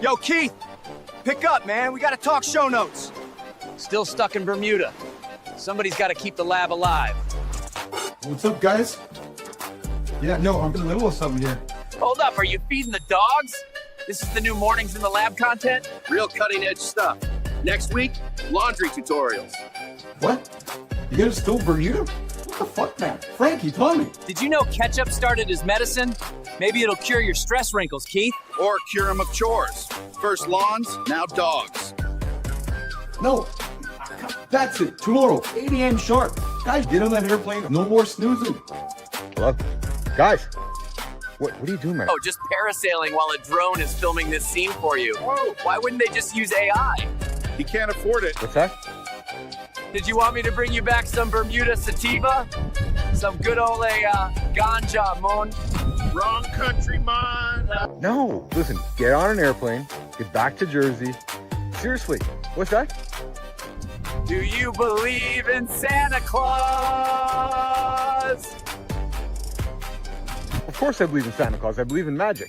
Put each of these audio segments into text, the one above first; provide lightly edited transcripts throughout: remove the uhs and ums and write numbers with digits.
Yo, Keith, pick up, man. We gotta talk show notes. Still stuck in Bermuda. Somebody's got to keep the lab alive. What's up, guys? Yeah, no, I'm in the middle of something here. Hold up, are you feeding the dogs? This is the new Mornings in the Lab content? Real cutting edge stuff. Next week, laundry tutorials. What? You guys still Bermuda? What the fuck, man? Frankie, tell me. Did you know ketchup started as medicine? Maybe it'll cure your stress wrinkles, Keith. Or cure them of chores. First lawns, now dogs. No, that's it. Tomorrow, 8 a.m. sharp. Guys, get on that airplane. No more snoozing. Hello? Guys, what are you doing, man? Oh, just parasailing while a drone is filming this scene for you. Why wouldn't they just use AI? He can't afford it. What's that? Did you want me to bring you back some Bermuda sativa? Some good old ganja, mon? Wrong country, man. No, listen, get on an airplane, get back to Jersey. Seriously, what's that? Do you believe in Santa Claus? Of course I believe in Santa Claus. I believe in magic.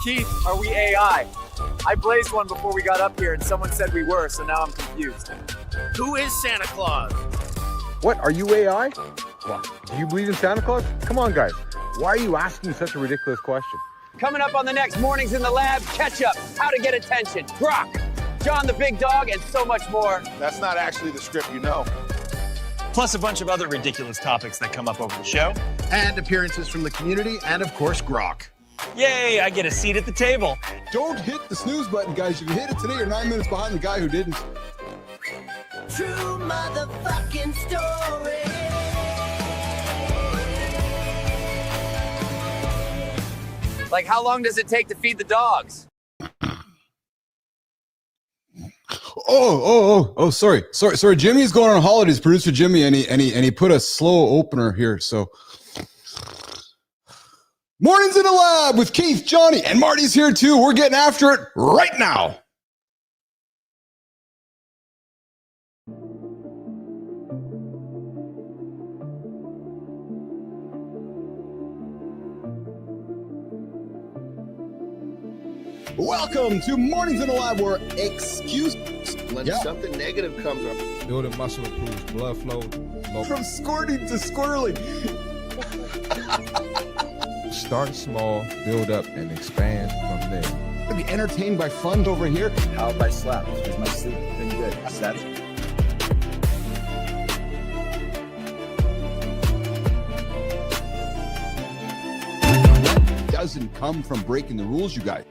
Keith, are we AI? I blazed one before we got up here and someone said we were, so now I'm confused. Who is Santa Claus? What, are you AI? What, do you believe in Santa Claus? Come on, guys. Why are you asking such a ridiculous question? Coming up on the next Mornings in the Lab, Ketchup, How to Get Attention, Grok, John the Big Dog, and so much more. That's not actually the script, you know. Plus a bunch of other ridiculous topics that come up over the show. And appearances from the community, and of course, Grok. Yay, I get a seat at the table. Don't hit the snooze button, guys. If you hit it today, you're 9 minutes behind the guy who didn't. True motherfucking story. Like, how long does it take to feed the dogs? Sorry. Jimmy's going on holidays, producer Jimmy, and he put a slow opener here. So, Mornings in the Lab with Keith, Johnny, and Marty's here too. We're getting after it right now. Welcome to Mornings in the Lab, where When something negative comes up. building muscle improves blood flow. From squirting to squirreling. Start small, build up, and expand from there. Be entertained by fun over here. How if I slept? Is my sleep been good? That's Doesn't come from breaking the rules, you guys.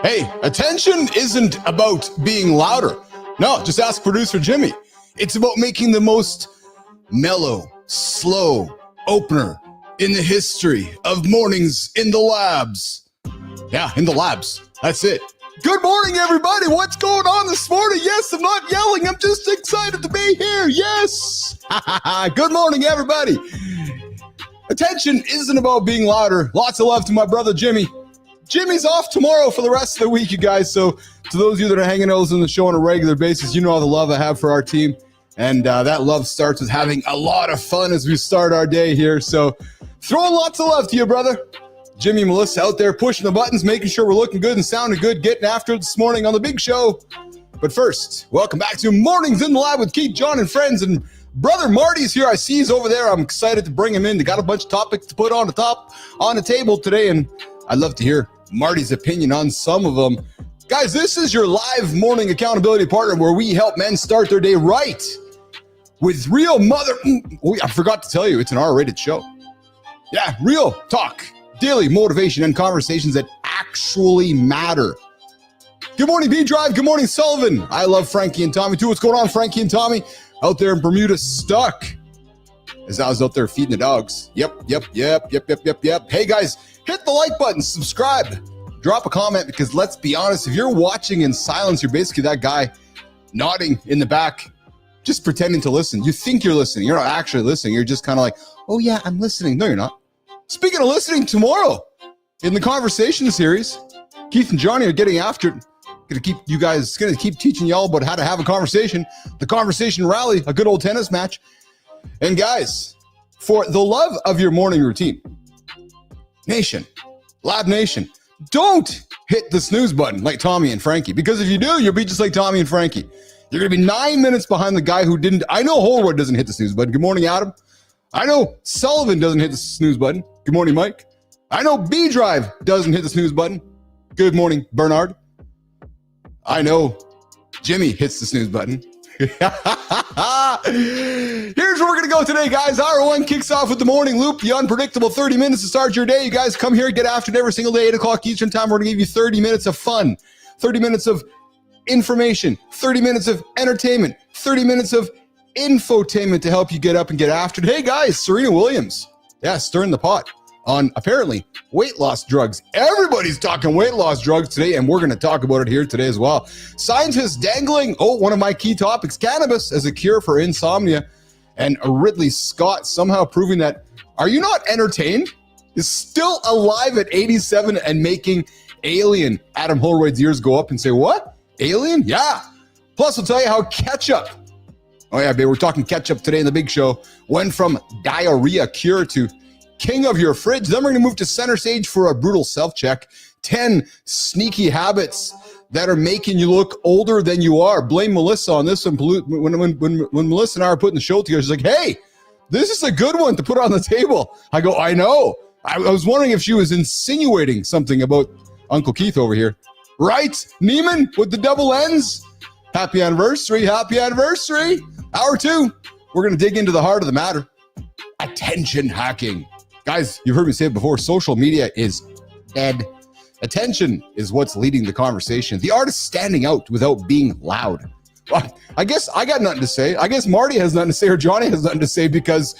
Hey, attention isn't about being louder. No, just ask producer Jimmy. It's about making the most mellow, slow opener in the history of Mornings in the Labs. Yeah, in the labs. That's it. Good morning, everybody. What's going on this morning? Yes, I'm not yelling. I'm just excited to be here. Yes. Good morning, everybody. Attention isn't about being louder. Lots of love to my brother Jimmy. Jimmy's off tomorrow for the rest of the week, you guys. So to those of you that are hanging out on the show on a regular basis, you know all the love I have for our team. And that love starts with having a lot of fun as we start our day here. So throwing lots of love to you, brother. Jimmy and Melissa out there pushing the buttons, making sure we're looking good and sounding good, getting after it this morning on the big show. But first, welcome back to Mornings in the Lab with Keith, John, and friends. And brother Marty's here. I see he's over there. I'm excited to bring him in. They got a bunch of topics to put on the table today. And I'd love to hear Marty's opinion on some of them. Guys, this is your live morning accountability partner where we help men start their day right with real I forgot to tell you, it's an R-rated show. Yeah, real talk, daily motivation, and conversations that actually matter. Good morning, B-Drive. Good morning, Sullivan. I love Frankie and Tommy too. What's going on, Frankie and Tommy? Out there in Bermuda, stuck. As I was out there feeding the dogs. Yep. Hey, guys. Hit the like button, subscribe, drop a comment, because let's be honest, if you're watching in silence, you're basically that guy nodding in the back, just pretending to listen. You think you're listening. You're not actually listening. You're just kind of like, oh yeah, I'm listening. No, you're not. Speaking of listening, tomorrow, in the conversation series, Keith and Johnny are getting after it. Gonna keep teaching y'all about how to have a conversation. The conversation rally, a good old tennis match. And guys, for the love of your morning routine, Nation, Lab Nation, don't hit the snooze button like Tommy and Frankie, because if you do, you'll be just like Tommy and Frankie. You're going to be 9 minutes behind the guy who didn't. I know Holroyd doesn't hit the snooze button. Good morning, Adam. I know Sullivan doesn't hit the snooze button. Good morning, Mike. I know B-Drive doesn't hit the snooze button. Good morning, Bernard. I know Jimmy hits the snooze button. Here's where we're going to go today, guys. Hour one kicks off with the morning loop, the unpredictable 30 minutes to start your day. You guys come here, get after it every single day, 8 o'clock Eastern time. We're going to give you 30 minutes of fun, 30 minutes of information, 30 minutes of entertainment, 30 minutes of infotainment to help you get up and get after it. Hey, guys, Serena Williams. Yeah, stirring the pot on apparently weight loss drugs. Everybody's talking weight loss drugs today, and we're going to talk about it here today as well. Scientists dangling, one of my key topics, cannabis as a cure for insomnia, and Ridley Scott somehow proving that, are you not entertained? Is still alive at 87 and making Alien Adam Holroyd's ears go up and say, what? Alien? Yeah. Plus, we'll tell you how Ketchup, oh yeah, baby, we're talking Ketchup today in the big show, went from diarrhea cure to king of your fridge. Then we're going to move to center stage for a brutal self-check. 10 sneaky habits that are making you look older than you are. Blame Melissa on this one. When Melissa and I are putting the show together, she's like, hey, this is a good one to put on the table. I go, I know. I was wondering if she was insinuating something about Uncle Keith over here. Right? Neiman with the double N's. Happy anniversary. Happy anniversary. Hour two, we're going to dig into the heart of the matter. Attention hacking. Guys, you've heard me say it before. Social media is dead. Attention is what's leading the conversation. The art is standing out without being loud. Well, I guess I got nothing to say. I guess Marty has nothing to say or Johnny has nothing to say because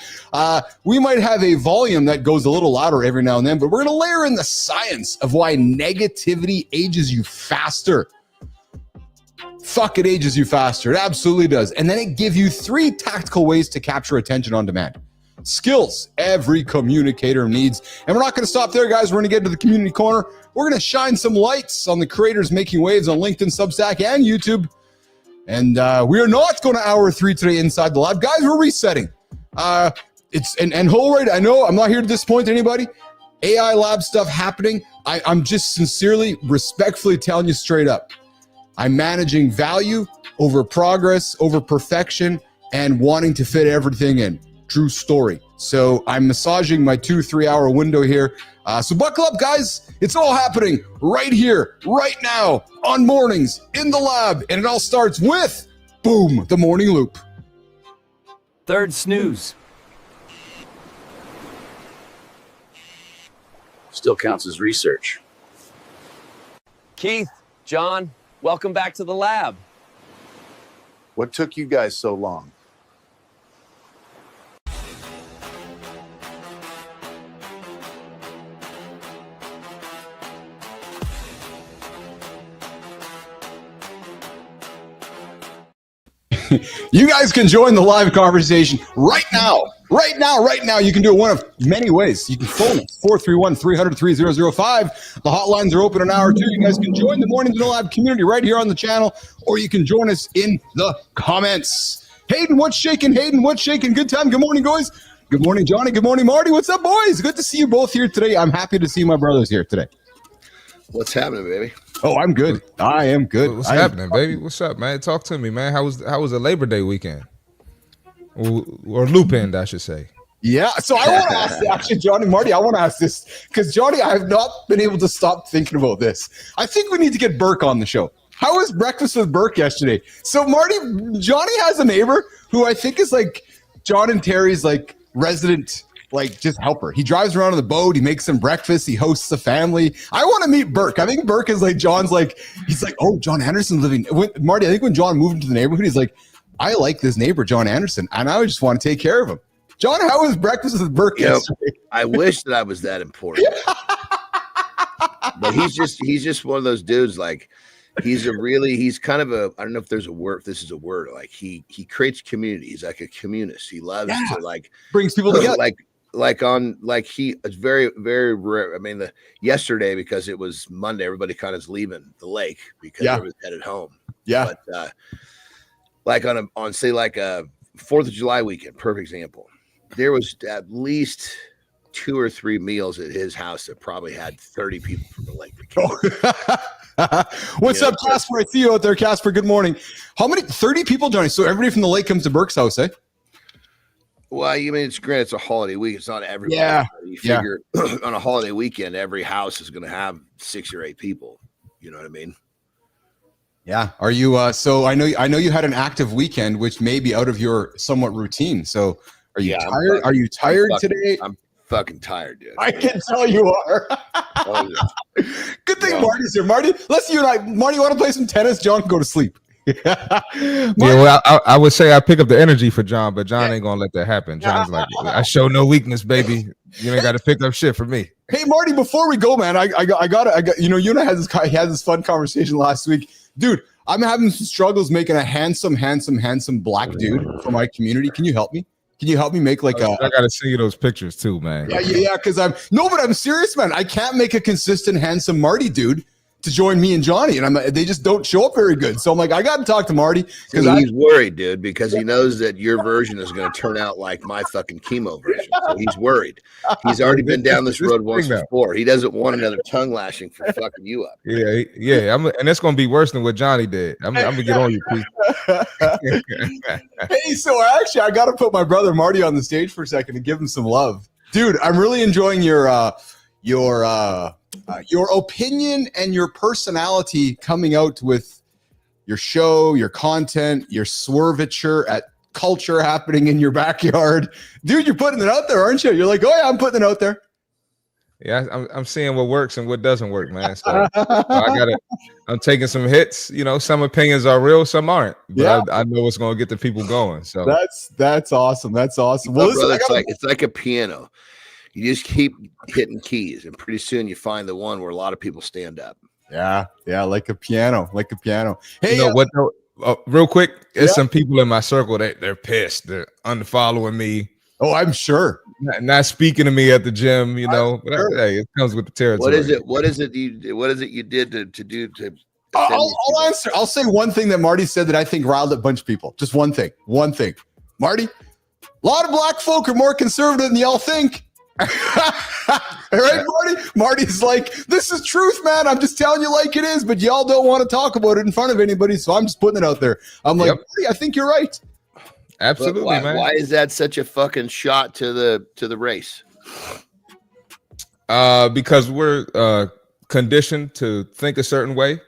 we might have a volume that goes a little louder every now and then, but we're going to layer in the science of why negativity ages you faster. Fuck, it ages you faster. It absolutely does. And then it gives you 3 tactical ways to capture attention on demand. Skills every communicator needs. And we're not going to stop there, guys. We're going to get to the community corner. We're going to shine some lights on the creators making waves on LinkedIn, Substack, and YouTube. And we are not going to hour 3 today inside the lab. Guys, we're resetting. And Holroyd, I know I'm not here to disappoint anybody. AI lab stuff happening. I'm just sincerely, respectfully telling you straight up. I'm managing value over progress, over perfection, and wanting to fit everything in. True story. So I'm massaging my 2-3 hour window here. So buckle up, guys. It's all happening right here, right now, on mornings, in the lab. And it all starts with, boom, the morning loop. Third snooze. Still counts as research. Keith, John, welcome back to the lab. What took you guys so long? You guys can join the live conversation right now. Right now. You can do it one of many ways. You can phone us, 431-300-3005. The hotlines are open an hour too. You guys can join the Morning to the Lab community right here on the channel, or you can join us in the comments. Hayden, what's shaking? Good time. Good morning, guys. Good morning, Johnny. Good morning, Marty. What's up, boys? Good to see you both here today. I'm happy to see my brothers here today. What's happening, baby? Oh, I'm good. I am good. What's happening, baby? What's up, man? Talk to me, man. How was the Labor Day weekend? Or loop end, I should say. Yeah, so I want to ask, actually, Johnny, Marty, I want to ask this, because, Johnny, I have not been able to stop thinking about this. I think we need to get Burke on the show. How was breakfast with Burke yesterday? So, Marty, Johnny has a neighbor who I think is like John and Terry's like resident, like just helper. He drives around on the boat. He makes them breakfast. He hosts the family. I want to meet Burke. I think Burke is like John's like, he's like, oh, Jon Anderson living. Marty, I think when John moved into the neighborhood, he's like, I like this neighbor, Jon Anderson, and I just want to take care of him. John, how was breakfast with Burke yesterday? I wish that I was that important. But he's just one of those dudes, like he's kind of a, I don't know if there's a word, if this is a word, like he creates community. He's like a communist. He loves to like brings people together. it's very, very rare. I mean, yesterday, because it was Monday, everybody kind of is leaving the lake because everybody's headed home. Yeah. But like on say like a 4th of July weekend, perfect example. There was at least 2 or 3 meals at his house that probably had 30 people from the lake. What's up, Casper? I see you out there, Casper. Good morning. How many? 30 people, Johnny. So everybody from the lake comes to Burke's house, eh? Well, you mean it's a holiday week. It's not everybody. Yeah. You figure on a holiday weekend, every house is going to have 6 or 8 people. You know what I mean? Yeah. Are you? So I know you had an active weekend, which may be out of your somewhat routine. So are you tired? Are you tired today? I'm fucking tired, dude. I can tell you are. Oh, yeah. Good thing Marty's here. Marty, let's you and I. Marty, you want to play some tennis? John can go to sleep. Yeah, well, I would say I pick up the energy for John, but John ain't gonna let that happen. John's like, I show no weakness, baby. You ain't got to pick up shit for me. Hey, Marty, before we go, man, I got. You know, you and I had this fun conversation last week, dude. I'm having some struggles making a handsome black dude for my community. Can you help me? Can you help me make like a? I gotta see those pictures too, man. Yeah. Because but I'm serious, man. I can't make a consistent handsome Marty dude to join me and Johnny, and they just don't show up very good. So I'm like, I got to talk to Marty because he's worried, dude, because he knows that your version is going to turn out like my fucking chemo version. So he's worried. He's already been down this road once before. He doesn't want another tongue lashing for fucking you up. Yeah. And it's going to be worse than what Johnny did. I'm gonna get on you, Pete. Hey, so I got to put my brother Marty on the stage for a second and give him some love, dude. I'm really enjoying your opinion and your personality coming out with your show, your content, your swervature at culture happening in your backyard. Dude, you're putting it out there, aren't you? You're like, oh yeah, I'm putting it out there. Yeah, I'm seeing what works and what doesn't work, man. So I'm taking some hits. You know, some opinions are real, some aren't. But I know what's going to get the people going. So that's awesome. That's awesome. Well, listen, brother, it's like a piano. You just keep hitting keys, and pretty soon you find the one where a lot of people stand up. Yeah, like a piano. Hey, you know what? Real quick, there's some people in my circle that they're pissed. They're unfollowing me. Oh, I'm sure. Not speaking to me at the gym. You know, but hey, it comes with the territory. What is it you did to do to? I'll answer. I'll say one thing that Marty said that I think riled up a bunch of people. Just one thing. Marty, a lot of black folk are more conservative than y'all think. Right, Marty? Marty's like, this is truth, man. I'm just telling you like it is, but y'all don't want to talk about it in front of anybody, so I'm just putting it out there. I'm like, Marty, I think you're right. Absolutely, man. Why is that such a fucking shot to the race? Because we're conditioned to think a certain way,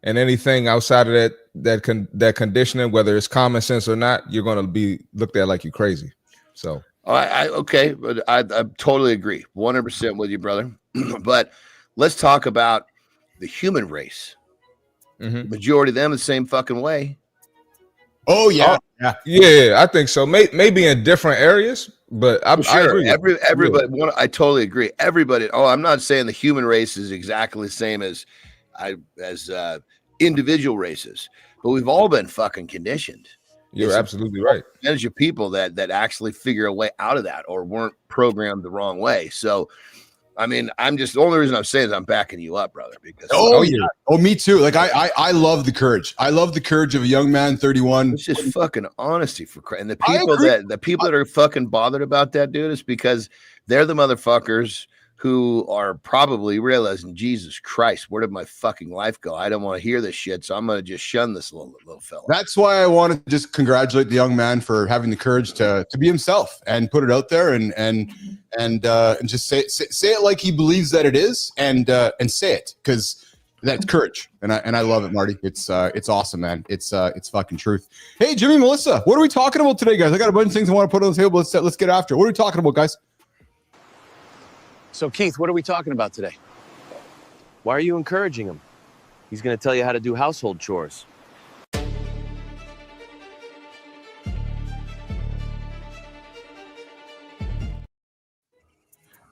and anything outside of that conditioning, whether it's common sense or not, you're going to be looked at like you're crazy. So. Okay, but I totally agree, 100% with you, brother. But let's talk about the human race. Mm-hmm. Majority of them the same fucking way. Oh yeah, I think so. Maybe in different areas, but I agree. Everybody, I totally agree. Everybody. Oh, I'm not saying the human race is exactly the same as individual races, but we've all been fucking conditioned. You're absolutely right. There's your people that actually figure a way out of that or weren't programmed the wrong way. So, I mean, the only reason I'm saying is I'm backing you up, brother. Because me too. Like I love the courage. I love the courage of a young man, 31. It's just fucking honesty for Christ. And the people that are fucking bothered about that, dude, is because they're the motherfuckers who are probably realizing, Jesus Christ, where did my fucking life go? I don't want to hear this shit, so I'm going to just shun this little fella. That's why I want to just congratulate the young man for having the courage to be himself and put it out there and just say it like he believes that it is and say it, because that's courage. And I love it, Marty. It's awesome, man. It's fucking truth. Hey, Jimmy, Melissa, what are we talking about today, guys? I got a bunch of things I want to put on the table. Let's get after it. What are we talking about, guys? So, Keith, what are we talking about today? Why are you encouraging him? He's going to tell you how to do household chores.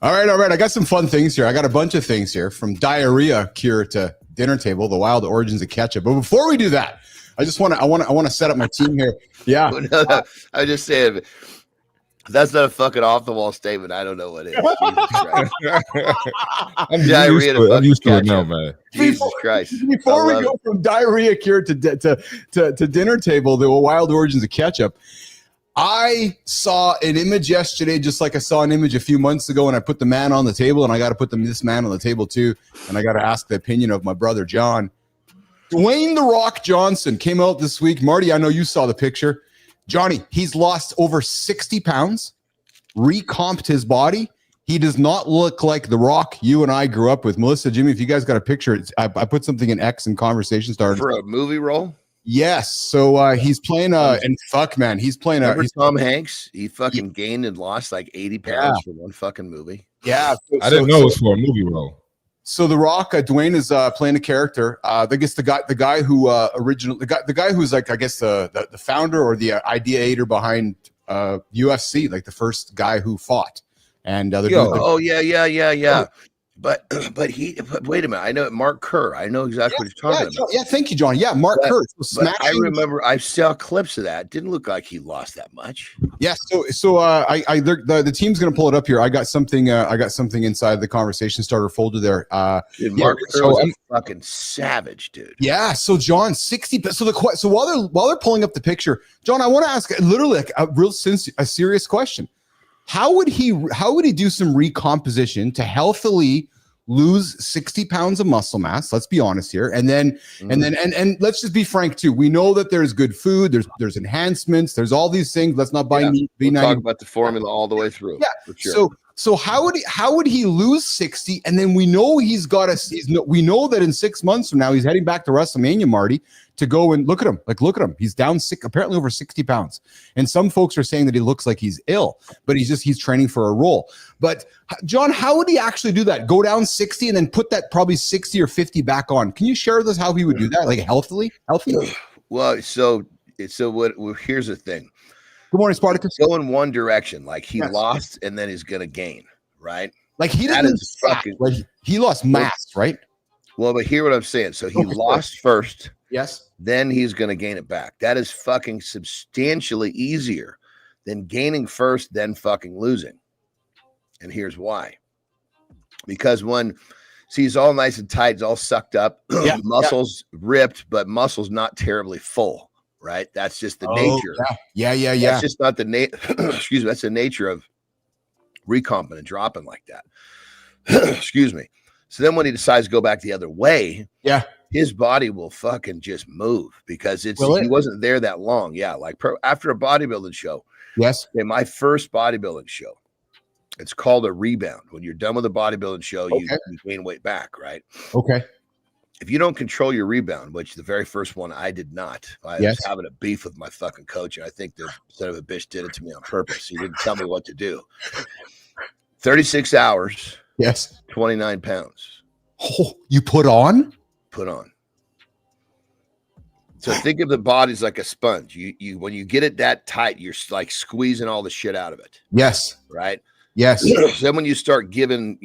All right. I got some fun things here. I got a bunch of things here, from diarrhea cure to dinner table, the wild origins of ketchup. But before we do that, I want to set up my team here. Yeah. I just said, That's not a fucking off the wall statement. I don't know what it is. Jesus Christ. I'm Diarrhea to I'm used to it now, ketchup. man. Jesus Christ. Before I we love go from diarrhea cure to dinner table, the wild origins of ketchup, I saw an image yesterday, just like I saw an image a few months ago, and I put the man on the table, and I got to put this man on the table too, and I got to ask the opinion of my brother John. Dwayne "The Rock" Johnson came out this week. Marty, I know you saw the picture. Johnny, he's lost over 60 pounds, recomped his body. He does not look like The Rock you and I grew up with. Melissa, Jimmy, if you guys got a picture, I put something in X and conversation started. For a movie role? Yes. So he's playing and fuck, man, he's playing Remember Tom Hanks? He fucking gained and lost like 80 pounds for one fucking movie. Yeah. I didn't know it was for a movie role. So The Rock, Dwayne is playing a character. I guess the guy who the guy who's like, I guess the founder or the ideator behind UFC, like the first guy who fought. And yeah. But wait a minute. I know Mark Kerr. I know exactly what you're talking about. Yeah, thank you, John. Yeah, Mark Kerr. But I remember I saw clips of that. Didn't look like he lost that much. Yeah. So the team's gonna pull it up here. I got something inside the conversation starter folder there. Dude, Mark Kerr was a fucking savage, dude. Yeah. So John, 60. So while they're pulling up the picture, John, I want to ask literally like a serious question. How would he do some recomposition to healthily lose 60 pounds of muscle mass? Let's be honest here. And then let's just be frank too. We know that there's good food, there's enhancements, there's all these things. Let's not buy meat. We'll talk about the formula all the way through. Yeah. For sure. So how would he lose 60? And then we know we know that in 6 months from now he's heading back to WrestleMania, Marty, to go and look at him. He's down apparently over 60 pounds. And some folks are saying that he looks like he's ill, but he's training for a role. But John, how would he actually do that? Go down 60 and then put that probably 60 or 50 back on. Can you share with us how he would do that? Like healthy? Well, so here's the thing. Good morning, Spartacus. Go in one direction, like he lost and then he's gonna gain, right? Like he didn't he lost mass, right? Well, but hear what I'm saying. So he lost first. Yes. Then he's gonna gain it back. That is fucking substantially easier than gaining first, then fucking losing. And here's why. Because he's all nice and tight, he's all sucked up, muscles ripped, but muscles not terribly full. Right, that's just the nature. Yeah. That's just not the excuse me. That's the nature of recomping and dropping like that. Excuse me. So then when he decides to go back the other way, his body will fucking just move because he wasn't there that long. Yeah, like after a bodybuilding show. Yes. Okay, my first bodybuilding show. It's called a rebound. When you're done with a bodybuilding show, you gain weight back, right? Okay. If you don't control your rebound, which the very first one I did not, I was having a beef with my fucking coach, and I think the son of a bitch did it to me on purpose. He didn't tell me what to do. 36 hours. Yes. 29 pounds. Oh, you put on? Put on. So think of the body's like a sponge. You when you get it that tight, you're like squeezing all the shit out of it. Yes. Right? Yes. Then when you start giving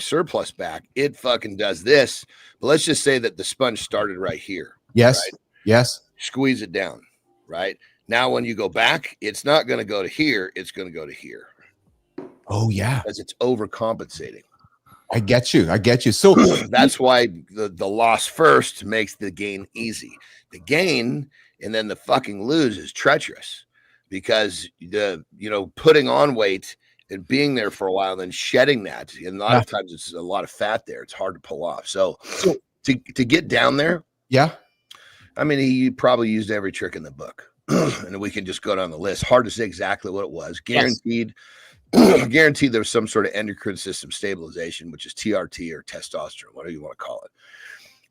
surplus back, it fucking does this. But let's just say that the sponge started right here. Yes. Right? Yes. Squeeze it down. Right? Now, when you go back, it's not going to go to here. It's going to go to here. Oh, yeah. Because it's overcompensating. I get you. So that's why the loss first makes the gain easy. The gain and then the fucking lose is treacherous because putting on weight and being there for a while and then shedding that, and a lot of times it's a lot of fat there. It's hard to pull off. So to get down there, I mean, he probably used every trick in the book, and we can just go down the list. Hard to say exactly what it was. Guaranteed there was some sort of endocrine system stabilization, which is TRT or testosterone, whatever you want to call it.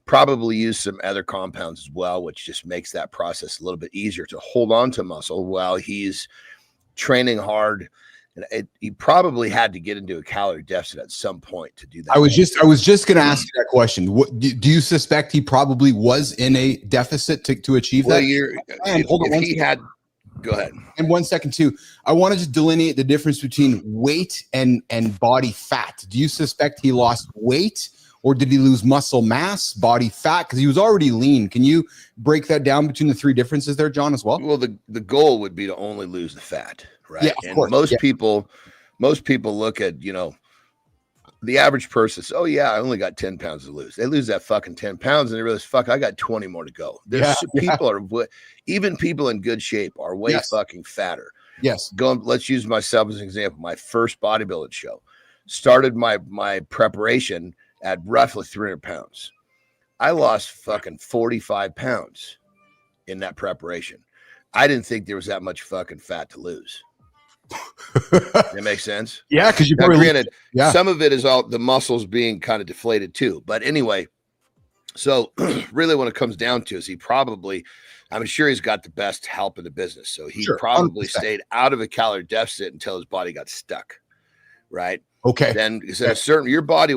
Probably use some other compounds as well, which just makes that process a little bit easier to hold on to muscle while he's training hard. And he probably had to get into a calorie deficit at some point to do that. I was just going to ask you that question. Do you suspect he probably was in a deficit to achieve that? Go ahead. And 1 second too. I want to just delineate the difference between weight and body fat. Do you suspect he lost weight, or did he lose muscle mass, body fat? Because he was already lean. Can you break that down between the three differences there, John, as well? Well, the goal would be to only lose the fat, right? Yeah, and course. most people look at, you know, the average person says, oh yeah, I only got 10 pounds to lose. They lose that fucking 10 pounds and they realize, fuck, I got 20 more to go. There's people are even people in good shape are way fucking fatter. Yes. Let's use myself as an example. My first bodybuilding show started my preparation at roughly 300 pounds. I lost fucking 45 pounds in that preparation. I didn't think there was that much fucking fat to lose. That makes sense. Yeah, because you probably granted, some of it is all the muscles being kind of deflated too. But anyway, so really, when it comes down to is I'm sure he's got the best help in the business. So he probably 100%. Stayed out of a calorie deficit until his body got stuck. Right. Okay. Then your body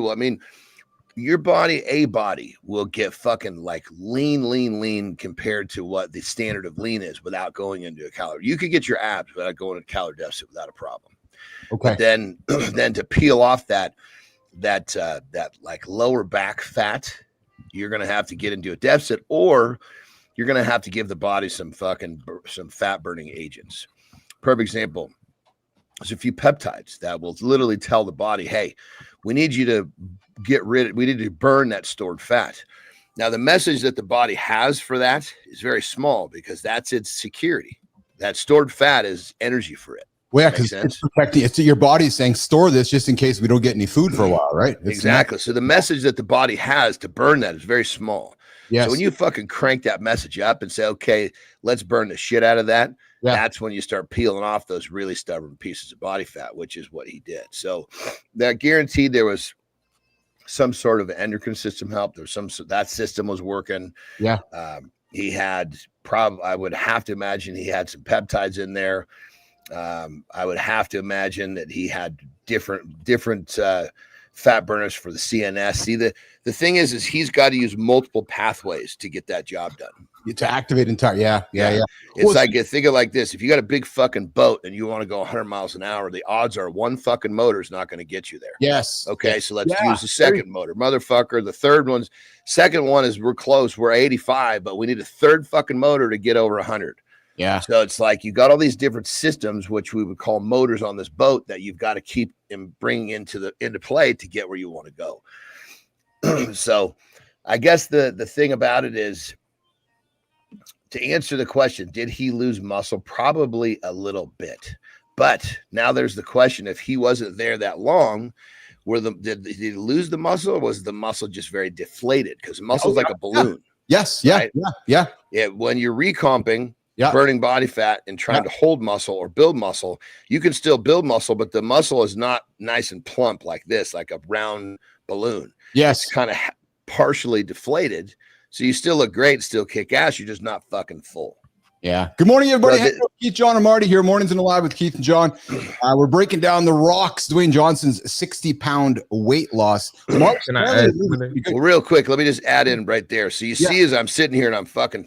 will get fucking like lean compared to what the standard of lean is without going into a calorie. You could get your abs without going into a calorie deficit without a problem. Okay. But then to peel off that like lower back fat, you're going to have to get into a deficit, or you're going to have to give the body some fat burning agents. Perfect example. There's a few peptides that will literally tell the body, hey, we need you to we need to burn that stored fat. Now, the message that the body has for that is very small because that's its security. That stored fat is energy for it. Well, yeah, because it's protecting. It's your body saying, store this just in case we don't get any food for a while, right? Exactly. So the message that the body has to burn that is very small. Yes. So when you fucking crank that message up and say, okay, let's burn the shit out of that, that's when you start peeling off those really stubborn pieces of body fat, which is what he did. So that guaranteed there was some sort of endocrine system help. There was that system was working. Yeah. He had I would have to imagine he had some peptides in there. I would have to imagine that he had different fat burners for the CNS. See, the thing is he's got to use multiple pathways to get that job done. To activate entire. Yeah. It's like, think of like this. If you got a big fucking boat and you want to go 100 miles an hour, the odds are one fucking motor is not going to get you there. Yes. Okay. So let's use the second motor, motherfucker. The second one is we're close. We're 85, but we need a third fucking motor to get over 100. Yeah. So it's like you got all these different systems, which we would call motors on this boat, that you've got to keep and bring into play to get where you want to go. So I guess the thing about it is, to answer the question, did he lose muscle? Probably a bit. But now there's the question, if he wasn't there that long, did he lose the muscle, or was the muscle just very deflated? Because muscle is like a balloon. Yes. Right? Yeah. When you're recomping, burning body fat and trying to hold muscle or build muscle, you can still build muscle, but the muscle is not nice and plump like this, like a round balloon. Yes. It's kind of partially deflated. So you still look great, still kick ass. You're just not fucking full. Yeah. Good morning, everybody. Keith, John, and Marty here. Mornings in the Live with Keith and John. We're breaking down the rocks. Dwayne Johnson's 60-pound weight loss. Well, real quick, let me just add in right there. So you see, as I'm sitting here and I'm fucking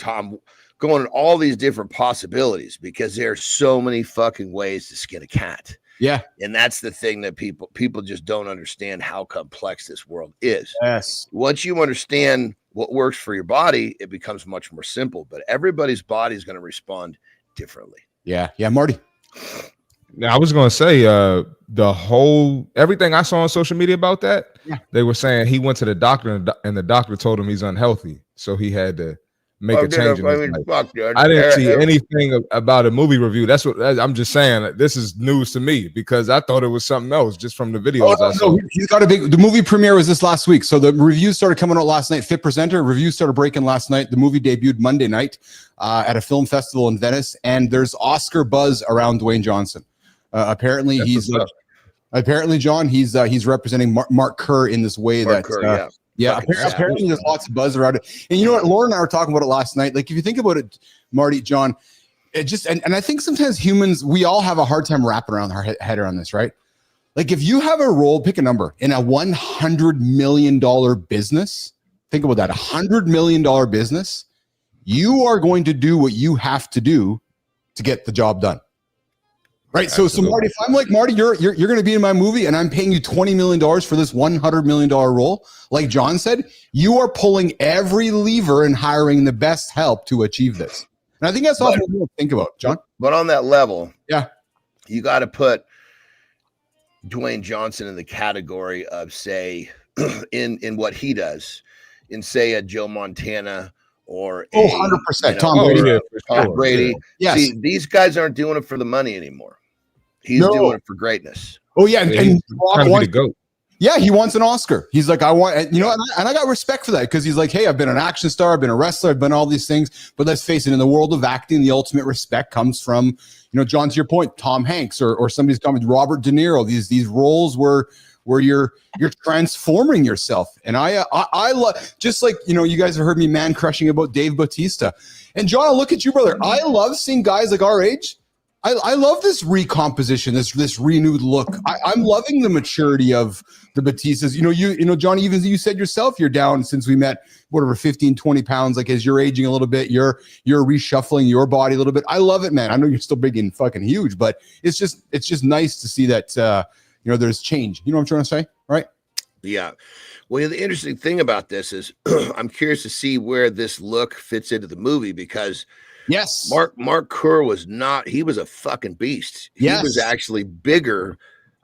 going at all these different possibilities, because there are so many fucking ways to skin a cat. Yeah. And that's the thing that people just don't understand, how complex this world is. Yes. Once you understand what works for your body, it becomes much more simple, but everybody's body is going to respond differently. Yeah. Marty. Now, I was going to say everything I saw on social media about that, they were saying he went to the doctor and the doctor told him he's unhealthy. So he had to make a change. I didn't see anything about a movie review. That's what I'm just saying. This is news to me because I thought it was something else just from the videos I saw. He's got the movie premiere was this last week. So the reviews started coming out last night. Fit Presenter reviews started breaking last night. The movie debuted Monday night at a film festival in Venice, and there's Oscar buzz around Dwayne Johnson. Apparently John, he's representing Mark Kerr in this way. Apparently there's lots of buzz around it. And you know what? Lauren and I were talking about it last night. Like, if you think about it, Marty, John, it just, and I think sometimes humans, we all have a hard time wrapping around our head around this, right? Like, if you have a role, pick a number, in a $100 million business, think about that, $100 million business, you are going to do what you have to do to get the job done. Right. So Marty, if I'm like, Marty, you're going to be in my movie and I'm paying you $20 million for this $100 million role, like John said, you are pulling every lever and hiring the best help to achieve this. And I think that's all we think about, John. But on that level, you got to put Dwayne Johnson in the category of, say, in what he does, in say a Joe Montana or a 100%. Tom Brady. Tom Brady. Yeah. Yes. See, these guys aren't doing it for the money anymore. He's doing it for greatness. Oh yeah, Yeah, and he's Rock trying to be wants- the GOAT. yeah, he wants an Oscar. He's like, I want, you know, and I got respect for that because he's like, hey, I've been an action star, I've been a wrestler, I've been all these things. But let's face it, in the world of acting, the ultimate respect comes from, you know, John, to your point, Tom Hanks or somebody's coming, Robert De Niro. These roles where you're transforming yourself. And I love, just like, you know, you guys have heard me man crushing about Dave Bautista. And John, I look at you, brother. I love seeing guys like our age. I love this recomposition, this renewed look. I'm loving the maturity of the Batistas. You know, Johnny, even you said yourself, you're down since we met, whatever, 15, 20 pounds. Like as you're aging a little bit, you're reshuffling your body a little bit. I love it, man. I know you're still big and fucking huge, but it's just nice to see that, you know, there's change. You know what I'm trying to say? Right? Yeah. Well, the interesting thing about this is I'm curious to see where this look fits into the movie because yes, Mark Kerr was not, he was a fucking beast. He was actually bigger.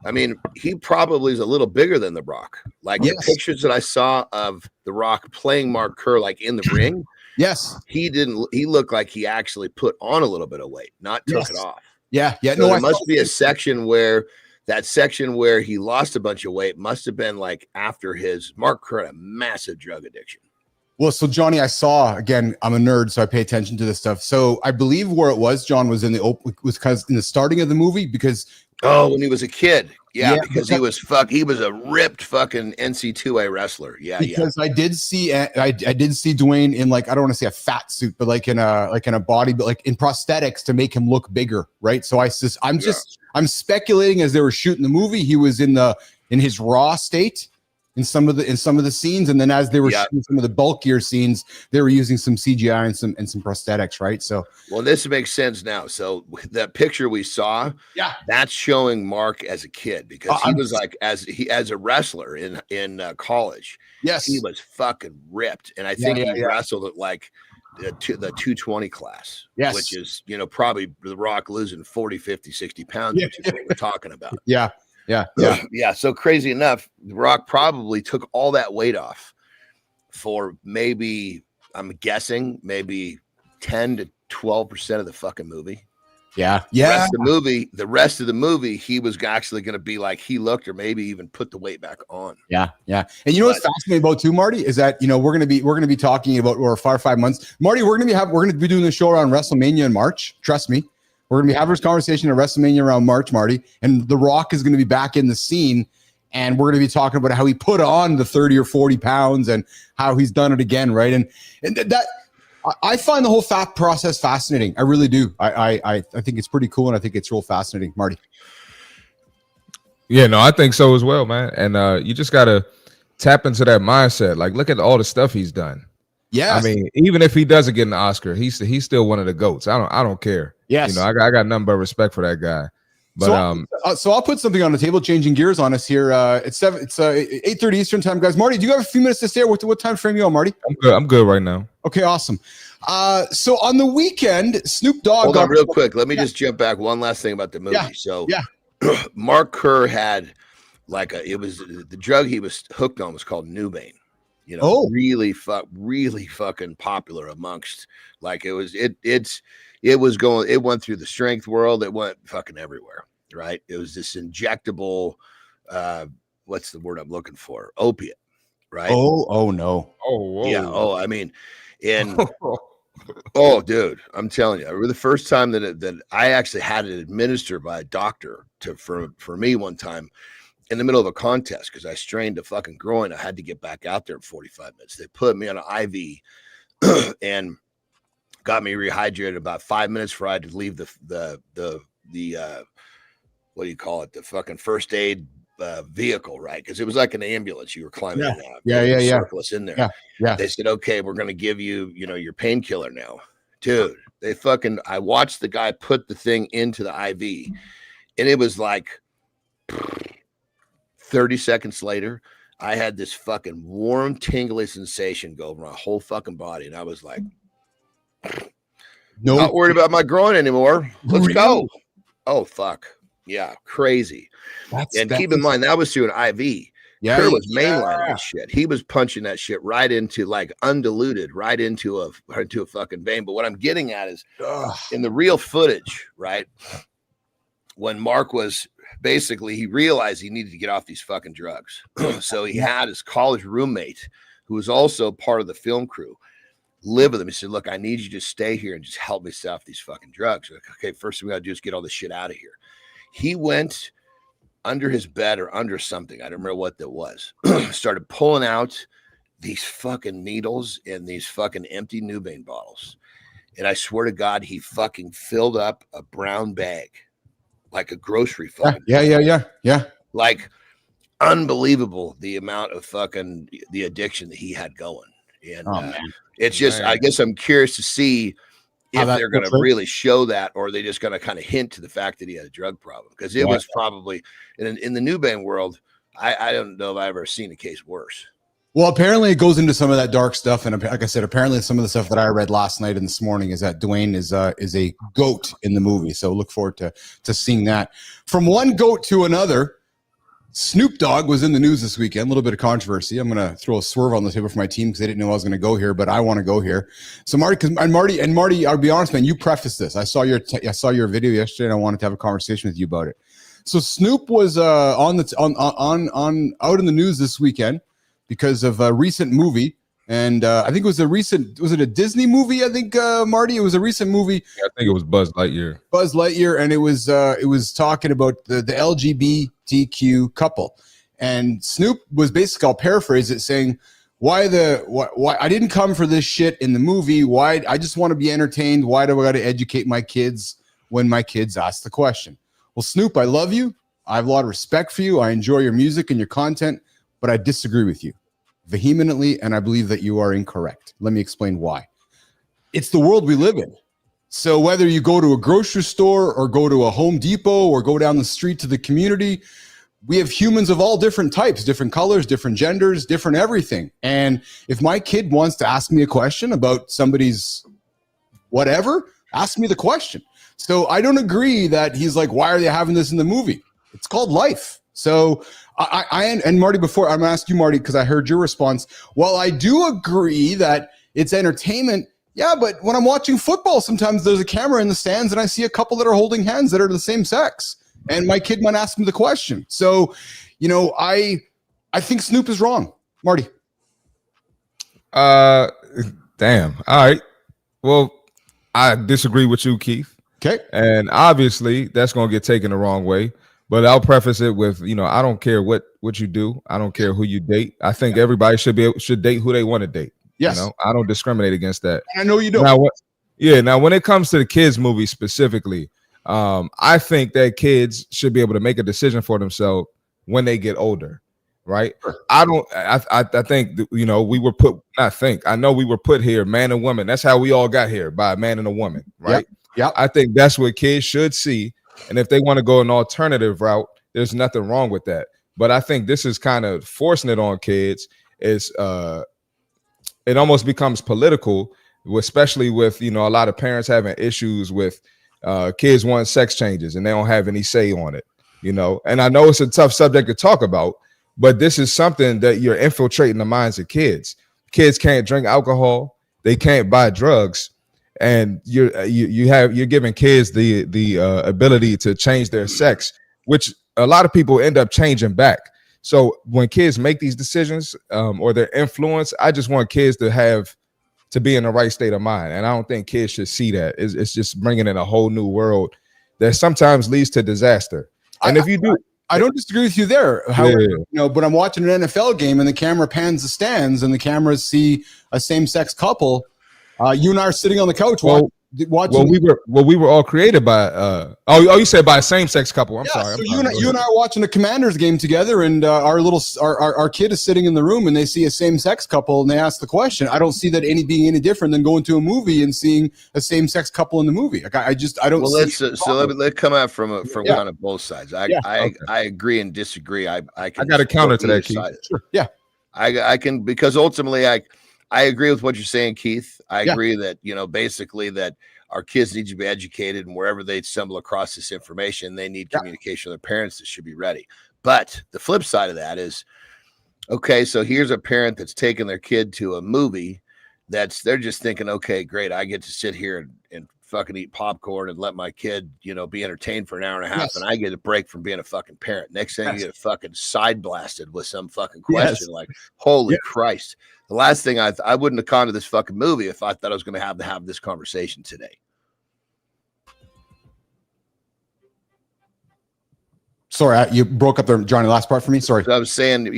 I mean, he probably is a little bigger than The Rock. Like the pictures that I saw of The Rock playing Mark Kerr, like in the ring. Yes. He looked like he actually put on a little bit of weight, not took it off. Yeah. Yeah. So there must be a section where he lost a bunch of weight must have been like after his Mark Kerr had a massive drug addiction. Well, so Johnny, I saw, again, I'm a nerd, so I pay attention to this stuff. So I believe where it was, John, was in the starting of the movie because when he was a kid. Yeah, because he was a ripped fucking NC2A wrestler. Yeah, because I did see Dwayne in, like, I don't want to say a fat suit, but like in a body, but like in prosthetics to make him look bigger, right? So I'm speculating as they were shooting the movie, he was in his raw state in some of the scenes, and then as they were shooting some of the bulkier scenes, they were using some CGI and some prosthetics, right? So, well, this makes sense now. So that picture we saw, that's showing Mark as a kid because he was like as a wrestler in college. Yes, he was fucking ripped, and I think he wrestled at like the 220 class, which is, you know, probably The Rock losing 40, 50, 60 pounds, which is what we're talking about. Yeah. So crazy enough, The Rock probably took all that weight off for maybe, I'm guessing, maybe 10 to 12% of the fucking movie. Yeah. The rest of the movie, he was actually going to be like he looked, or maybe even put the weight back on. Yeah. And you know what's fascinating about too, Marty, is that, you know, we're going to be talking about, or 5 months, Marty, we're going to be doing the show around WrestleMania in March. Trust me. We're going to be having this conversation at WrestleMania around March, Marty, and The Rock is going to be back in the scene, and we're going to be talking about how he put on the 30 or 40 pounds and how he's done it again, right? And that I find the whole fat process fascinating. I really do. I think it's pretty cool, and I think it's real fascinating, Marty. Yeah, no, I think so as well, man. And you just got to tap into that mindset. Like, look at all the stuff he's done. Yeah, I mean, even if he doesn't get an Oscar, he's still one of the GOATs. I don't care. Yes, you know, I got nothing but respect for that guy. But so I'll put something on the table, changing gears on us here. It's 8:30 Eastern time, guys. Marty, do you have a few minutes to stay? What time frame you on, Marty? I'm good right now. Okay, awesome. So on the weekend, Snoop Dogg. Hold on, real quick. Let me just jump back. One last thing about the movie. Mark Kerr had it was the drug he was hooked on was called Nubane. You know, really fucking popular amongst, like, it went through the strength world. It went fucking everywhere, right? It was this injectable, what's the word I'm looking for? Opiate, right? Oh no. Oh, whoa. Yeah. Oh, I mean, oh, dude, I'm telling you, I remember the first time that I actually had it administered by a doctor for me one time, in the middle of a contest, because I strained a fucking groin. I had to get back out there in 45 minutes. They put me on an IV and got me rehydrated about 5 minutes before I had to leave the what do you call it? The fucking first aid vehicle, right? Because it was like an ambulance. You were climbing in and out. Circless in there. Yeah. They said, okay, we're going to give you, you know, your painkiller now. Dude, I watched the guy put the thing into the IV, and it was like 30 seconds later, I had this fucking warm, tingly sensation go over my whole fucking body. And I was like, not worried about my groin anymore. Let's go. Oh, fuck. Yeah, crazy. And That's keep in mind that was through an IV. Yeah, Kerr was yeah. mainlining that shit. He was punching that shit right into, like, undiluted, right into a fucking vein. But what I'm getting at is in the real footage, right? When Mark was basically, he realized he needed to get off these fucking drugs. So he had his college roommate, who was also part of the film crew, live with him. He said, look, I need you to stay here and just help me stay off these fucking drugs. Like, okay, first thing we got to do is get all this shit out of here. He went under his bed or under something. I don't remember what that was. Started pulling out these fucking needles in these fucking empty Nubain bottles. And I swear to God, he fucking filled up a brown bag, like a grocery fucking. Yeah. Like, unbelievable the amount of fucking the addiction that he had going. And it's just, I guess I'm curious to see if they're going to really show that, or are they just going to kind of hint to the fact that he had a drug problem? Because it was probably in the Nubain world. I don't know if I've ever seen a case worse. Well, apparently it goes into some of that dark stuff, and like I said, apparently some of the stuff that I read last night and this morning is that Dwayne is a goat in the movie. So look forward to seeing that. From one goat to another, Snoop Dogg was in the news this weekend. A little bit of controversy. I'm going to throw a swerve on the table for my team because they didn't know I was going to go here, but I want to go here. So Marty, I'll be honest, man. You prefaced this. I saw your video yesterday, and I wanted to have a conversation with you about it. So Snoop was out in the news this weekend because of a recent movie, and I think was it a Disney movie? I think Marty, it was a recent movie. Yeah, I think it was Buzz Lightyear, and it was talking about the LGBTQ couple, and Snoop was basically, I'll paraphrase it, saying, why I didn't come for this shit in the movie. Why I just want to be entertained. Why do I got to educate my kids when my kids ask the question? Well, Snoop, I love you. I have a lot of respect for you. I enjoy your music and your content, but I disagree with you vehemently, and I believe that you are incorrect. Let me explain why. It's the world we live in. So whether you go to a grocery store or go to a Home Depot or go down the street to the community, we have humans of all different types, different colors, different genders, different everything. And if my kid wants to ask me a question about somebody's whatever, ask me the question. So I don't agree that he's like, why are they having this in the movie? It's called life. So and Marty, before I'm asking you, Marty, because I heard your response. Well, I do agree that it's entertainment. Yeah, but when I'm watching football, sometimes there's a camera in the stands and I see a couple that are holding hands that are the same sex. And my kid might ask me the question. So, I think Snoop is wrong. Marty. Damn. All right. Well, I disagree with you, Keith. Okay. And obviously that's going to get taken the wrong way. But I'll preface it with, I don't care what you do. I don't care who you date. I think everybody should date who they want to date. Yes. I don't discriminate against that. I know you don't. Now, when it comes to the kids movie specifically, I think that kids should be able to make a decision for themselves when they get older, right? Sure. I think, we were put, I know we were put here, man and woman. That's how we all got here, by a man and a woman, right? Yeah. I think that's what kids should see. And if they want to go an alternative route, there's nothing wrong with that. But I think this is kind of forcing it on kids. It almost becomes political, especially with, a lot of parents having issues with kids wanting sex changes and they don't have any say on it, And I know it's a tough subject to talk about, but this is something that you're infiltrating the minds of kids. Kids can't drink alcohol. They can't buy drugs. And you're giving kids the ability to change their sex, which a lot of people end up changing back. So when kids make these decisions or they're influenced, I just want kids to be in the right state of mind. And I don't think kids should see that. It's just bringing in a whole new world that sometimes leads to disaster. And if you do, I don't disagree with you there. However, but I'm watching an NFL game and the camera pans the stands and the cameras see a same-sex couple. You and I are sitting on the couch watching. Well, we were all created by. You said by a same-sex couple. I'm sorry. So you and I are watching a Commanders game together, and our kid is sitting in the room, and they see a same-sex couple, and they ask the question. I don't see that being any different than going to a movie and seeing a same-sex couple in the movie. Like I don't. Well, let's come out from kind of both sides. I agree and disagree. I got a counter to that, Keith. Sure. Yeah, I can, because ultimately I agree with what you're saying, Keith. I agree that, basically that our kids need to be educated, and wherever they stumble across this information, they need communication with their parents that should be ready. But the flip side of that is, okay, so here's a parent that's taking their kid to a movie they're just thinking, okay, great, I get to sit here and fucking eat popcorn and let my kid, be entertained for an hour and a half, and I get a break from being a fucking parent. Next thing you get fucking side blasted with some fucking question like, holy Christ. The last thing I wouldn't have gone to this fucking movie if I thought I was going to have this conversation today. Sorry, you broke up there, Johnny. Last part for me. Sorry. So I was saying,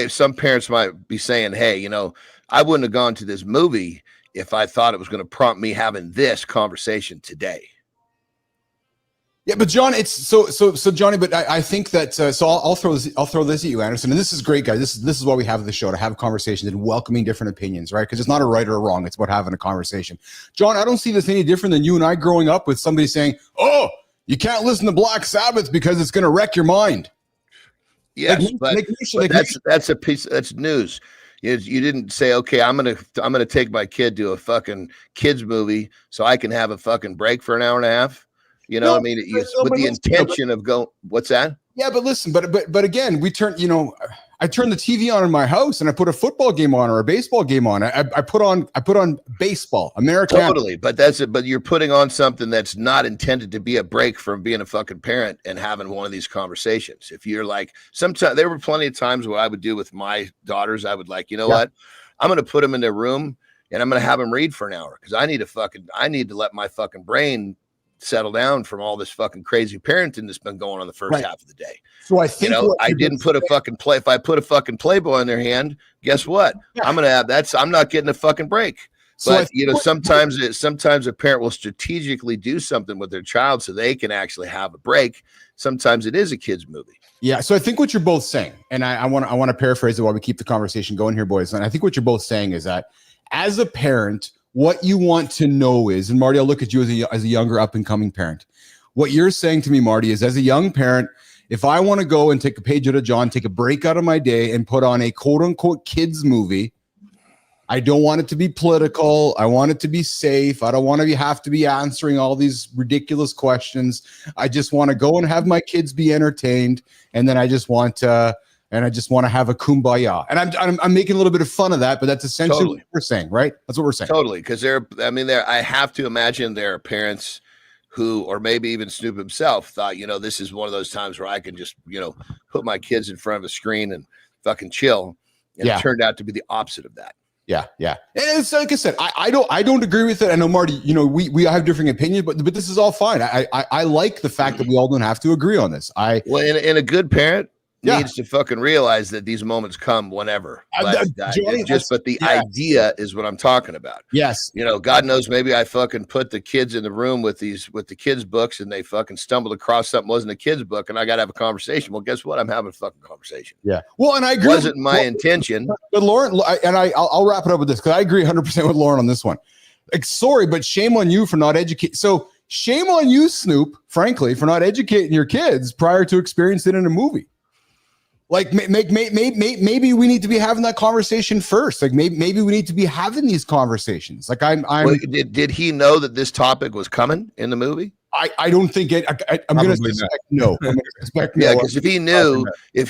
some parents might be saying, hey, I wouldn't have gone to this movie if I thought it was going to prompt me having this conversation today. Yeah, but John, it's so Johnny. But I think that so I'll throw this at you, Anderson. And this is great, guys. This is why we have the show, to have conversations and welcoming different opinions, right? Because it's not a right or a wrong. It's about having a conversation. John, I don't see this any different than you and I growing up with somebody saying, "Oh, you can't listen to Black Sabbath because it's going to wreck your mind." Yes, but that's a piece. That's news. You didn't say, okay, I'm gonna take my kid to a fucking kids movie so I can have a fucking break for an hour and a half. With the intention of going. What's that? Yeah, but listen, but again, I turn the TV on in my house and I put a football game on or a baseball game on. I put on baseball, American. Totally, but that's it. But you're putting on something that's not intended to be a break from being a fucking parent and having one of these conversations. If you're like, sometimes there were plenty of times what I would do with my daughters. I would like, what? I'm going to put them in their room and I'm going to have them read for an hour because I need to let my fucking brain settle down from all this fucking crazy parenting that's been going on the first half of the day. So I think I didn't put a fucking play. If I put a fucking Playboy in their hand, guess what? I'm gonna have I'm not getting a fucking break. But sometimes a parent will strategically do something with their child so they can actually have a break. Sometimes it is a kid's movie. Yeah. So I think what you're both saying, and I want to paraphrase it while we keep the conversation going here, boys. And I think what you're both saying is that as a parent, what you want to know is, and Marty, I'll look at you as a younger up and coming parent. What you're saying to me, Marty, is as a young parent, if I want to go and take a page out of John, take a break out of my day and put on a quote unquote kids movie, I don't want it to be political. I want it to be safe. I don't want to have to be answering all these ridiculous questions. I just want to go and have my kids be entertained. And then I just want to have a kumbaya. And I'm making a little bit of fun of that, but that's essentially what we're saying, right? That's what we're saying. Totally. Because I have to imagine there are parents who, or maybe even Snoop himself, thought, this is one of those times where I can just, put my kids in front of a screen and fucking chill. And it turned out to be the opposite of that. Yeah. And it's like I said, I don't agree with it. I know, Marty, we have differing opinions, but this is all fine. I like the fact that we all don't have to agree on this. In a good parent needs to fucking realize that these moments come whenever. But the idea is what I'm talking about. Yes. God knows, maybe I fucking put the kids in the room with the kids' books and they fucking stumbled across something wasn't a kid's book and I got to have a conversation. Well, guess what? I'm having a fucking conversation. Yeah. Well, and I agree. Wasn't my intention. But Lauren, I'll wrap it up with this because I agree 100% with Lauren on this one. Like, sorry, but shame on you for not educating. So shame on you, Snoop, frankly, for not educating your kids prior to experiencing it in a movie. Like maybe we need to be having that conversation first. Like maybe we need to be having these conversations. Like did he know that this topic was coming in the movie? I don't think it. I'm going to suspect no. I'm going to suspect no. Yeah, because if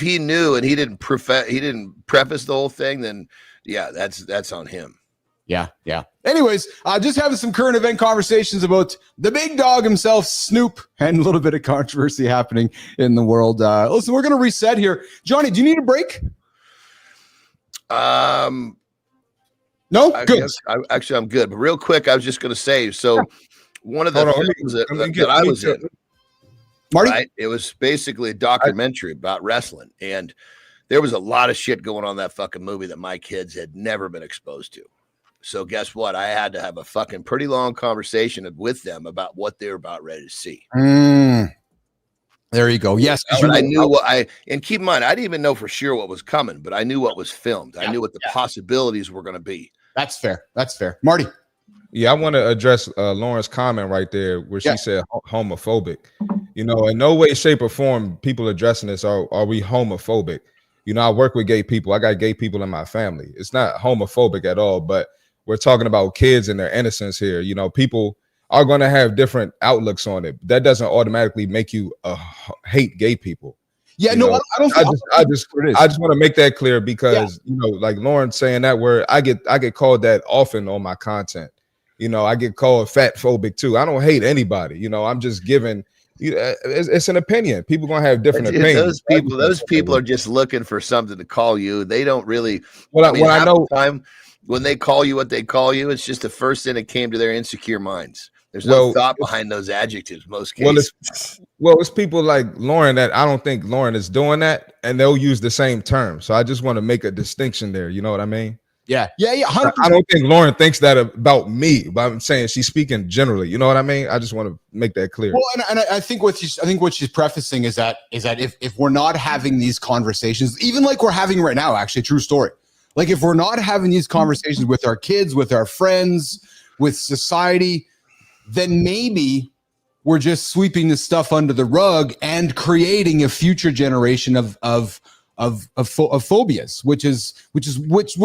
he knew and he didn't preface the whole thing, then that's on him. Yeah. Anyways, just having some current event conversations about the big dog himself, Snoop, and a little bit of controversy happening in the world. Listen, we're going to reset here. Johnny, do you need a break? No? Good. Actually, I'm good. But real quick, I was just going to say, so one of the things that I was in, Marty? Right? It was basically a documentary about wrestling. And there was a lot of shit going on in that fucking movie that my kids had never been exposed to. So guess what? I had to have a fucking pretty long conversation with them about what they were about ready to see. There you go. Yes. I knew and keep in mind, I didn't even know for sure what was coming, but I knew what was filmed. I knew what the possibilities were going to be. That's fair. Marty. Yeah, I want to address Lauren's comment right there where she said homophobic. In no way, shape, or form, people addressing this are we homophobic? I work with gay people. I got gay people in my family. It's not homophobic at all, but we're talking about kids and their innocence here. People are going to have different outlooks on it. That doesn't automatically make you hate gay people. Yeah, You no, know, I don't. I just want to make that clear because you know, like Lauren saying that word, I get called that often on my content. You know, I get called fat phobic too. I don't hate anybody. You know, I'm just giving. It's an opinion. People gonna have different opinions. Those people are just looking for something to call you. They don't really. Well, I know. The time when they call you what they call you, it's just the first thing that came to their insecure minds. There's no thought behind those adjectives. Most cases. It's people like Lauren that I don't think Lauren is doing that, and they'll use the same term. So I just want to make a distinction there. You know what I mean? Yeah. 100%. I don't think Lauren thinks that about me, but I'm saying she's speaking generally. You know what I mean? I just want to make that clear. Well, and I think what she's prefacing is that if we're not having these conversations, even like we're having right now, actually, true story. Like if we're not having these conversations with our kids, with our friends, with society, then maybe we're just sweeping this stuff under the rug and creating a future generation of phobias, which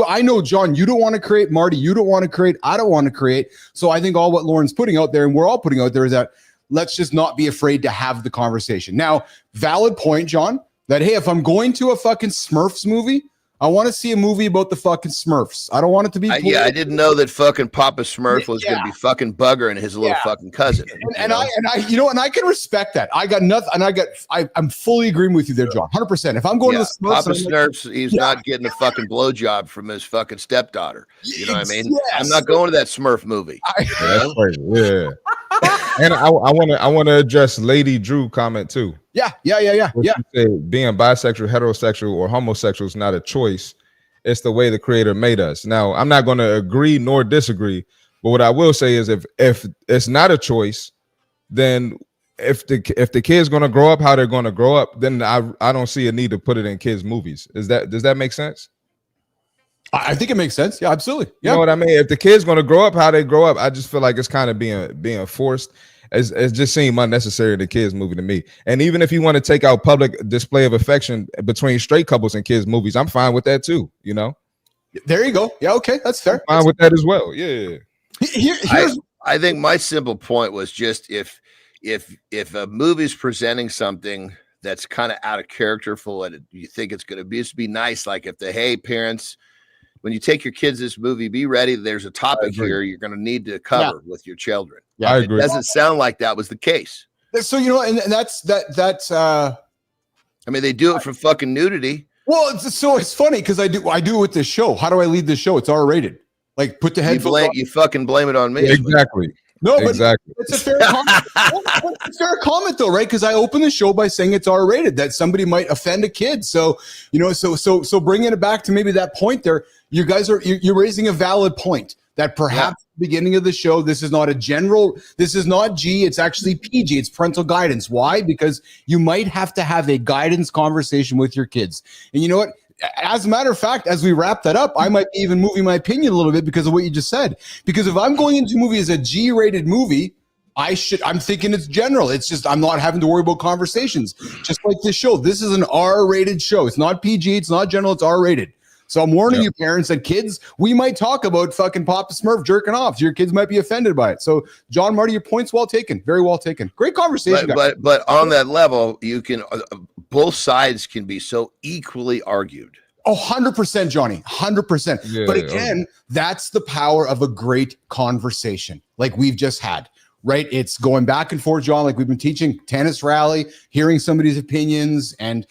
I know, John, you don't want to create, Marty, you don't want to create, I don't want to create. So I think all what Lauren's putting out there and we're all putting out there is that let's just not be afraid to have the conversation. Now, valid point, John, that, hey, if I'm going to a fucking Smurfs movie, I want to see a movie about the fucking Smurfs. I don't want it to be. I didn't know that fucking Papa Smurf was going to be fucking Bugger and his little fucking cousin. And I can respect that. I got nothing, and I'm fully agreeing with you there, John. 100%. If I'm going to the Smurfs, Papa Smurfs, he's not getting a fucking blowjob from his fucking stepdaughter. You know what I mean? Yes. I'm not going to that Smurf movie. That's crazy. Yeah. And I want to address Lady Drew comment too. Yeah. Said, being bisexual, heterosexual, or homosexual is not a choice. It's the way the creator made us. Now, I'm not going to agree nor disagree, but what I will say is if it's not a choice, then if the kid's going to grow up how they're going to grow up, then I don't see a need to put it in kids' movies. Does that make sense? I think it makes sense. Yeah, absolutely. Yeah. You know what I mean? If the kid's going to grow up how they grow up, I just feel like it's kind of being forced. It just seemed unnecessary in the kids movie to me. And even if you want to take out public display of affection between straight couples and kids movies, I'm fine with that too. You know, there you go. Yeah, okay, that's fair. I'm fine with that as well. Yeah. I think my simple point was just if a movie's presenting something that's kind of out of character for what you think it's going to be, just be nice. Like if hey parents, when you take your kids this movie, be ready. There's a topic here you're going to need to cover with your children. Yeah, I agree. It doesn't sound like that was the case. So, you know, and that's I mean, they do it for fucking nudity. Well, it's funny because I do it with this show. How do I lead this show? It's R-rated. Like put the headphones on. You fucking blame it on me. Exactly. No, but exactly. It's a fair comment. It's a fair comment though, right? Because I opened the show by saying it's R-rated, that somebody might offend a kid. So, you know, so bringing it back to maybe that point there, you guys you're raising a valid point that perhaps at the beginning of the show, this is not G, it's actually PG, it's parental guidance. Why? Because you might have to have a guidance conversation with your kids. And you know what? As a matter of fact, as we wrap that up, I might be even moving my opinion a little bit because of what you just said. Because if I'm going into a movie as a G-rated movie, I'm thinking it's general. It's just I'm not having to worry about conversations. Just like this show. This is an R-rated show. It's not PG, it's not general, it's R-rated. So I'm warning you, parents, that kids, we might talk about fucking Papa Smurf jerking off. Your kids might be offended by it. So, John, Marty, your point's well taken. Very well taken. Great conversation. But on that level, you can both sides can be so equally argued. Oh, 100%, Johnny. 100%. Yeah, but again, that's the power of a great conversation like we've just had. Right? It's going back and forth, John, like we've been teaching tennis rally, hearing somebody's opinions. And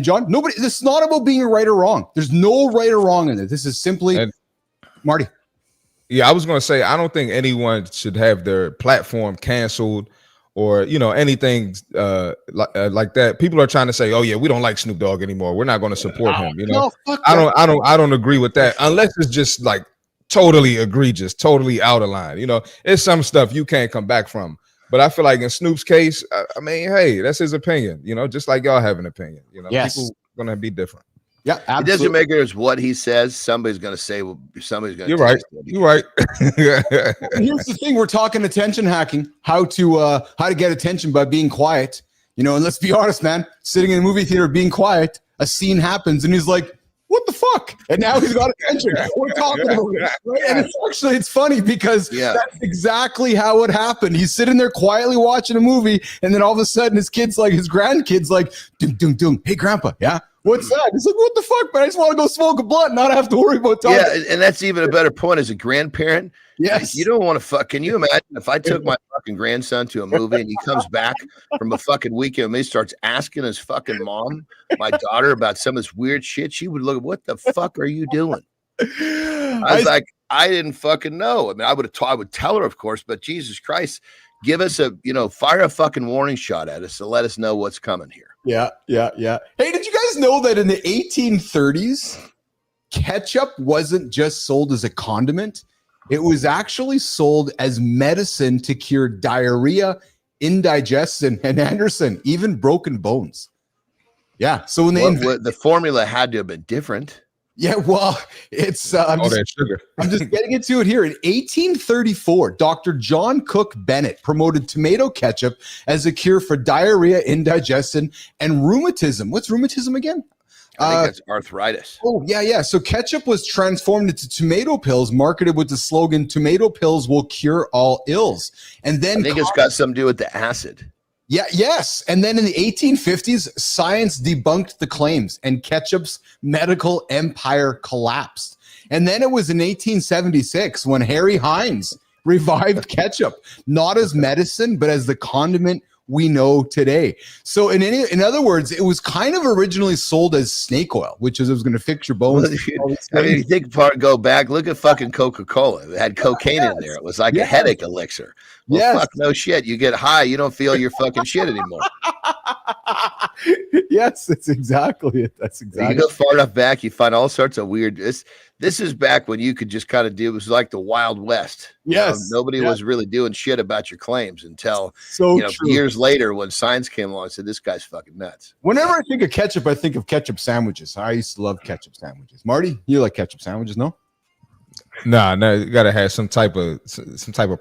John, this is not about being right or wrong. There's no right or wrong in it. This is simply Marty. Yeah, I was going to say, I don't think anyone should have their platform canceled or, you know, anything like that. People are trying to say, oh yeah, we don't like Snoop Dogg anymore. We're not going to support him. You know, I don't agree with that unless it's just like totally egregious, totally out of line. You know, it's some stuff you can't come back from. But I feel like in Snoop's case, I mean, hey, that's his opinion. You know, just like y'all have an opinion. You know, people gonna be different. Yeah, absolutely. It doesn't make it what he says. Somebody's gonna say. Somebody's gonna. You're right. You're right. Here's the thing: we're talking attention hacking. How to get attention by being quiet. You know, and let's be honest, man. Sitting in a movie theater, being quiet, a scene happens, and he's like, what the fuck? And now he's got attention. We're talking about it. Right? And it's funny because that's exactly how it happened. He's sitting there quietly watching a movie, and then all of a sudden his grandkids like, doom, doom, doom. Hey, grandpa, yeah? What's that? He's like, what the fuck, man? I just want to go smoke a blunt and not have to worry about talking. Yeah, and that's even a better point as a grandparent. Yes. You don't want to fuck. Can you imagine if I took my fucking grandson to a movie and he comes back from a fucking weekend and he starts asking his fucking mom, my daughter, about some of this weird shit? She would look, what the fuck are you doing? I was like, I didn't fucking know. I mean, I would tell her, of course, but Jesus Christ, give us fire a fucking warning shot at us to let us know what's coming here. Yeah. Hey, did you guys know that in the 1830s, ketchup wasn't just sold as a condiment? It was actually sold as medicine to cure diarrhea, indigestion, and Anderson, even broken bones. Yeah. So when the formula had to have been different. Yeah, well, it's I'm just getting into it here. In 1834, Dr. John Cook Bennett promoted tomato ketchup as a cure for diarrhea, indigestion, and rheumatism. What's rheumatism again? I think that's arthritis. Oh, yeah. So ketchup was transformed into tomato pills, marketed with the slogan, tomato pills will cure all ills. And then I think it's got something to do with the acid. Yeah, yes. And then in the 1850s, science debunked the claims and ketchup's medical empire collapsed. And then it was in 1876 when Harry Hines revived ketchup, not as medicine, but as the condiment we know today. So in other words, it was kind of originally sold as snake oil, which is it was going to fix your bones. I mean, you think go back, look at fucking Coca-Cola. It had cocaine in there. It was like a headache elixir. Well, fuck no shit. You get high, you don't feel your fucking shit anymore. Yes, that's exactly it. That's exactly. You go far enough back, you find all sorts of weird. This is back when you could just kind of do. It was like the Wild West. Yes, nobody was really doing shit about your claims until true. Years later when science came along and said this guy's fucking nuts. Whenever I think of ketchup, I think of ketchup sandwiches. I used to love ketchup sandwiches. Marty, you like ketchup sandwiches? No. No, you gotta have some type of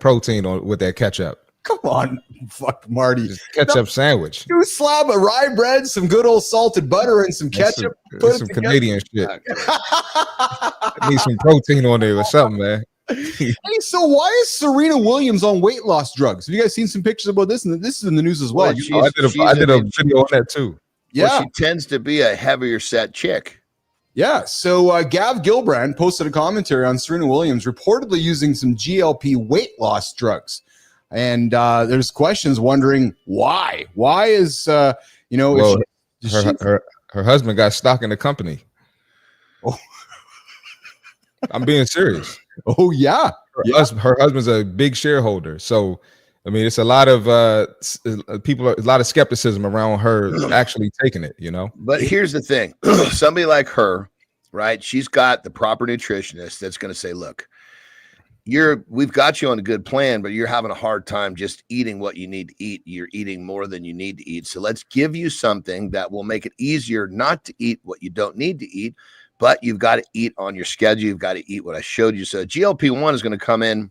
protein with that ketchup. Come on, fuck Marty. Just ketchup sandwich. Do a slab of rye bread, some good old salted butter, and some ketchup. Some Canadian shit. Need some protein on there or something, man. Hey, so why is Serena Williams on weight loss drugs? Have you guys seen some pictures about this? And this is in the news as well. I did a video on that too. Yeah, well, she tends to be a heavier set chick. Yeah, so Gav Gilbrand posted a commentary on Serena Williams reportedly using some GLP weight loss drugs. And there's questions wondering why. Why is her husband got stock in the company. Oh. I'm being serious. Oh yeah. Her husband's a big shareholder. So I mean, it's a lot of a lot of skepticism around her actually taking it, But here's the thing. Somebody like her, right? She's got the proper nutritionist that's going to say, look, we've got you on a good plan, but you're having a hard time just eating what you need to eat. You're eating more than you need to eat. So let's give you something that will make it easier not to eat what you don't need to eat, but you've got to eat on your schedule. You've got to eat what I showed you. So GLP-1 is going to come in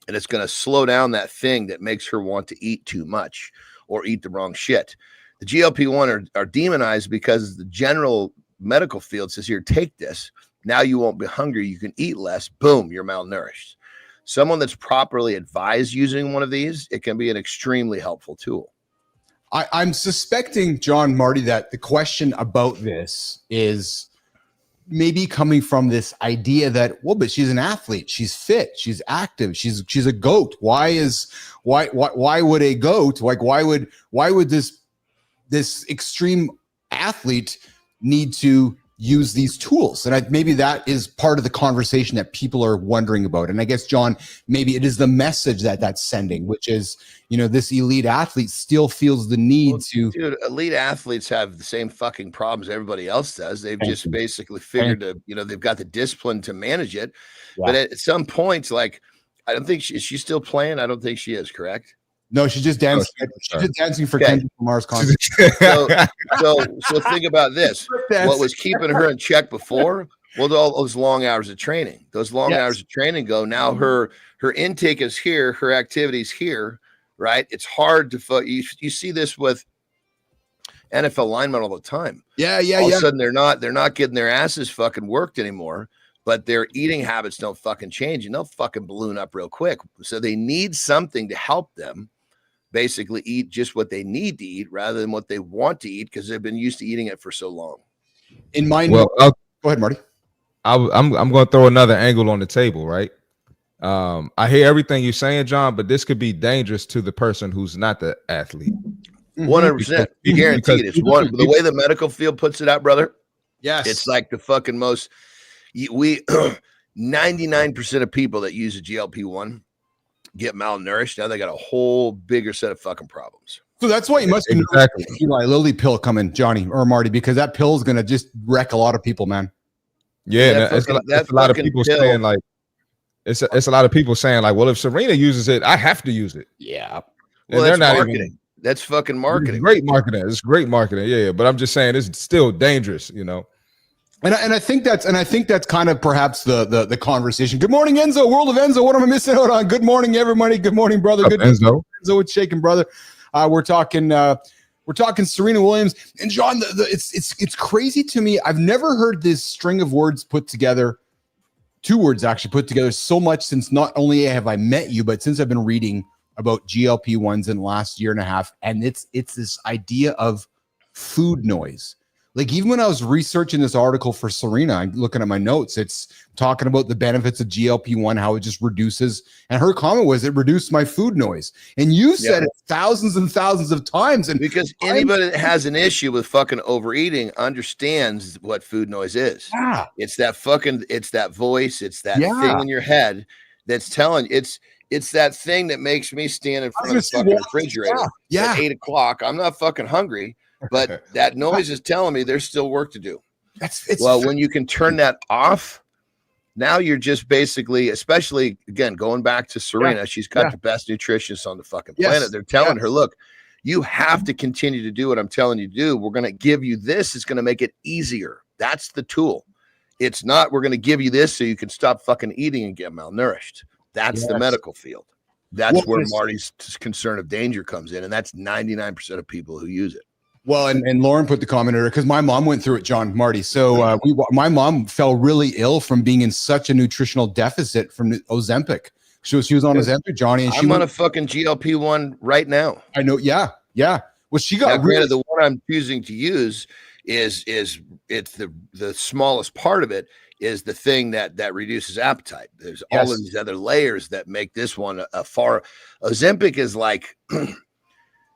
and it's going to slow down that thing that makes her want to eat too much or eat the wrong shit. The GLP-1 are demonized because the general medical field says, here, take this. Now you won't be hungry. You can eat less. Boom, you're malnourished. Someone that's properly advised using one of these, it can be an extremely helpful tool. I'm suspecting, John, Marty, that the question about this is maybe coming from this idea that, well, but she's an athlete, she's fit, she's active, she's a goat. Why would a goat, like why would this extreme athlete need to use these tools? And maybe that is part of the conversation that people are wondering about. And I guess, John, maybe it is the message that's sending, which is, this elite athlete still feels the need to. Dude, elite athletes have the same fucking problems everybody else does. They've just basically figured they've got the discipline to manage it. Yeah. But at some point, like, I don't think is she still playing? I don't think she is, correct? No, she's just dancing. She's just dancing for Kendrick Lamar's concert. So think about this. What was keeping her in check before? Well, all those long hours of training. Those long hours of training go. Now her intake is here. Her activity's here, right? It's hard to you see this with NFL linemen all the time. Yeah. All of a sudden they're not getting their asses fucking worked anymore, but their eating habits don't fucking change and they'll fucking balloon up real quick. So they need something to help them basically eat just what they need to eat rather than what they want to eat because they've been used to eating it for so long. In my Well, go ahead, Marty. I'm going to throw another angle on the table, right? I hear everything you're saying, John, but this could be dangerous to the person who's not the athlete. 100%. Guaranteed. It's one. The way the medical field puts it out, brother. Yes. It's like the fucking most. 99% of people that use a GLP-1 get malnourished. Now they got a whole bigger set of fucking problems. So that's why you must be Exactly. Eli Lilly pill coming, Johnny or Marty, because that pill is gonna just wreck a lot of people, man. Yeah, That it's fucking- a that lot of fucking people pill- saying like it's a lot of people saying like, well, if Serena uses it, I have to use it. Yeah. And Well, they're that's not marketing. even That's fucking marketing. It's great marketing. It's great marketing. Yeah, but I'm just saying it's still dangerous, you know. And I think that's kind of perhaps the conversation. Good morning, Enzo. World of Enzo. What am I missing out on? Good morning, everybody. Good morning, brother. What's up, Good Enzo? Enzo, it's shaking, brother. We're talking Serena Williams and John. It's crazy to me. I've never heard this string of words put together. 2 words actually put together so much since not only have I met you, but since I've been reading about GLP-1s in the last year and a half. And it's this idea of food noise. Like even when I was researching this article for Serena, I'm looking at my notes, it's talking about the benefits of GLP-1, how it just reduces. And her comment was, it reduced my food noise. And you said it thousands and thousands of times. And Because anybody that has an issue with fucking overeating understands what food noise is. Yeah. It's that voice, it's that Yeah. thing in your head that's telling it's that thing that makes me stand in front of the fucking refrigerator Yeah. at 8 o'clock. I'm not fucking hungry, but that noise is telling me there's still work to do. When you can turn that off, now you're just basically, especially again, going back to Serena, she's got the best nutritionists on the fucking planet. They're telling her, look, you have to continue to do what I'm telling you to do. We're going to give you this. It's going to make it easier. That's the tool. It's not, we're going to give you this so you can stop fucking eating and get malnourished. That's the medical field. That's where Marty's concern of danger comes in. And that's 99% of people who use it. Well, and Lauren put the comment here because my mom went through it, John, Marty. So my mom fell really ill from being in such a nutritional deficit from Ozempic. She was on Ozempic, Johnny, and I'm on a fucking GLP-1 right now. I know, yeah. Well, she got granted, the one I'm choosing to use is it's the smallest part of it is the thing that reduces appetite. There's all of these other layers that make this one a far. Ozempic is like.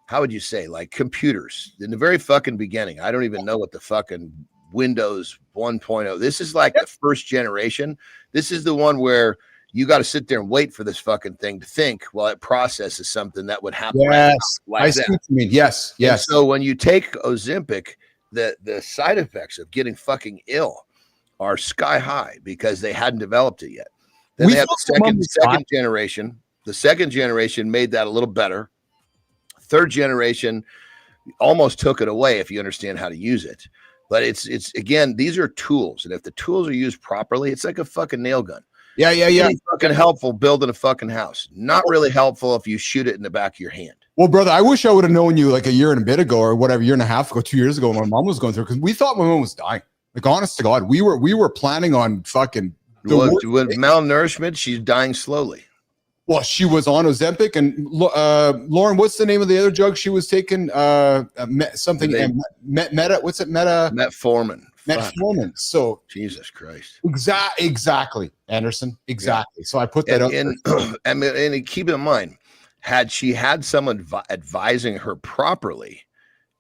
How would you say, like computers in the very fucking beginning? I don't even know what the fucking Windows 1.0. This is like the first generation. This is the one where you got to sit there and wait for this fucking thing to think while it processes something that would happen. Yes, like I see what you mean. Yes. And so when you take Ozempic, the side effects of getting fucking ill are sky high because they hadn't developed it yet. Then they have the second generation. The second generation made that a little better. Third generation almost took it away if you understand how to use it. But it's again, these are tools. And if the tools are used properly, it's like a fucking nail gun. Yeah. Really fucking helpful building a fucking house. Not really helpful if you shoot it in the back of your hand. Well, brother, I wish I would have known you like a year and a bit ago or whatever, year and a half ago, 2 years ago when my mom was going through, because we thought my mom was dying. Like, honest to God, we were planning on fucking. With malnourishment, she's dying slowly. Well, she was on Ozempic, and Lauren, what's the name of the other drug she was taking? Something Meta. What's it? Metformin. Metformin. So Jesus Christ. Exactly, Anderson. Exactly. So I put that up. And keep in mind, had she had someone advising her properly,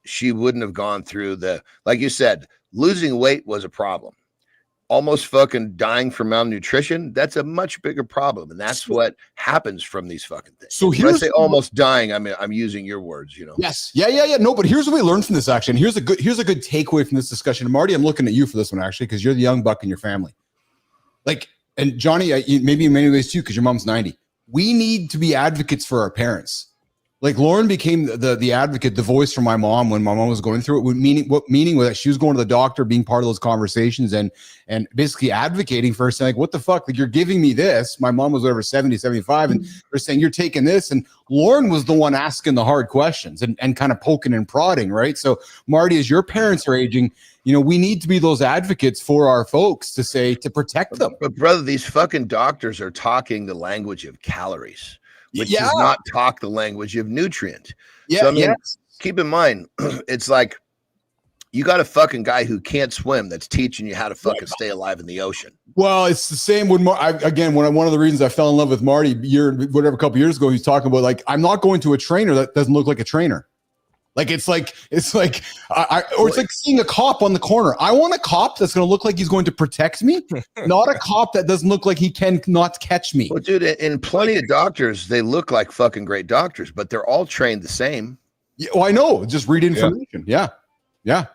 she wouldn't have gone through like you said, losing weight was a problem. Almost fucking dying from malnutrition, that's a much bigger problem. And that's what happens from these fucking things. So when I say almost dying, I mean, I'm using your words, you know. Yes. Yeah. No, but here's what we learned from this action. Here's a good takeaway from this discussion. And Marty, I'm looking at you for this one, actually, because you're the young buck in your family. Like, and Johnny, maybe in many ways too, because your mom's 90. We need to be advocates for our parents. Like Lauren became the advocate, the voice for my mom when my mom was going through it. Meaning was that she was going to the doctor, being part of those conversations, and basically advocating for her, saying, like, what the fuck? Like, you're giving me this. My mom was over 70, 75, and they're saying you're taking this. And Lauren was the one asking the hard questions and kind of poking and prodding, right? So, Marty, as your parents are aging, we need to be those advocates for our folks to protect them. But brother, these fucking doctors are talking the language of calories, which does not talk the language of nutrient. Yeah, so, I mean, keep in mind, it's like you got a fucking guy who can't swim that's teaching you how to fucking stay alive in the ocean. Well, it's the same when one of the reasons I fell in love with Marty a couple years ago, he's talking about, like, I'm not going to a trainer that doesn't look like a trainer. Like, it's like it's like seeing a cop on the corner. I want a cop that's going to look like he's going to protect me, not a cop that doesn't look like he can not catch me. Well, dude, and plenty of doctors, they look like fucking great doctors, but they're all trained the same. Yeah, well, I know. Just read information. Yeah.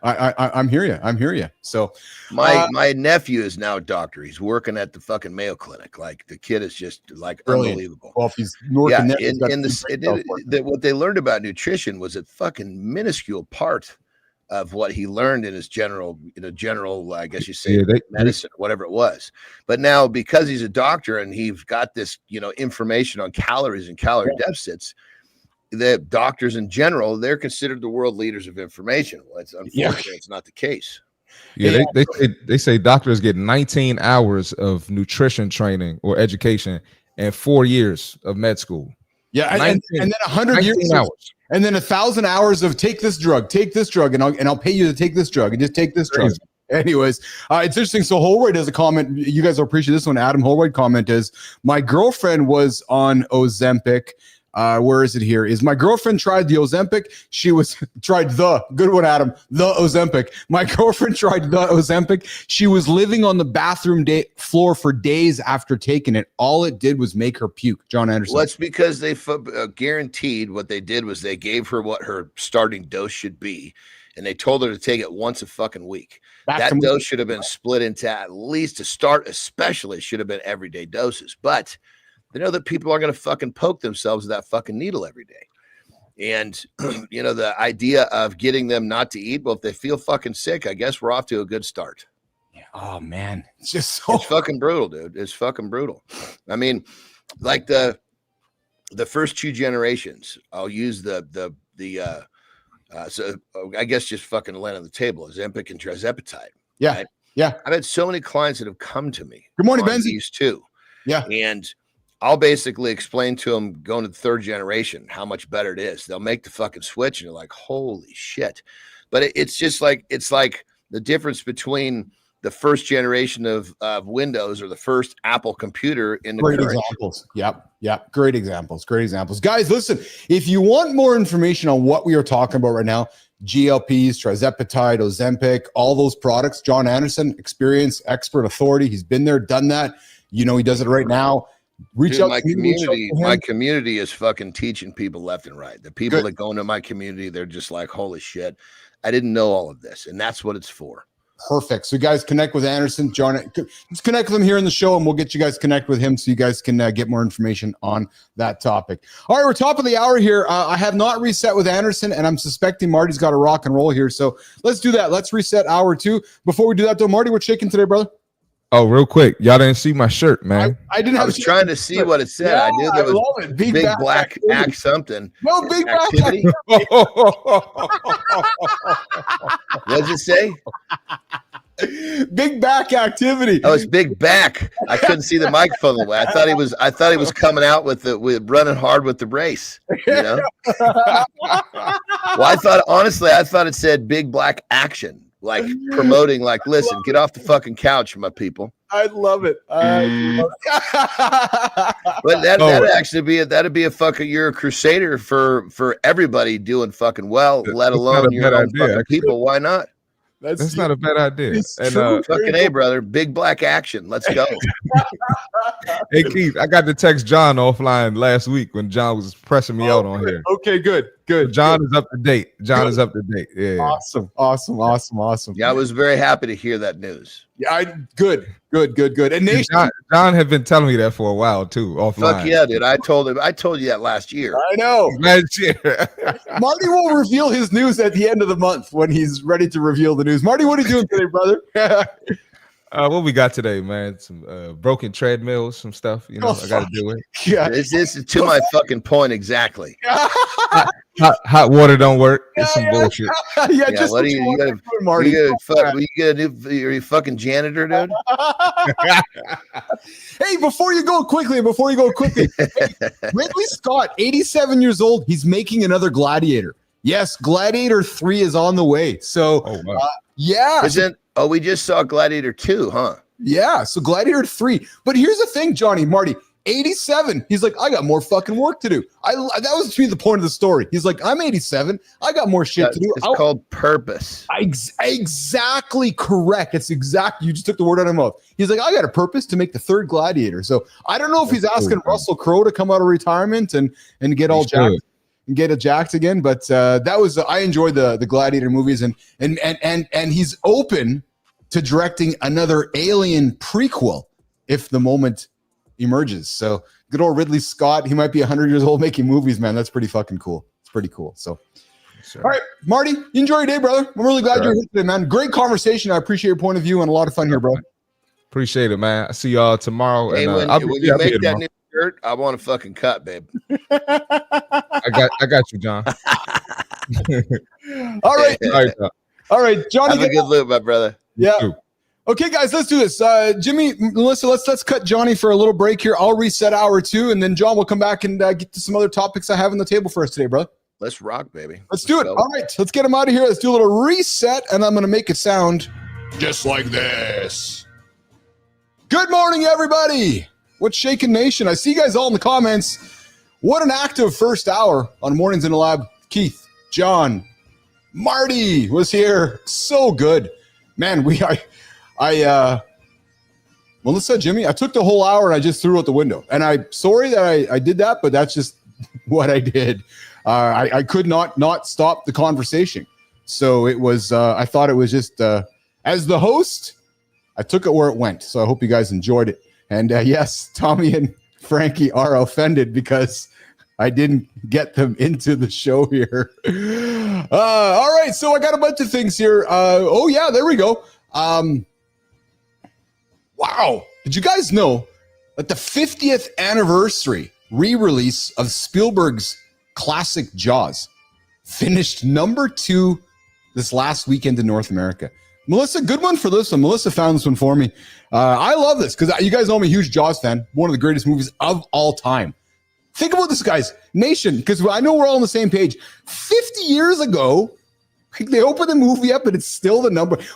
I'm hear you. So my nephew is now a doctor. He's working at the fucking Mayo Clinic. Like, the kid is just like brilliant. Unbelievable. Well, if he's working what they learned about nutrition was a fucking minuscule part of what he learned in his general, I guess you say, medicine, whatever it was. But now, because he's a doctor and he's got this, information on calories and calorie deficits, the doctors in general, they're considered the world leaders of information. Well, it's unfortunately it's not the case. Yeah, they say doctors get 19 hours of nutrition training or education and 4 years of med school. Yeah, and then 100 years hours. And then 1,000 hours of take this drug, and I'll pay you to take this drug, and just take this drug. Anyways, it's interesting. So Holroyd has a comment. You guys will appreciate this one. Adam Holroyd comment is, my girlfriend was on Ozempic. Where is it here? Is my girlfriend tried the Ozempic? She was tried the good one, Adam, the Ozempic. My girlfriend tried the Ozempic. She was living on the bathroom floor for days after taking it. All it did was make her puke. Jon Anderson. Well, it's because they guaranteed what they did was they gave her what her starting dose should be, and they told her to take it once a fucking week. That dose should have been split into, at least to start, especially, should have been everyday doses. But they know that people are going to fucking poke themselves with that fucking needle every day. And, the idea of getting them not to eat, well, if they feel fucking sick, I guess we're off to a good start. Yeah. Oh, man. It's fucking brutal, dude. It's fucking brutal. I mean, like the first 2 generations, I'll use so I guess just fucking land on the table, Ozempic and tirzepatide. Yeah. Right? Yeah. I've had so many clients that have come to me. Good morning, Benzie. These 2. Yeah. And I'll basically explain to them going to the 3rd generation how much better it is. They'll make the fucking switch and you're like, holy shit. But it's just like, it's like the difference between the first generation of Windows or the first Apple computer in the great examples. Yep. Great examples. Guys, listen, if you want more information on what we are talking about right now, GLPs, tirzepatide, Ozempic, all those products, Jon Anderson, experienced, expert, authority. He's been there, done that. He does it right now. Reach out my community. My community is fucking teaching people left and right. The people that go into my community, they're just like, holy shit, I didn't know all of this. And that's what it's for. Perfect. So you guys connect with Anderson, Jon. Just connect with him here in the show, and we'll get you guys connected with him so you guys can get more information on that topic. All right, we're top of the hour here. I have not reset with Anderson, and I'm suspecting Marty's got a rock and roll here. So let's do that. Let's reset hour 2. Before we do that, though, Marty, we're shaking today, brother. Oh, real quick. Y'all didn't see my shirt, man. I didn't. I was trying to see what it said. Yeah, I knew there was big black act something. No, big activity. black. What does it say? Big back activity. Oh, it's big back. I couldn't see the microphone the way. I thought he was coming out with running hard with the brace. Well, I thought it said big black action. Like promoting, like, listen, get off the fucking couch, my people. I love it. But that'd be a fucking, you're a crusader for everybody doing fucking well, let alone your own fucking people. Why not? That's not a bad idea. And fucking A, brother. Big black action. Let's go. Hey, Keith, I got to text Jon offline last week when Jon was pressing me out on here. Okay, good. Jon is up to date. Yeah. Awesome. Yeah, I was very happy to hear that news. Yeah, good. And Nation, John had been telling me that for a while too, offline. Fuck yeah, dude. I told you that last year. I know. Last year. Marty will reveal his news at the end of the month when he's ready to reveal the news. Marty, what are you doing today, brother? What we got today, man? Some broken treadmills, some stuff. I got to deal with. Yeah, This is to my fucking point exactly. Hot water don't work. It's some bullshit. Yeah, Yeah, what are you gonna, Marty? you a fucking janitor, dude? Hey, before you go quickly, hey, Ridley Scott, 87 years old. He's making another Gladiator. Yes, Gladiator 3 is on the way. So, yeah. We just saw Gladiator 2, huh? Yeah, so Gladiator 3. But here's the thing, Johnny, Marty, 87. He's like, I got more fucking work to do. That was to me the point of the story. He's like, I'm 87. I got more shit to do. It's called purpose. Exactly correct. It's exactly. You just took the word out of my mouth. He's like, I got a purpose to make the third Gladiator. So I don't know if he's asking Russell Crowe to come out of retirement and get all jacked and get it jacked again. But that was I enjoyed the Gladiator movies and he's open to directing another Alien prequel if the moment emerges. So good old Ridley Scott. He might be 100 years old making movies, man. That's pretty fucking cool. It's pretty cool. So, all right, Marty, you enjoy your day, brother. I'm really glad you're here today, man. Great conversation. I appreciate your point of view and a lot of fun here, bro. Appreciate it, man. I see y'all tomorrow. Hey, And when you make that new shirt, I want a fucking cut, babe. I got you, John. All right. All right, Johnny. Have a good look, my brother. Yeah. Okay, guys, let's do this. Jimmy, Melissa, let's cut Johnny for a little break here. I'll reset hour 2, and then John will come back and get to some other topics I have on the table for us today, brother. Let's rock, baby. Let's do it. All right, let's get him out of here. Let's do a little reset, and I'm going to make it sound just like this. Good morning, everybody. What's shaking nation? I see you guys all in the comments. What an active first hour on Mornings in the Lab. Keith, John, Marty was here. So good. Man, Melissa, Jimmy, I took the whole hour and I just threw it out the window. And I'm sorry that I did that, but that's just what I did. I could not stop the conversation. So it was, I thought it was just, as the host, I took it where it went. So I hope you guys enjoyed it. And yes, Tommy and Frankie are offended because I didn't get them into the show here. All right, so I got a bunch of things here. Oh yeah, there we go. Wow. Did you guys know that the 50th anniversary re-release of Spielberg's classic Jaws finished number 2 this last weekend in North America? Melissa, good one for this one. Melissa found this one for me. I love this because you guys know I'm a huge Jaws fan. One of the greatest movies of all time. Think about this, guys. Nation, because I know we're all on the same page. 50 years ago, they opened the movie up and it's still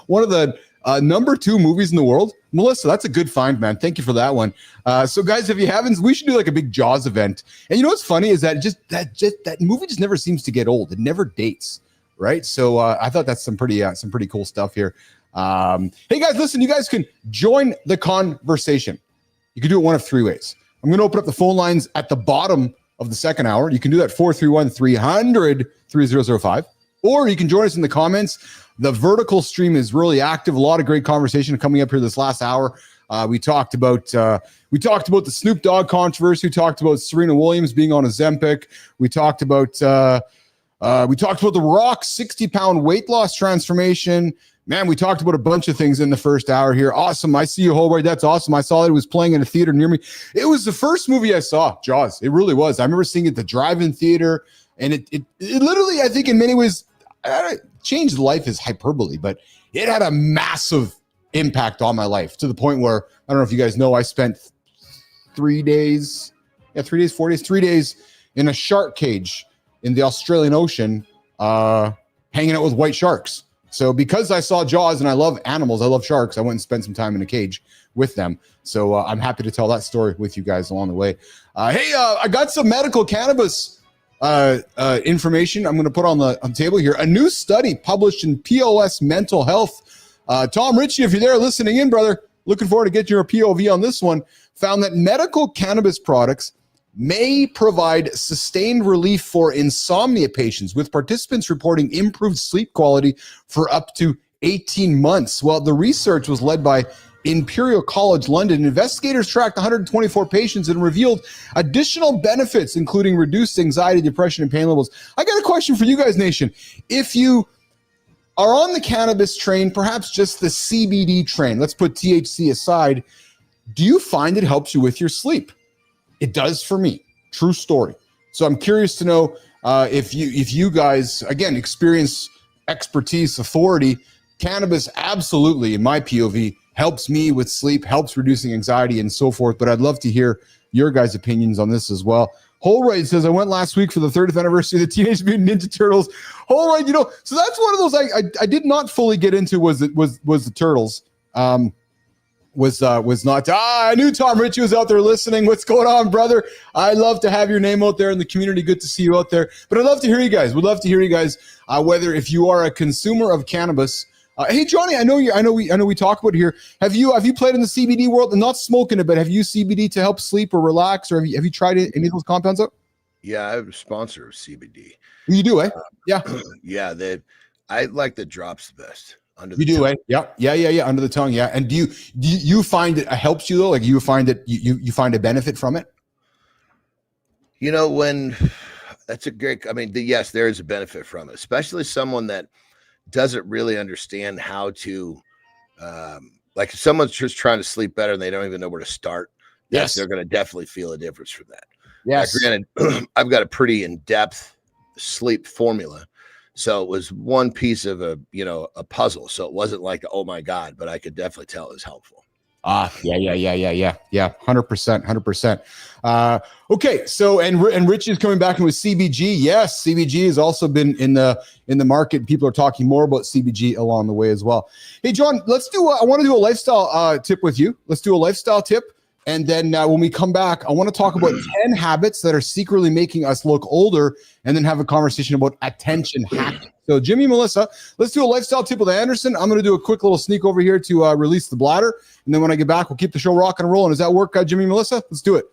one of the number 2 movies in the world. Melissa, that's a good find, man. Thank you for that one. So guys, if you haven't, we should do like a big Jaws event. And you know what's funny is that that movie just never seems to get old. It never dates, right? So I thought that's some pretty cool stuff here. Hey guys, listen, you guys can join the conversation. You can do it one of 3 ways. I'm going to open up the phone lines at the bottom of the second hour. You can do that 431-300-3005. Or you can join us in the comments. The vertical stream is really active. A lot of great conversation coming up here this last hour. We talked about the Snoop Dogg controversy. We talked about Serena Williams being on Ozempic. We talked about the Rock's 60-pound weight loss transformation. Man, we talked about a bunch of things in the first hour here. Awesome. I see you, Holbrook. That's awesome. I saw that it was playing in a theater near me. It was the first movie I saw, Jaws. It really was. I remember seeing it at the drive-in theater, and it literally, I think in many ways, changed life is hyperbole, but it had a massive impact on my life to the point where, I don't know if you guys know, I spent 3 days in a shark cage in the Australian Ocean, hanging out with white sharks. So because I saw Jaws and I love animals, I love sharks, I went and spent some time in a cage with them. So I'm happy to tell that story with you guys along the way. Hey, I got some medical cannabis information I'm going to put on the table here. A new study published in POS Mental Health. Tom Ritchie, if you're there listening in, brother, looking forward to getting your POV on this one, found that medical cannabis products may provide sustained relief for insomnia patients, with participants reporting improved sleep quality for up to 18 months. Well, the research was led by Imperial College London. Investigators tracked 124 patients and revealed additional benefits, including reduced anxiety, depression, and pain levels. I got a question for you guys, Nation. If you are on the cannabis train, perhaps just the CBD train, let's put THC aside, do you find it helps you with your sleep? It does for me. True story. So I'm curious to know if you guys, again, experience expertise, authority. Cannabis absolutely, in my POV, helps me with sleep, helps reducing anxiety and so forth. But I'd love to hear your guys' opinions on this as well. Holroyd says, I went last week for the 30th anniversary of the Teenage Mutant Ninja Turtles. Holroyd, so that's one of those I did not fully get into was the Turtles. Was not. I knew Tom Ritchie was out there listening. What's going on, brother? I love to have your name out there in the community. Good to see you out there. But I'd love to hear you guys. Would love to hear you guys. Whether if you are a consumer of cannabis. Hey, Johnny, I know we talk about it here. Have you played in the CBD world and not smoking it, but have you used CBD to help sleep or relax, or have you tried any of those compounds out? Yeah, I'm a sponsor of CBD. You do, eh? Yeah. Yeah, I like the drops the best. Under you the do, tongue. eh? Yeah. Under the tongue, yeah. And do you find it helps you though? Like you find that you find a benefit from it? When that's a great. I mean, yes, there is a benefit from it, especially someone that doesn't really understand how to, like if someone's just trying to sleep better and they don't even know where to start. Yes, they're going to definitely feel a difference from that. Yes, granted, I've got a pretty in-depth sleep formula. So it was one piece of a puzzle. So it wasn't like, oh my God, but I could definitely tell it was helpful. Yeah. 100%. Okay. So, and Rich is coming back in with CBG. Yes. CBG has also been in the market. People are talking more about CBG along the way as well. Hey, John, I want to do a lifestyle tip with you. Let's do a lifestyle tip. And then when we come back, I want to talk about 10 habits that are secretly making us look older, and then have a conversation about attention hacking. So Jimmy, Melissa, let's do a lifestyle tip with Anderson. I'm going to do a quick little sneak over here to release the bladder. And then when I get back, we'll keep the show rocking and rolling. Does that work, Jimmy, Melissa? Let's do it.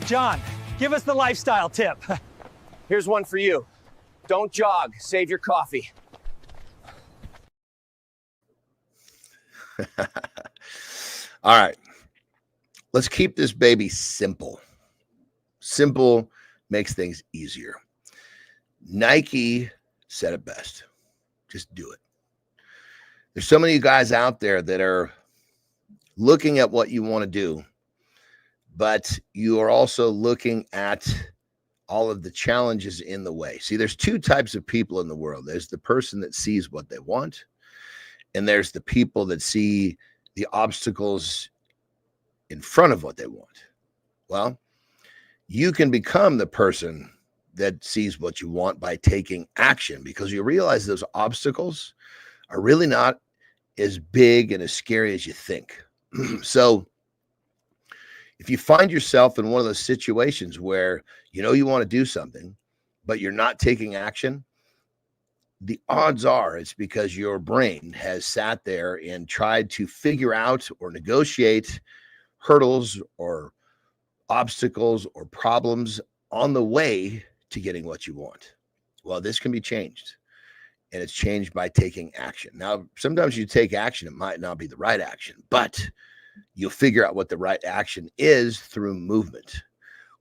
John, give us the lifestyle tip. Here's one for you. Don't jog. Save your coffee. All right. Let's keep this baby simple. Simple makes things easier. Nike said it best. Just do it. There's so many guys out there that are looking at what you want to do, but you are also looking at all of the challenges in the way. See, there's two types of people in the world. There's the person that sees what they want, and there's the people that see the obstacles in front of what they want. Well, you can become the person that sees what you want by taking action, because you realize those obstacles are really not as big and as scary as you think. So if you find yourself in one of those situations where you want to do something, but you're not taking action, the odds are it's because your brain has sat there and tried to figure out or negotiate hurdles or obstacles or problems on the way to getting what you want. Well, this can be changed, and it's changed by taking action. Now, sometimes you take action, it might not be the right action, but you'll figure out what the right action is through movement.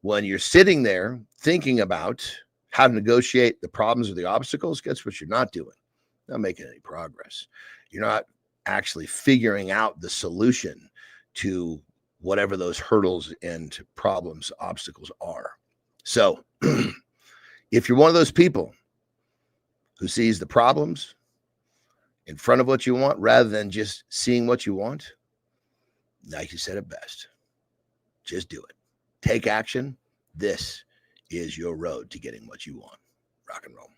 When you're sitting there thinking about how to negotiate the problems or the obstacles, guess what you're not doing? Not making any progress. You're not actually figuring out the solution to whatever those hurdles and problems, obstacles are. So if you're one of those people who sees the problems in front of what you want rather than just seeing what you want, Nike said it best. Just do it. Take action. This is your road to getting what you want. Rock and roll.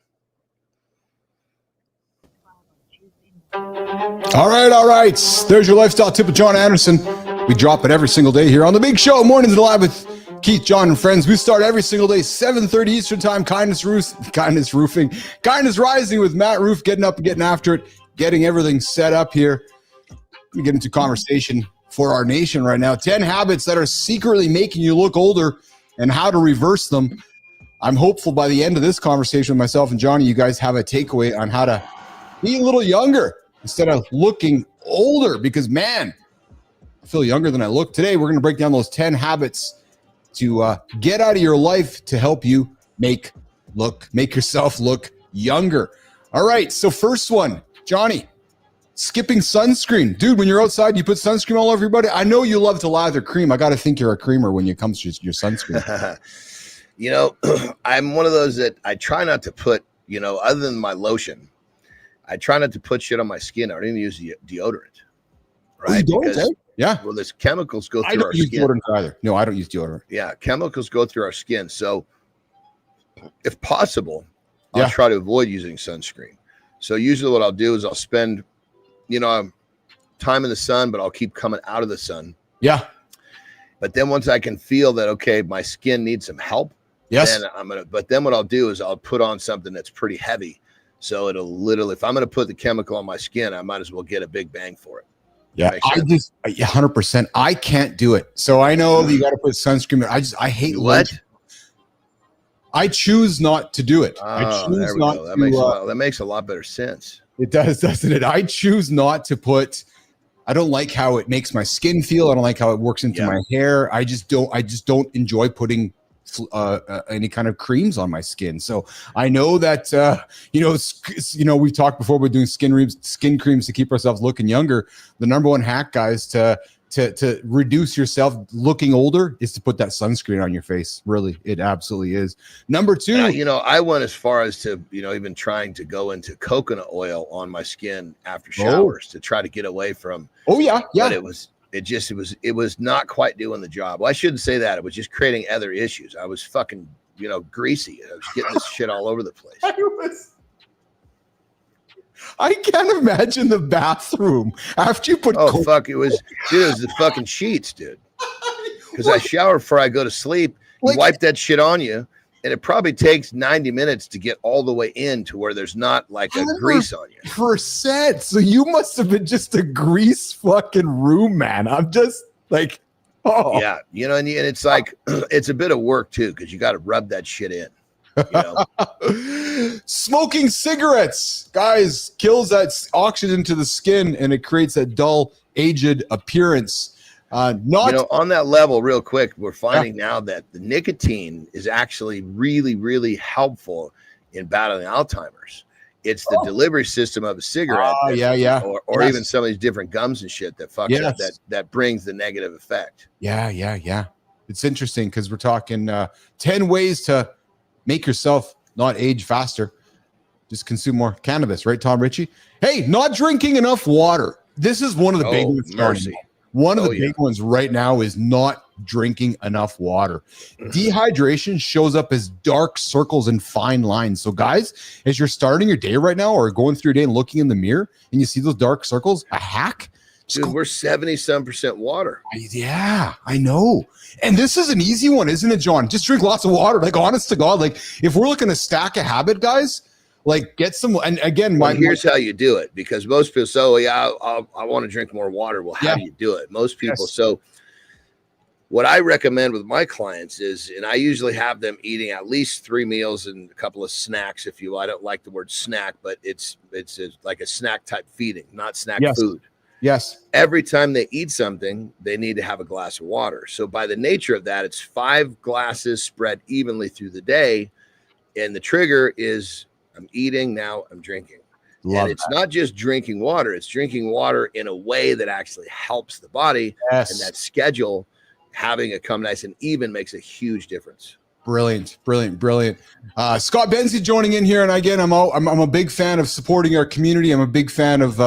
All right. There's your lifestyle tip with Jon Anderson. We drop it every single day here on The Big Show. Mornings Live with Keith, John, and friends. We start every single day, 7:30 Eastern time. Kindness Roofing. Kindness Rising with Matt Roof, getting up and getting after it, getting everything set up here. We get into conversation for our nation right now. 10 habits that are secretly making you look older and how to reverse them. I'm hopeful by the end of this conversation with myself and Johnny, you guys have a takeaway on how to be a little younger instead of looking older, because, man, I feel younger than I look. Today, we're going to break down those 10 habits to get out of your life to help you make yourself look younger. All right, so first one, Johnny, skipping sunscreen. Dude, when you're outside, you put sunscreen all over your body. I know you love to lather cream. I got to think you're a creamer when it comes to your sunscreen. You know, I'm one of those that I try not to put, you know, other than my lotion, I try not to put shit on my skin. I don't even use deodorant. Right? Oh, you don't, eh? Yeah. Well, there's chemicals go through our skin. I don't use deodorant either. No, I don't use deodorant. Yeah, chemicals go through our skin. So if possible, I'll try to avoid using sunscreen. So usually what I'll do is I'll spend, you know, time in the sun, but I'll keep coming out of the sun. Yeah. But then once I can feel that, okay, my skin needs some help. Yes. But then what I'll do is I'll put on something that's pretty heavy. So it'll literally, if I'm going to put the chemical on my skin, I might as well get a big bang for it. Yeah, I just 100%. I can't do it. So I know that you got to put sunscreen. I hate what? I choose not to do it. I choose not to. That makes a lot better sense. It does, doesn't it? I choose not to put. I don't like how it makes my skin feel. I don't like how it works into my hair. I just don't enjoy putting any kind of creams on my skin. So I know that we've talked before about doing skin creams to keep ourselves looking younger. The number one hack, guys, to reduce yourself looking older is to put that sunscreen on your face. Really, it absolutely is. Number two, I went as far as to, even trying to go into coconut oil on my skin after showers to try to get away from. Oh yeah. But it was not quite doing the job. Well, I shouldn't say that. It was just creating other issues. I was fucking, greasy. I was getting this shit all over the place. I can't imagine the bathroom after you put. Oh fuck! It was the fucking sheets, dude. Because I shower before I go to sleep. You wipe that shit on you, and it probably takes 90 minutes to get all the way in to where there's not like a grease on you. %. So you must have been just a grease fucking room, man. I'm just like, oh yeah, and it's like it's a bit of work too because you got to rub that shit in. Smoking cigarettes, guys, kills that oxygen to the skin and it creates that dull, aged appearance. On that level, real quick, we're finding now that the nicotine is actually really, really helpful in battling Alzheimer's. It's the delivery system of a cigarette, or even some of these different gums and shit that that brings the negative effect. Yeah. It's interesting because we're talking 10 ways to make yourself not age faster. Just consume more cannabis, right, Tom Ritchie? Hey, not drinking enough water. This is one of the big ones. Mercy. One of the big ones right now is not drinking enough water. Dehydration shows up as dark circles and fine lines. So, guys, as you're starting your day right now or going through your day and looking in the mirror and you see those dark circles, a hack. Dude, we're 70-some% water. Yeah, I know. And this is an easy one, isn't it, John? Just drink lots of water. Like, honest to God, like if we're looking to stack a habit, guys, like get some. And again, here's how you do it, because most people say, I want to drink more water. Well, how do you do it? Most people. Yes. So what I recommend with my clients is, and I usually have them eating at least 3 meals and a couple of snacks, if you will. I don't like the word snack, but it's like a snack type feeding, not snack food. Yes. Every time they eat something, they need to have a glass of water. So by the nature of that, it's 5 glasses spread evenly through the day. And the trigger is I'm eating, now I'm drinking. And it's not just drinking water. It's drinking water in a way that actually helps the body. Yes. And that schedule, having it come nice and even, makes a huge difference. Brilliant. Scott Benzie joining in here, and again, I'm a big fan of supporting our community. I'm a big fan of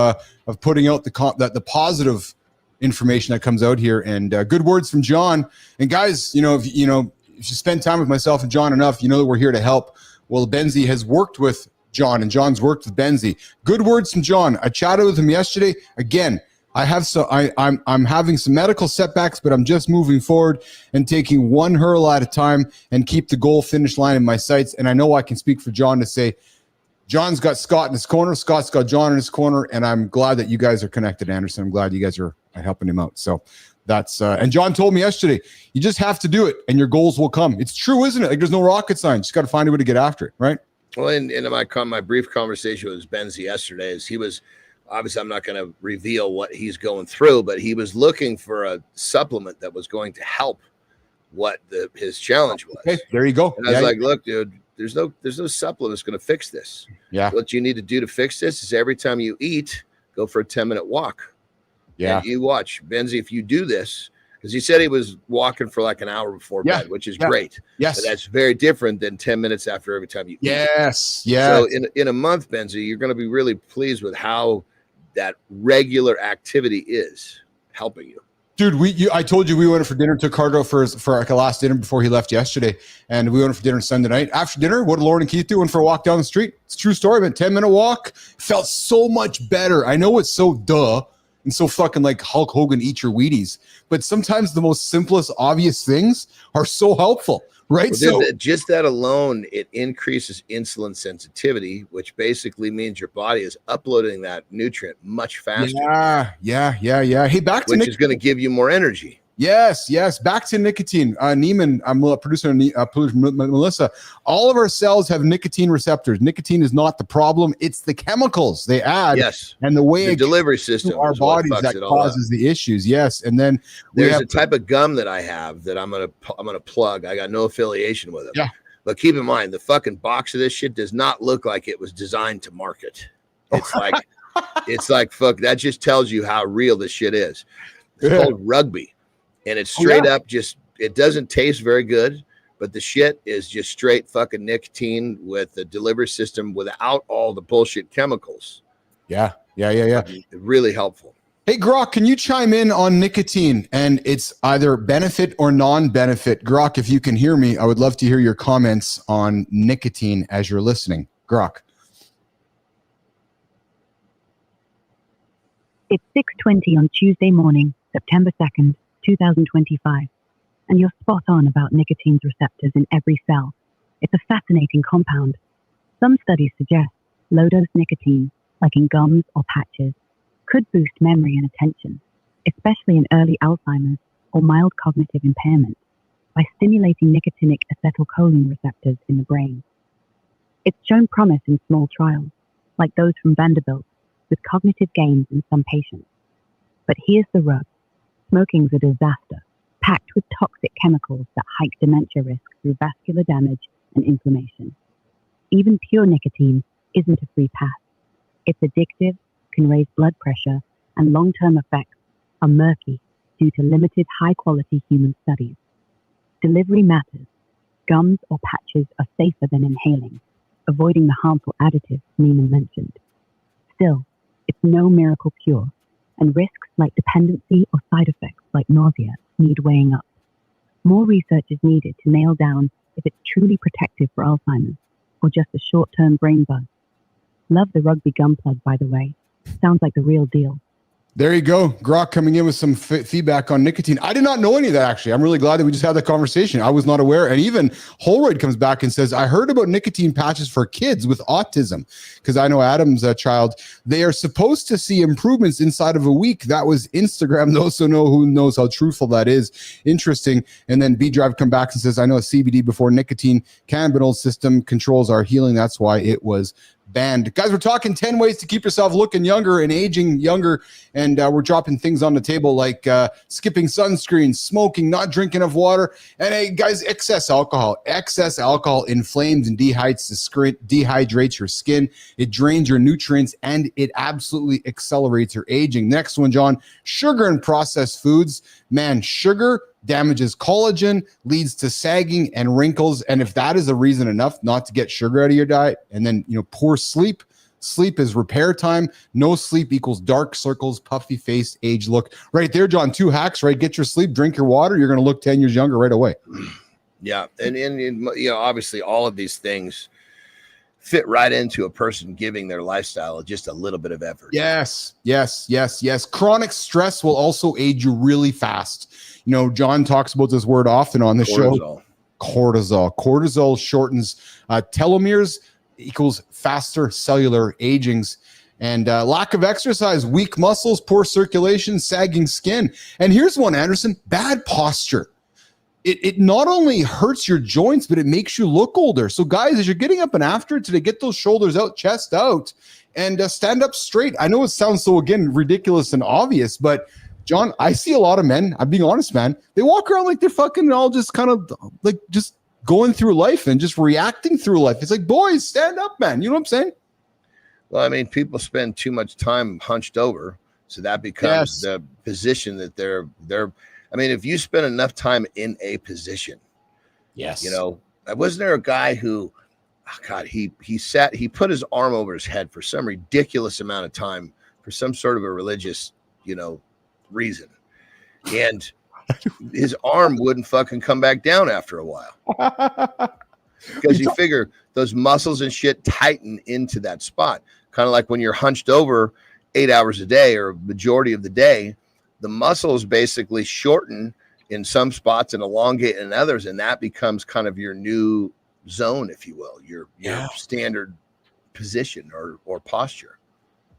putting out the positive information that comes out here, and good words from John. And guys, if you spend time with myself and John enough, you know that we're here to help. Well, Benzie has worked with John, and John's worked with Benzie. Good words from John. I chatted with him yesterday. Again, I'm having some medical setbacks, but I'm just moving forward and taking one hurdle at a time and keep the goal finish line in my sights. And I know I can speak for John to say, John's got Scott in his corner. Scott's got John in his corner. And I'm glad that you guys are connected, Anderson. I'm glad you guys are helping him out. So that's, and John told me yesterday, you just have to do it and your goals will come. It's true, isn't it? Like there's no rocket science. You just got to find a way to get after it, right? Well, in my brief conversation with Benzie yesterday, is he was obviously, I'm not going to reveal what he's going through, but he was looking for a supplement that was going to help what his challenge was. Okay, there you go. And I was like, look, dude, there's no supplement that's going to fix this. Yeah. What you need to do to fix this is every time you eat, go for a 10-minute walk. Yeah. And you watch, Benzie, if you do this, because he said he was walking for like an hour before bed, which is great. Yes. But that's very different than 10 minutes after every time you eat. Yes. Yeah. So in a month, Benzie, you're going to be really pleased with how that regular activity is helping you. Dude, I told you we went for dinner, took Cargo for like a last dinner before he left yesterday. And we went for dinner Sunday night. After dinner, what did Lauren and Keith do? Went for a walk down the street. It's a true story, man. 10-minute walk. Felt so much better. I know it's so duh and so fucking like Hulk Hogan, eat your Wheaties. But sometimes the most simplest, obvious things are so helpful, right? Well, just that alone, it increases insulin sensitivity, which basically means your body is uploading that nutrient much faster. Yeah. Hey, back to which is going to give you more energy. Yes. Back to nicotine. Neiman, producer Melissa, all of our cells have nicotine receptors. Nicotine is not the problem. It's the chemicals they add. Yes. And the way the delivery system our bodies that causes the issues. Yes. And then there's a type of gum that I have that I'm gonna plug. I got no affiliation with it. Yeah. But keep in mind, the fucking box of this shit does not look like it was designed to market. It's like, fuck, that just tells you how real this shit is. It's called Rugby. And it's straight up just, it doesn't taste very good, but the shit is just straight fucking nicotine with the delivery system without all the bullshit chemicals. Yeah. Really helpful. Hey, Grok, can you chime in on nicotine and its either benefit or non-benefit? Grok, if you can hear me, I would love to hear your comments on nicotine as you're listening. Grok. It's 6:20 on Tuesday morning, September 2nd. 2025, and you're spot on about nicotine's receptors in every cell. It's a fascinating compound. Some studies suggest low-dose nicotine, like in gums or patches, could boost memory and attention, especially in early Alzheimer's or mild cognitive impairment, by stimulating nicotinic acetylcholine receptors in the brain. It's shown promise in small trials, like those from Vanderbilt, with cognitive gains in some patients. But here's the rub. Smoking's a disaster, packed with toxic chemicals that hike dementia risk through vascular damage and inflammation. Even pure nicotine isn't a free pass. It's addictive, can raise blood pressure, and long-term effects are murky due to limited high-quality human studies. Delivery matters. Gums or patches are safer than inhaling, avoiding the harmful additives Neiman mentioned. Still, it's no miracle cure, and risks like dependency or side effects like nausea need weighing up. More research is needed to nail down if it's truly protective for Alzheimer's or just a short-term brain buzz. Love the Rugby gum plug, by the way. Sounds like the real deal. There you go. Grok coming in with some feedback on nicotine. I did not know any of that, actually. I'm really glad that we just had that conversation. I was not aware. And even Holroyd comes back and says, I heard about nicotine patches for kids with autism, because I know Adam's child. They are supposed to see improvements inside of a week. That was Instagram, though, so who knows how truthful that is. Interesting. And then B-Drive come back and says, I know a CBD before nicotine cannabinoid system controls our healing. That's why it was banned. Guys, we're talking 10 ways to keep yourself looking younger and aging younger, and we're dropping things on the table like skipping sunscreen, smoking, not drinking enough water, and hey, guys, excess alcohol inflames and dehydrates your skin. It drains your nutrients, and it absolutely accelerates your aging. Next one, John, sugar and processed foods. Man, sugar damages collagen, leads to sagging and wrinkles. And if that is a reason enough not to get sugar out of your diet, and then, poor sleep. Sleep is repair time. No sleep equals dark circles, puffy face, age look. Right there, John, 2 hacks, right? Get your sleep, drink your water. You're going to look 10 years younger right away. Yeah. And obviously all of these things fit right into a person giving their lifestyle just a little bit of effort. Yes. Chronic stress will also age you really fast. John talks about this word often on the show. Cortisol shortens telomeres. equals faster cellular agings. And lack of exercise, weak muscles, poor circulation, sagging skin. And here's one, Anderson, bad posture. It not only hurts your joints, but it makes you look older. So guys, as you're getting up and after it today, get those shoulders out, chest out, and stand up straight. I know it sounds so, again, ridiculous and obvious, but John, I see a lot of men, I'm being honest, man, they walk around like they're fucking all just kind of like just going through life and just reacting through life. It's like, boys, stand up, man. You know what I'm saying? Well, I mean, people spend too much time hunched over, so that becomes the position that they're. I mean, if you spend enough time in a position, yes, you know, wasn't there a guy who, oh God, he put his arm over his head for some ridiculous amount of time for some sort of a religious, you know, reason, and his arm wouldn't fucking come back down after a while because you figure those muscles and shit tighten into that spot, kind of like when you're hunched over 8 hours a day or majority of the day. The muscles basically shorten in some spots and elongate in others, and that becomes kind of your new zone, if you will, your standard position or posture.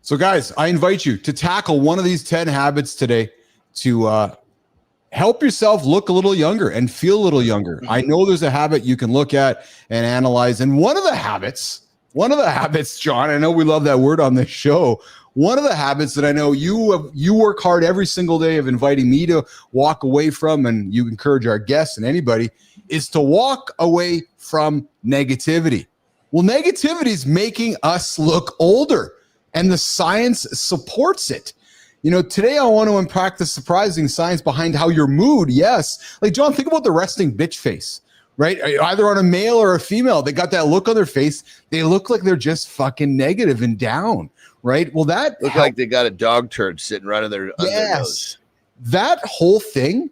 So guys, I invite you to tackle one of these 10 habits today to help yourself look a little younger and feel a little younger. I know there's a habit you can look at and analyze. And one of the habits, John, I know we love that word on this show. One of the habits that I know you work hard every single day of inviting me to walk away from, and you encourage our guests and anybody, is to walk away from negativity. Well, negativity is making us look older, and the science supports it. You know, today I want to unpack the surprising science behind how your mood, yes. Like, John, think about the resting bitch face, right? Either on a male or a female, they got that look on their face. They look like they're just fucking negative and down, right? Well, that look like they got a dog turd sitting right on their nose. That whole thing,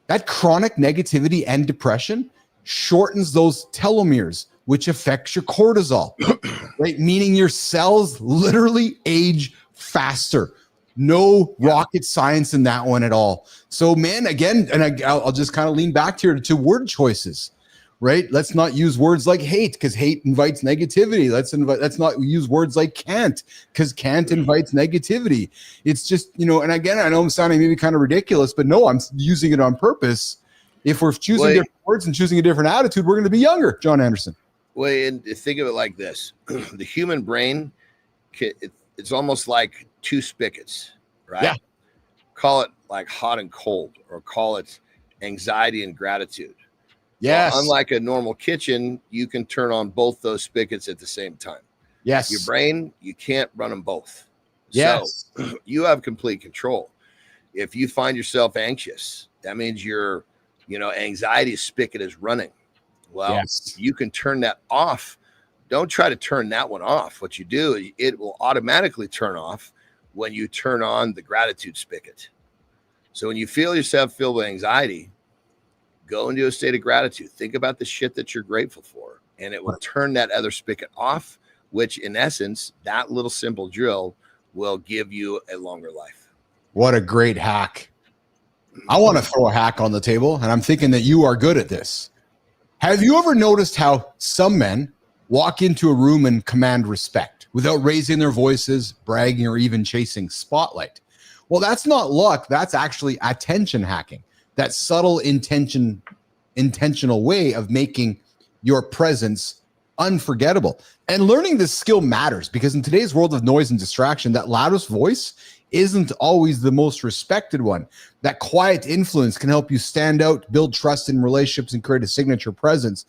that chronic negativity and depression shortens those telomeres, which affects your cortisol, right? Meaning your cells literally age faster. No rocket science in that one at all. So, man, again, and I'll just kind of lean back here to word choices, right? Let's not use words like hate, because hate invites negativity. Let's not use words like can't, because can't invites negativity. It's just, you know, and again, I know I'm sounding maybe kind of ridiculous, but no, I'm using it on purpose. If we're choosing different words and choosing a different attitude, we're going to be younger, Jon Anderson. Well, and think of it like this. The human brain, it's almost like two spigots, right? Yeah. Call it like hot and cold, or call it anxiety and gratitude. Yes. Well, unlike a normal kitchen, you can turn on both those spigots at the same time. Yes. Your brain, you can't run them both. Yes. So you have complete control. If you find yourself anxious, that means your, anxiety spigot is running. Well, you can turn that off. Don't try to turn that one off. What you do, it will automatically turn off when you turn on the gratitude spigot. So when you feel yourself filled with anxiety, go into a state of gratitude. Think about the shit that you're grateful for, and it will turn that other spigot off, which in essence, that little simple drill will give you a longer life. What a great hack. I want to throw a hack on the table, and I'm thinking that you are good at this. Have you ever noticed how some men walk into a room and command respect without raising their voices, bragging, or even chasing spotlight? Well, that's not luck. That's actually attention hacking. That subtle intentional way of making your presence unforgettable. And learning this skill matters, because in today's world of noise and distraction, that loudest voice isn't always the most respected one. That quiet influence can help you stand out, build trust in relationships, and create a signature presence.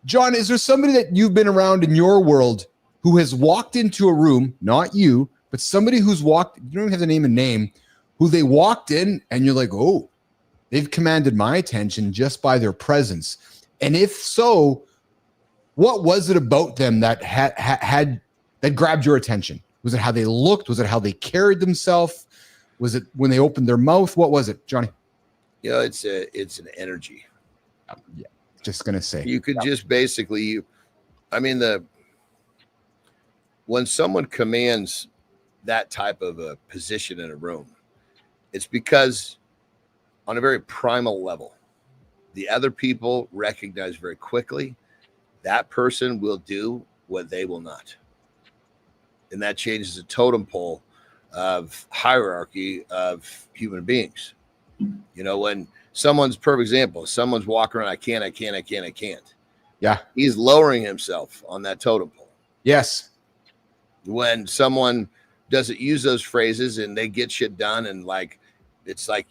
John, is there somebody that you've been around in your world who has walked into a room, not you, but somebody who's walked, you don't even have to name a name, who they walked in and you're like, oh, they've commanded my attention just by their presence? And if so, what was it about them that that grabbed your attention? Was it how they looked? Was it how they carried themselves? Was it when they opened their mouth? What was it, Johnny? It's an energy. Yeah, just gonna say. You could just basically, when someone commands that type of a position in a room, it's because on a very primal level, the other people recognize very quickly that person will do what they will not. And that changes the totem pole of hierarchy of human beings. You know, when someone's, perfect example, someone's walking around, I can't. Yeah. He's lowering himself on that totem pole. Yes. When someone doesn't use those phrases and they get shit done, and like, it's like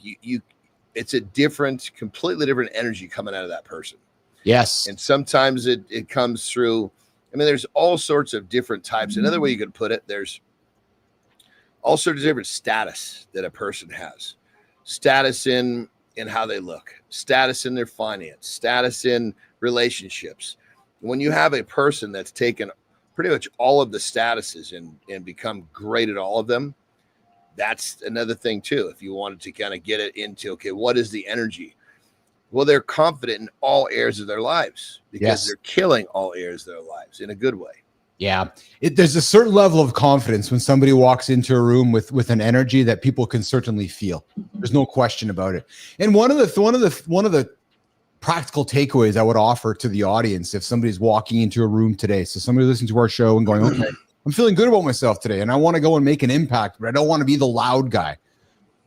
it's a different, completely different energy coming out of that person. Yes. And sometimes it comes through. I mean, there's all sorts of different types. Another way you could put it, there's all sorts of different status that a person has. Status in how they look, status in their finance, status in relationships. When you have a person that's taken pretty much all of the statuses and become great at all of them, that's another thing too. If you wanted to kind of get it into, okay, what is the energy? Well, they're confident in all areas of their lives because they're killing all areas of their lives in a good way. Yeah. There's a certain level of confidence when somebody walks into a room with an energy that people can certainly feel. There's no question about it. And one of the practical takeaways I would offer to the audience if somebody's walking into a room today, so somebody listening to our show and going, okay, I'm feeling good about myself today and I want to go and make an impact, but I don't want to be the loud guy.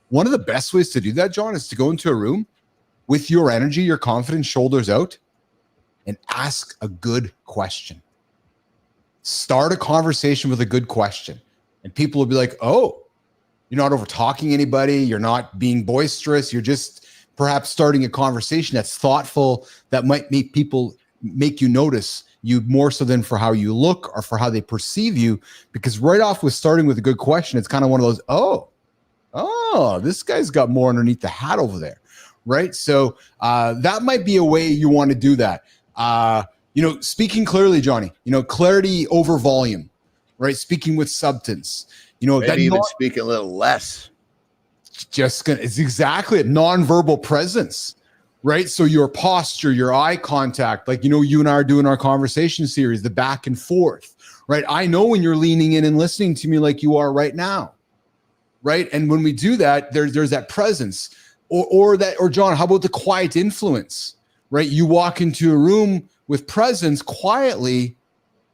One of the best ways to do that, John, is to go into a room with your energy, your confidence, shoulders out, and ask a good question. Start a conversation with a good question. And people will be like, oh, you're not over talking anybody. You're not being boisterous. You're just perhaps starting a conversation that's thoughtful, that might make you notice you more so than for how you look or for how they perceive you. Because right off with starting with a good question, it's kind of one of those, oh, this guy's got more underneath the hat over there. Right. So that might be a way you want to do that. Speaking clearly, Johnny, clarity over volume, right? Speaking with substance, maybe even speak a little less. It's exactly it. Nonverbal presence, right? So your posture, your eye contact, like, you and I are doing our conversation series, the back and forth, right? I know when you're leaning in and listening to me like you are right now, right? And when we do that, there's that presence. Or John, how about the quiet influence, right? You walk into a room with presence quietly,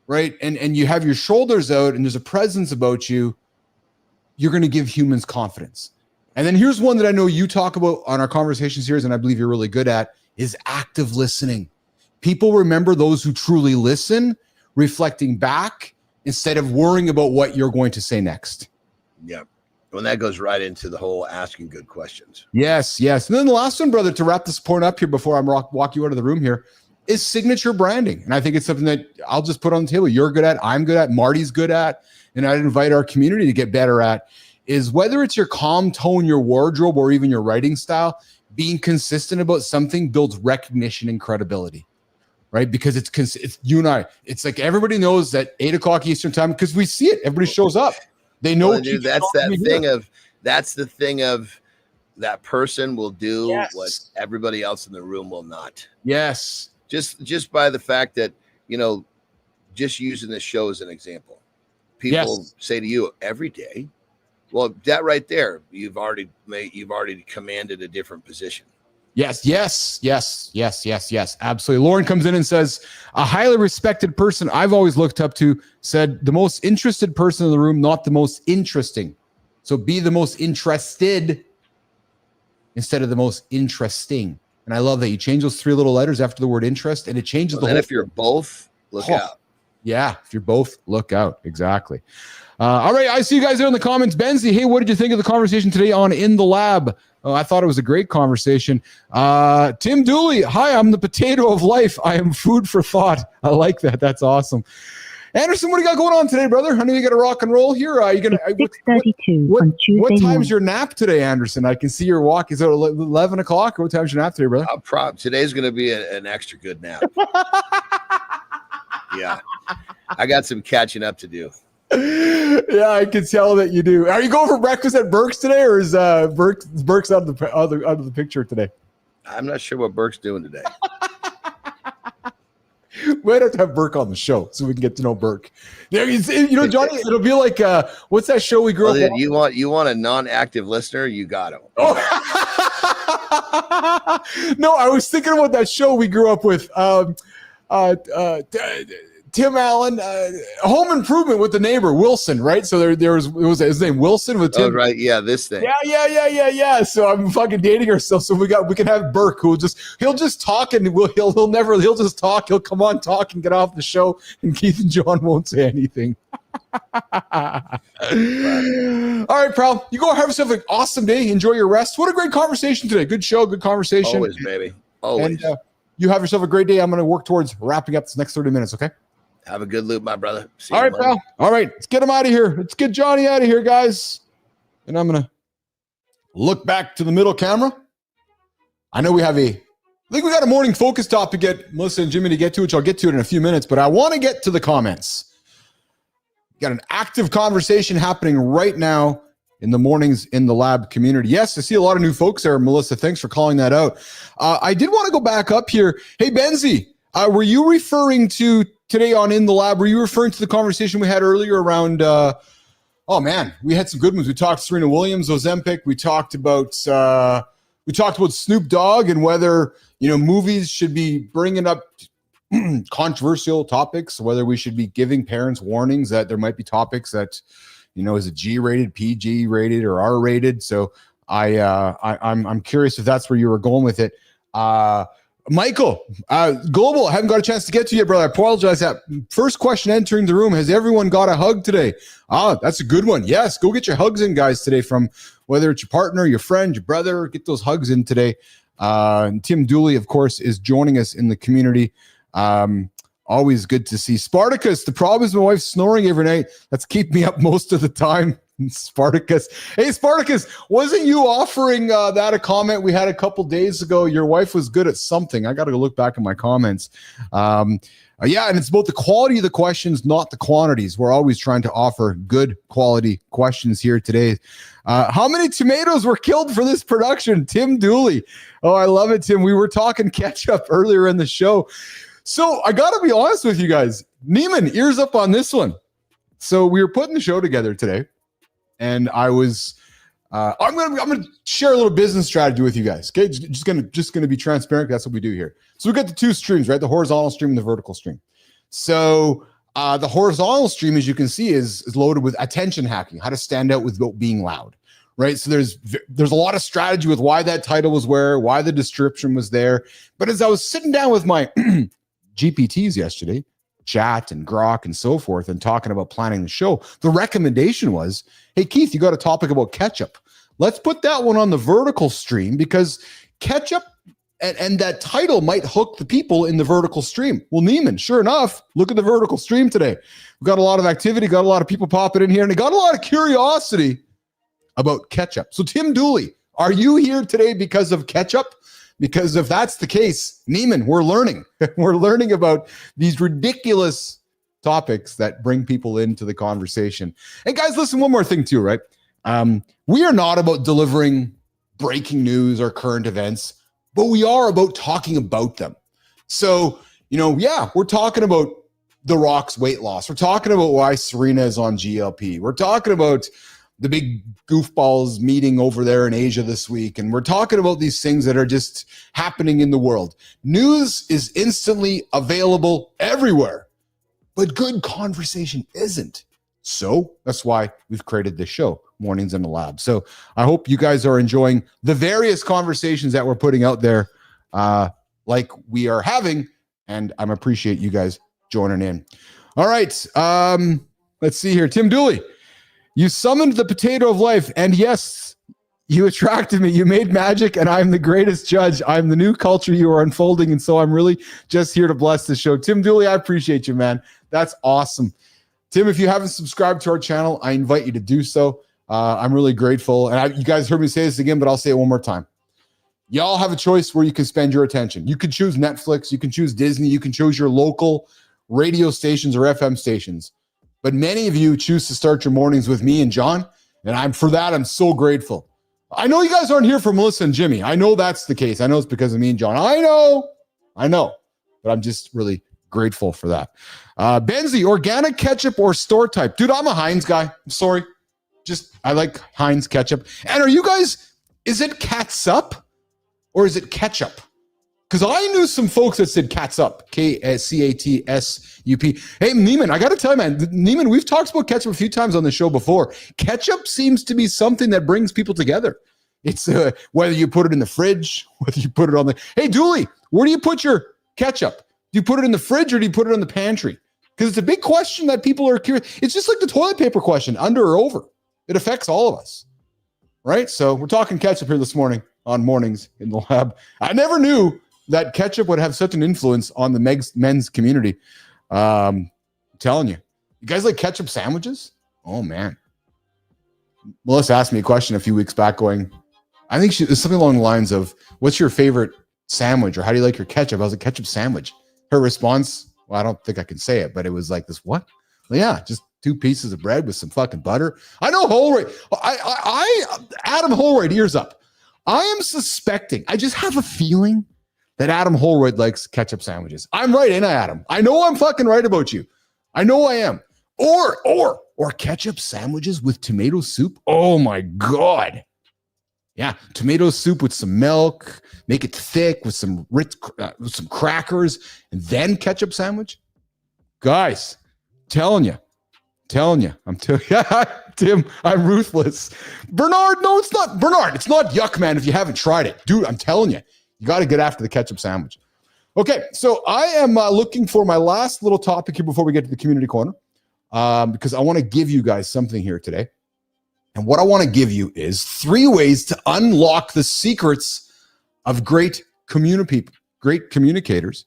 right? And you have your shoulders out and there's a presence about you. You're going to give humans confidence. And then here's one that I know you talk about on our conversation series, and I believe you're really good at, is active listening. People remember those who truly listen, reflecting back instead of worrying about what you're going to say next. Yeah. When that goes right into the whole asking good questions. Yes. And then the last one, brother, to wrap this point up here before I walk you out of the room here, is signature branding. And I think it's something that I'll just put on the table. You're good at, I'm good at, Marty's good at, and I'd invite our community to get better at, is whether it's your calm tone, your wardrobe, or even your writing style, being consistent about something builds recognition and credibility, right? Because it's you and I. It's like everybody knows that 8 o'clock Eastern time, because we see it. Everybody shows up. They know. Well, dude, that's the thing of that person will do what everybody else in the room will not. Yes. Just by the fact that, just using this show as an example, people say to you every day, well, that right there, you've already commanded a different position. Yes. Absolutely. Lauren comes in and says, a highly respected person I've always looked up to said the most interested person in the room, not the most interesting. So be the most interested instead of the most interesting. And I love that you change those 3 little letters after the word interest, and it changes the whole. And if you're both, look out. Yeah. If you're both, look out. Exactly. All right. I see you guys there in the comments. Benzie, hey, what did you think of the conversation today on In the Lab? I thought it was a great conversation. Tim Dooley, hi, I'm the potato of life. I am food for thought. I like that. That's awesome. Anderson, what do you got going on today, brother? I know you got to rock and roll here. Are you gonna 6:32 on Tuesday What time's morning. your nap today, Anderson? I can see your walk. Is it 11 o'clock? What time's your nap today, brother? Today's going to be an extra good nap. Yeah. I got some catching up to do. Yeah, I can tell that you do. Are you going for breakfast at Burke's today, or is Burke's out of the picture today? I'm not sure what Burke's doing today. We might have to have Burke on the show so we can get to know Burke. Johnny, it'll be like what's that show we grew up on? You want a non-active listener? You got him. Oh. No, I was thinking about that show we grew up with. Tim Allen, Home Improvement with the neighbor Wilson, right? So there was his name Wilson with Tim. Oh, right, yeah, this thing. Yeah. So I'm fucking dating ourselves. So we can have Burke, who he'll just talk and he'll just talk. He'll come on, talk, and get off the show, and Keith and John won't say anything. All right, pal. You go have yourself an awesome day. Enjoy your rest. What a great conversation today. Good show. Good conversation. Always, baby. Always. And you have yourself a great day. I'm going to work towards wrapping up this next 30 minutes. Okay. Have a good loop, my brother. All right, pal. All right, let's get him out of here. Let's get Johnny out of here, guys. And I'm going to look back to the middle camera. I know I think we got a morning focus topic to get Melissa and Jimmy to get to, which I'll get to it in a few minutes, but I want to get to the comments. Got an active conversation happening right now in the mornings in the lab community. Yes, I see a lot of new folks there, Melissa. Thanks for calling that out. I did want to go back up here. Hey, Benzie, were you referring to today on In the Lab, were you referring to the conversation we had earlier around, we had some good ones. We talked Serena Williams, Ozempic. We talked about Snoop Dogg and whether, movies should be bringing up controversial topics, whether we should be giving parents warnings that there might be topics that, is it G-rated, PG-rated, or R-rated. So I'm curious if that's where you were going with it. Michael, Global, I haven't got a chance to get to you, brother. I apologize. That first question entering the room, has everyone got a hug today? That's a good one. Yes, go get your hugs in, guys, today from whether it's your partner, your friend, your brother. Get those hugs in today. And Tim Dooley, of course, is joining us in the community. Always good to see. Spartacus, the problem is my wife's snoring every night. That's keep me up most of the time. Spartacus. Hey, Spartacus, wasn't you offering that a comment we had a couple days ago? Your wife was good at something. I got to go look back at my comments. And it's about the quality of the questions, not the quantities. We're always trying to offer good quality questions here today. How many tomatoes were killed for this production? Tim Dooley. Oh, I love it, Tim. We were talking ketchup earlier in the show. So I got to be honest with you guys. Neiman, ears up on this one. So we were putting the show together today. And I was, I'm gonna share a little business strategy with you guys. Okay, just gonna be transparent. That's what we do here. So we got the two streams, right? The horizontal stream and the vertical stream. So the horizontal stream, as you can see, is loaded with attention hacking, how to stand out without being loud, right? So there's a lot of strategy with why that title was why the description was there. But as I was sitting down with my GPTs yesterday, Chat and Grok and so forth, and talking about planning the show, the recommendation was, hey, Keith, you got a topic about ketchup. Let's put that one on the vertical stream because ketchup and that title might hook the people in the vertical stream. Well, Neiman, sure enough, look at the vertical stream today. We've got a lot of activity, got a lot of people popping in here, and they got a lot of curiosity about ketchup. So, Tim Dooley, are you here today because of ketchup? Because if that's the case, Neiman, we're learning. We're learning about these ridiculous topics that bring people into the conversation. And guys, listen, one more thing too, right? We are not about delivering breaking news or current events, but we are about talking about them. So, we're talking about The Rock's weight loss. We're talking about why Serena is on GLP. We're talking about the big goofballs meeting over there in Asia this week. And we're talking about these things that are just happening in the world. News is instantly available everywhere, but good conversation isn't. So that's why we've created this show, Mornings in the Lab. So I hope you guys are enjoying the various conversations that we're putting out there like we are having. And I appreciate you guys joining in. All right. Let's see here. Tim Dooley. You summoned the potato of life, and yes, you attracted me. You made magic, and I'm the greatest judge. I'm the new culture you are unfolding, and so I'm really just here to bless the show. Tim Dooley, I appreciate you, man. That's awesome. Tim, if you haven't subscribed to our channel, I invite you to do so. I'm really grateful. And you guys heard me say this again, but I'll say it one more time. Y'all have a choice where you can spend your attention. You can choose Netflix. You can choose Disney. You can choose your local radio stations or FM stations. But many of you choose to start your mornings with me and John, and I'm so grateful. I know you guys aren't here for Melissa and Jimmy. I know that's the case. I know it's because of me and John. I know, but I'm just really grateful for that. Benzie, organic ketchup or store type? Dude, I'm a Heinz guy. I'm sorry. I like Heinz ketchup. And are you guys, is it catsup or is it ketchup? Because I knew some folks that said Catsup, K-C-A-T-S-U-P. Hey, Neiman, I got to tell you, man, Neiman, we've talked about ketchup a few times on the show before. Ketchup seems to be something that brings people together. It's whether you put it in the fridge, whether you put it on the... Hey, Dooley, where do you put your ketchup? Do you put it in the fridge or do you put it in the pantry? Because it's a big question that people are curious. It's just like the toilet paper question, under or over. It affects all of us, right? So we're talking ketchup here this morning on Mornings in the Lab. I never knew that ketchup would have such an influence on the men's community. I'm telling you. You guys like ketchup sandwiches? Oh, man. Melissa asked me a question a few weeks back going, I think it was something along the lines of, what's your favorite sandwich or how do you like your ketchup? I was like, ketchup sandwich. Her response, well, I don't think I can say it, but it was like this, what? Well, yeah, just 2 pieces of bread with some fucking butter. I know Holroyd. Adam Holroyd, ears up. I am suspecting, I just have a feeling that Adam Holroyd likes ketchup sandwiches. I'm right, ain't I, Adam? I know I'm fucking right about you. I know I am. Or ketchup sandwiches with tomato soup. Oh my God. Yeah, tomato soup with some milk, make it thick with some with some crackers, and then ketchup sandwich. Guys, telling you, Tim, I'm ruthless. Bernard, no, it's not Bernard. It's not yuck, man. If you haven't tried it, dude, I'm telling you, you got to get after the ketchup sandwich. Okay, so I am looking for my last little topic here before we get to the community corner, because I want to give you guys something here today. And what I want to give you is 3 ways to unlock the secrets of great communicators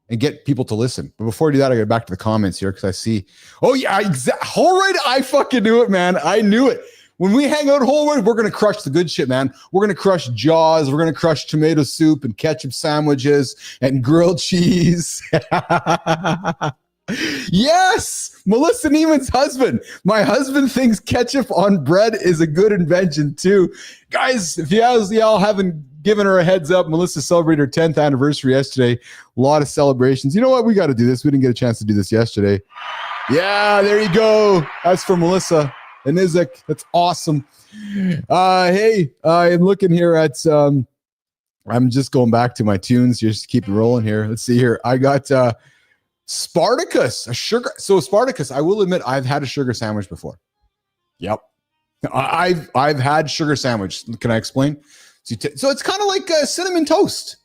and get people to listen. But before I do that, I get back to the comments here because I see, oh yeah, Holroyd, I fucking knew it, man. I knew it. When we hang out at Holroyd, we're going to crush the good shit, man. We're going to crush Jaws. We're going to crush tomato soup and ketchup sandwiches and grilled cheese. Yes, Melissa Neiman's husband. My husband thinks ketchup on bread is a good invention too. Guys, if y'all haven't given her a heads up, Melissa celebrated her 10th anniversary yesterday. A lot of celebrations. You know what? We got to do this. We didn't get a chance to do this yesterday. Yeah, there you go. That's for Melissa and Isaac. That's awesome. Hey, I'm looking here at I'm just going back to my tunes just to keep it rolling here. Let's see here. I got Spartacus, a sugar. So Spartacus, I will admit I've had a sugar sandwich before. Yep. I've had sugar sandwich. Can I explain? So it's kind of like a cinnamon toast.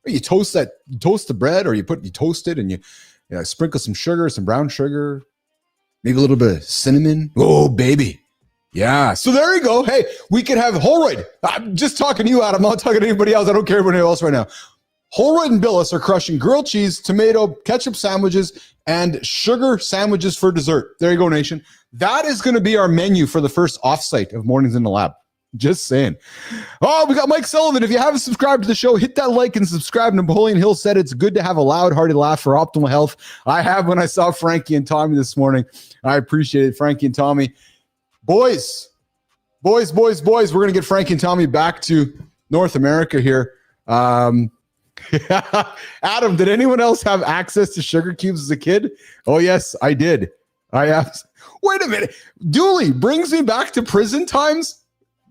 You toast the bread, or you toast it and you sprinkle some sugar, some brown sugar, maybe a little bit of cinnamon. Oh, baby. Yeah. So there you go. Hey, we could have Holroyd. I'm just talking to you, Adam. I'm not talking to anybody else. I don't care about anybody else right now. Holroyd and Billis are crushing grilled cheese, tomato, ketchup sandwiches, and sugar sandwiches for dessert. There you go, nation. That is going to be our menu for the first offsite of Mornings in the Lab. Just saying. Oh, we got Mike Sullivan. If you haven't subscribed to the show, hit that like and subscribe. Napoleon Hill said it's good to have a loud, hearty laugh for optimal health. I have when I saw Frankie and Tommy this morning. I appreciate it, Frankie and Tommy. Boys. We're going to get Frankie and Tommy back to North America here. Adam, did anyone else have access to sugar cubes as a kid? Oh, yes, I did. I have. Wait a minute. Dooley brings me back to prison times.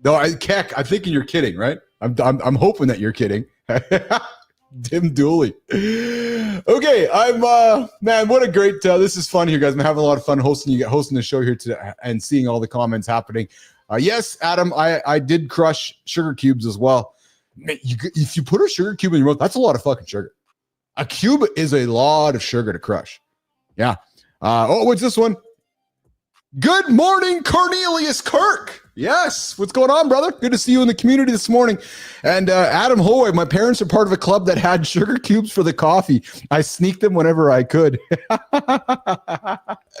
No, Keck, I'm thinking you're kidding, right? I'm hoping that you're kidding. Tim Dooley. Okay, man, what a great, this is fun here, guys. I'm having a lot of fun hosting the show here today and seeing all the comments happening. Yes, Adam, I did crush sugar cubes as well. Man, if you put a sugar cube in your mouth, that's a lot of fucking sugar. A cube is a lot of sugar to crush. Yeah. What's this one? Good morning, Cornelius Kirk. Yes. What's going on, brother? Good to see you in the community this morning. And Adam Holroyd, my parents are part of a club that had sugar cubes for the coffee. I sneaked them whenever I could.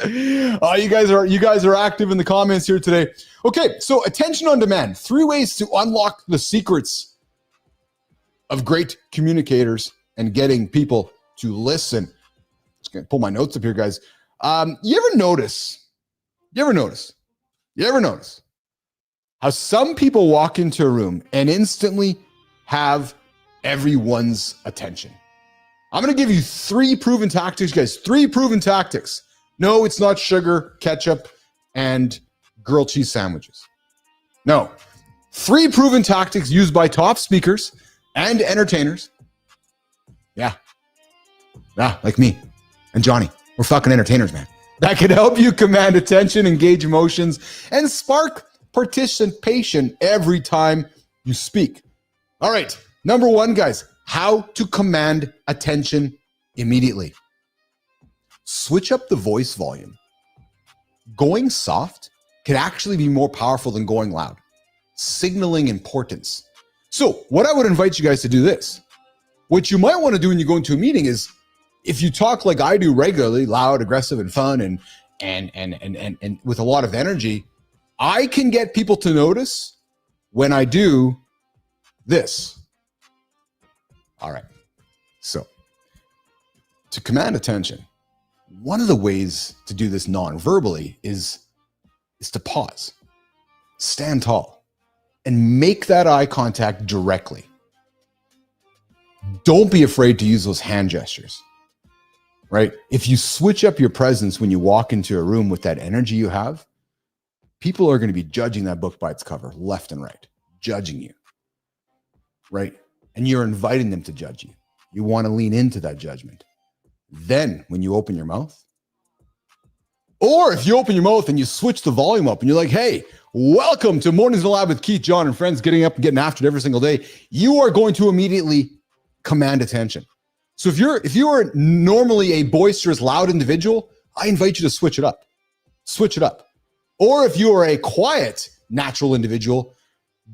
You guys are active in the comments here today. Okay, so attention on demand. 3 ways to unlock the secrets of great communicators and getting people to listen. Just gonna pull my notes up here, guys. You ever notice how some people walk into a room and instantly have everyone's attention? I'm going to give you 3 proven tactics, guys. 3 proven tactics. No, it's not sugar, ketchup, and grilled cheese sandwiches. No. 3 proven tactics used by top speakers and entertainers Yeah. Yeah, like me and Johnny. We're fucking entertainers, man. That can help you command attention, engage emotions, and spark participation every time you speak. All right. Number one, guys, how to command attention immediately. Switch up the voice volume. Going soft can actually be more powerful than going loud, signaling importance. So what I would invite you guys to do this. What you might want to do when you go into a meeting is, if you talk like I do regularly, loud, aggressive, and fun, and with a lot of energy, I can get people to notice when I do this. All right. So to command attention, one of the ways to do this non-verbally is to pause, stand tall, and make that eye contact directly. Don't be afraid to use those hand gestures. Right? If you switch up your presence when you walk into a room with that energy you have, people are going to be judging that book by its cover, left and right, judging you. Right? And you're inviting them to judge you. You want to lean into that judgment. Then when you open your mouth, or if you open your mouth and you switch the volume up and you're like, hey, welcome to Mornings in the Lab with Keith, John, and friends, getting up and getting after it every single day, you are going to immediately command attention. So if you are normally a boisterous, loud individual, I invite you to switch it up. Switch it up. Or if you are a quiet, natural individual,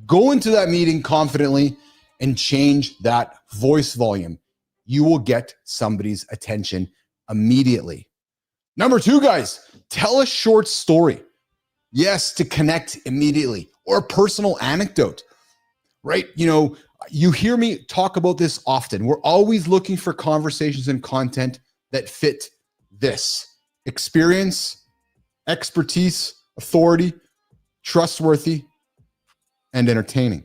go into that meeting confidently and change that voice volume. You will get somebody's attention immediately. Number two, guys, tell a short story. Yes, to connect immediately, or a personal anecdote, right? You know, you hear me talk about this often. We're always looking for conversations and content that fit this: experience, expertise, authority, trustworthy, and entertaining.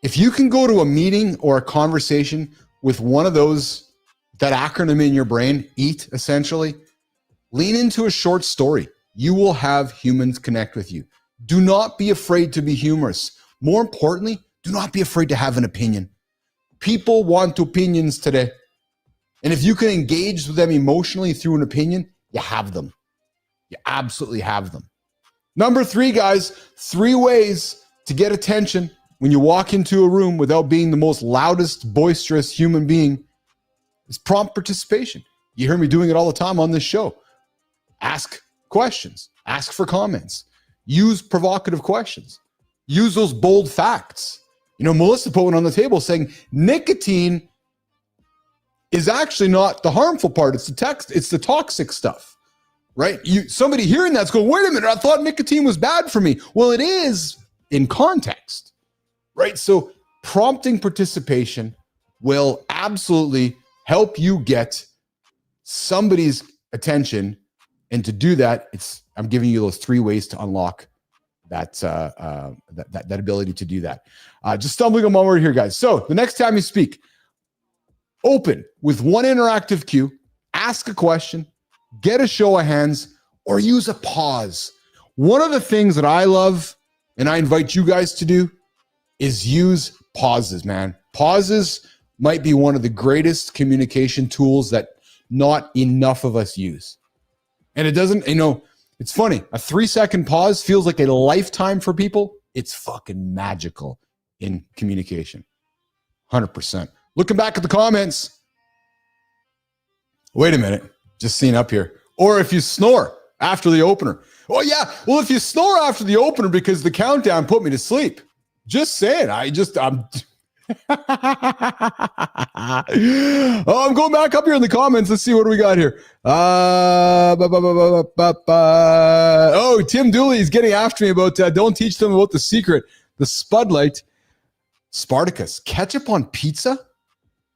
If you can go to a meeting or a conversation with one of those, that acronym in your brain, EAT, essentially, lean into a short story. You will have humans connect with you. Do not be afraid to be humorous. More importantly, do not be afraid to have an opinion. People want opinions today. And if you can engage with them emotionally through an opinion, you have them. You absolutely have them. Number three, guys, 3 ways to get attention when you walk into a room without being the most loudest, boisterous human being is prompt participation. You hear me doing it all the time on this show. Ask questions. Ask for comments. Use provocative questions. Use those bold facts. You know, Melissa put one on the table saying nicotine is actually not the harmful part. It's the toxic stuff, right? Somebody hearing that's going, wait a minute, I thought nicotine was bad for me. Well, it is in context, right? So prompting participation will absolutely help you get somebody's attention. And to do that, I'm giving you those 3 ways to unlock that ability to do that. Just stumbling on my word here, guys. So the next time you speak, open with one interactive cue, ask a question, get a show of hands, or use a pause. One of the things that I love, and I invite you guys to do, is use pauses, man. Pauses might be one of the greatest communication tools that not enough of us use. And it doesn't, it's funny. A 3-second pause feels like a lifetime for people. It's fucking magical in communication. 100%. Looking back at the comments. Wait a minute. Just seeing up here. Or if you snore after the opener. Oh, yeah. Well, if you snore after the opener because the countdown put me to sleep. Just saying. I'm I'm going back up here in the comments. Let's see what do we got here. Oh, Tim Dooley is getting after me about don't teach them about the secret. The Spudlight. Spartacus. Ketchup on pizza?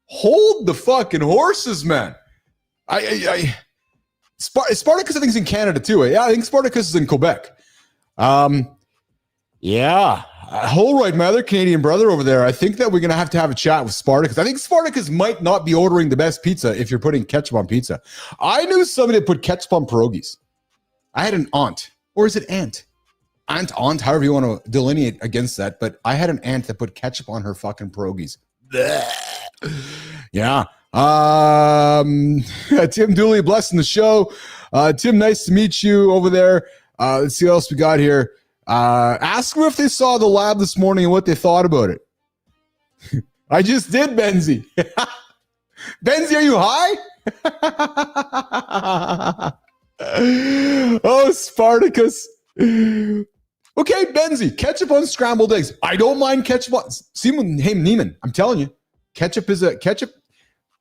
Hold the fucking horses, man. Spartacus, I think, is in Canada too. Yeah, I think Spartacus is in Quebec. Yeah. Holroyd, my other Canadian brother over there, I think that we're going to have a chat with Spartacus. I think Spartacus might not be ordering the best pizza if you're putting ketchup on pizza. I knew somebody that put ketchup on pierogies. I had an aunt, or is it aunt? Aunt, however you want to delineate against that. But I had an aunt that put ketchup on her fucking pierogies. Blech. Yeah. Tim Dooley, blessing the show. Tim, nice to meet you over there. Let's see what else we got here. Ask them if they saw the lab this morning and what they thought about it. I just did, Benzie. Benzie, are you high? Oh, Spartacus. Okay, Benzie, ketchup on scrambled eggs. I don't mind ketchup on. Hey, Neiman, I'm telling you, ketchup is a ketchup.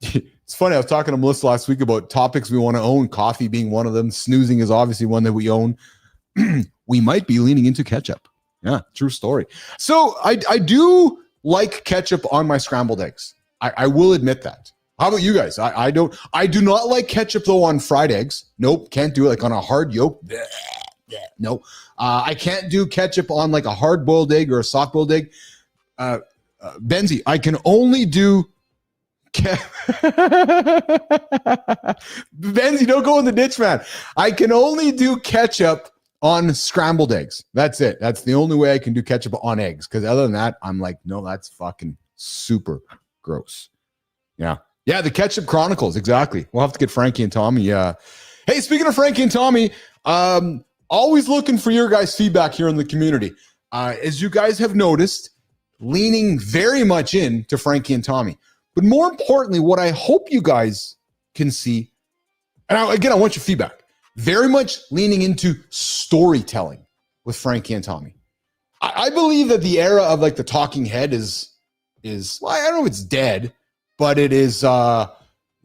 It's funny. I was talking to Melissa last week about topics we want to own, coffee being one of them. Snoozing is obviously one that we own. We might be leaning into ketchup. Yeah, true story. So I do like ketchup on my scrambled eggs. I will admit that. How about you guys? I do not like ketchup though on fried eggs. Nope, can't do it. Like on a hard yolk. No, I can't do ketchup on like a hard boiled egg or a soft boiled egg. Benzie, I can only do. Benzie, don't go in the ditch, man. I can only do ketchup on scrambled eggs. That's it. That's the only way I can do ketchup on eggs. Because other than that, I'm like, no, that's fucking super gross. Yeah. Yeah, the Ketchup Chronicles. Exactly. We'll have to get Frankie and Tommy. Yeah. Hey, speaking of Frankie and Tommy, always looking for your guys' feedback here in the community. As you guys have noticed, leaning very much in to Frankie and Tommy. But more importantly, what I hope you guys can see, and I want your feedback, very much leaning into storytelling with Frankie and Tommy. I believe that the era of like the talking head is well, I don't know if it's dead, but it's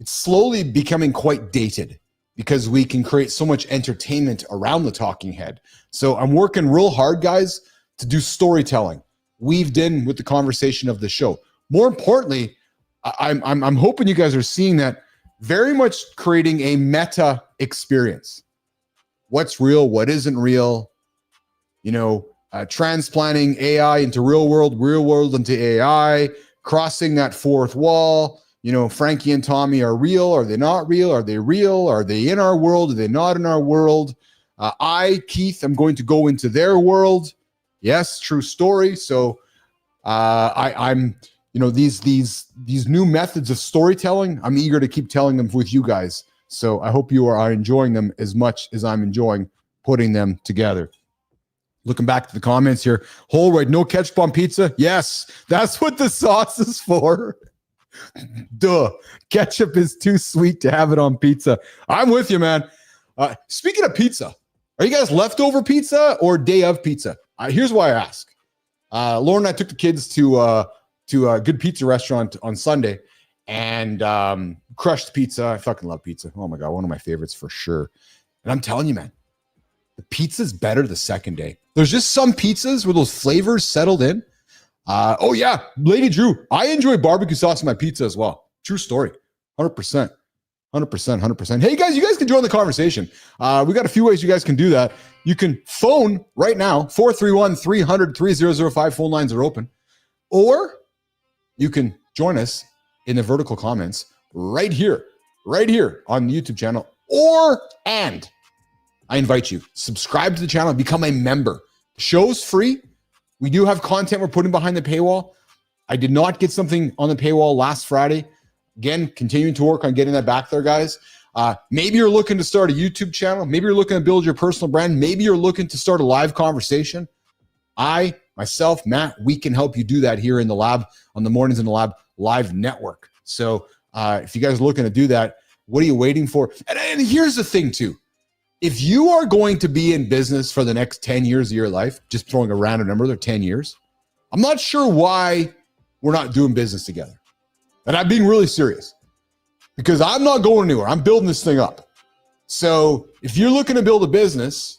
slowly becoming quite dated because we can create so much entertainment around the talking head. So I'm working real hard, guys, to do storytelling weaved in with the conversation of the show. More importantly, I'm hoping you guys are seeing that, very much creating a meta experience. What's real? What isn't real? You know, transplanting AI into real world into AI, crossing that fourth wall. You know, Frankie and Tommy are real. Are they not real? Are they real? Are they in our world? Are they not in our world? Keith, I'm going to go into their world. Yes, true story. So I'm, you know, these new methods of storytelling, I'm eager to keep telling them with you guys. So I hope you are enjoying them as much as I'm enjoying putting them together. Looking back to the comments here, Holroyd, no ketchup on pizza? Yes, that's what the sauce is for. Duh, ketchup is too sweet to have it on pizza. I'm with you, man. Speaking of pizza, are you guys leftover pizza or day of pizza? Here's why I ask. Lauren and I took the kids to a good pizza restaurant on Sunday and crushed pizza. I fucking love pizza. Oh my God, one of my favorites for sure. And I'm telling you, man, the pizza's better the second day. There's just some pizzas where those flavors settled in. Oh yeah, Lady Drew, I enjoy barbecue sauce in my pizza as well. True story, 100%. 100%. Hey guys, you guys can join the conversation. We got a few ways you guys can do that. You can phone right now, 431-300-3005. Phone lines are open. Or you can join us in the vertical comments right here on the YouTube channel. And I invite you, subscribe to the channel and become a member. The show's free. We do have content we're putting behind the paywall. I did not get something on the paywall last Friday. Again, continuing to work on getting that back there, guys. Maybe you're looking to start a YouTube channel. Maybe you're looking to build your personal brand. Maybe you're looking to start a live conversation. Myself, Matt, we can help you do that here in the lab on the Mornings in the Lab live network. So if you guys are looking to do that, what are you waiting for? And here's the thing too. If you are going to be in business for the next 10 years of your life, just throwing a random number, they're 10 years. I'm not sure why we're not doing business together. And I'm being really serious because I'm not going anywhere. I'm building this thing up. So if you're looking to build a business,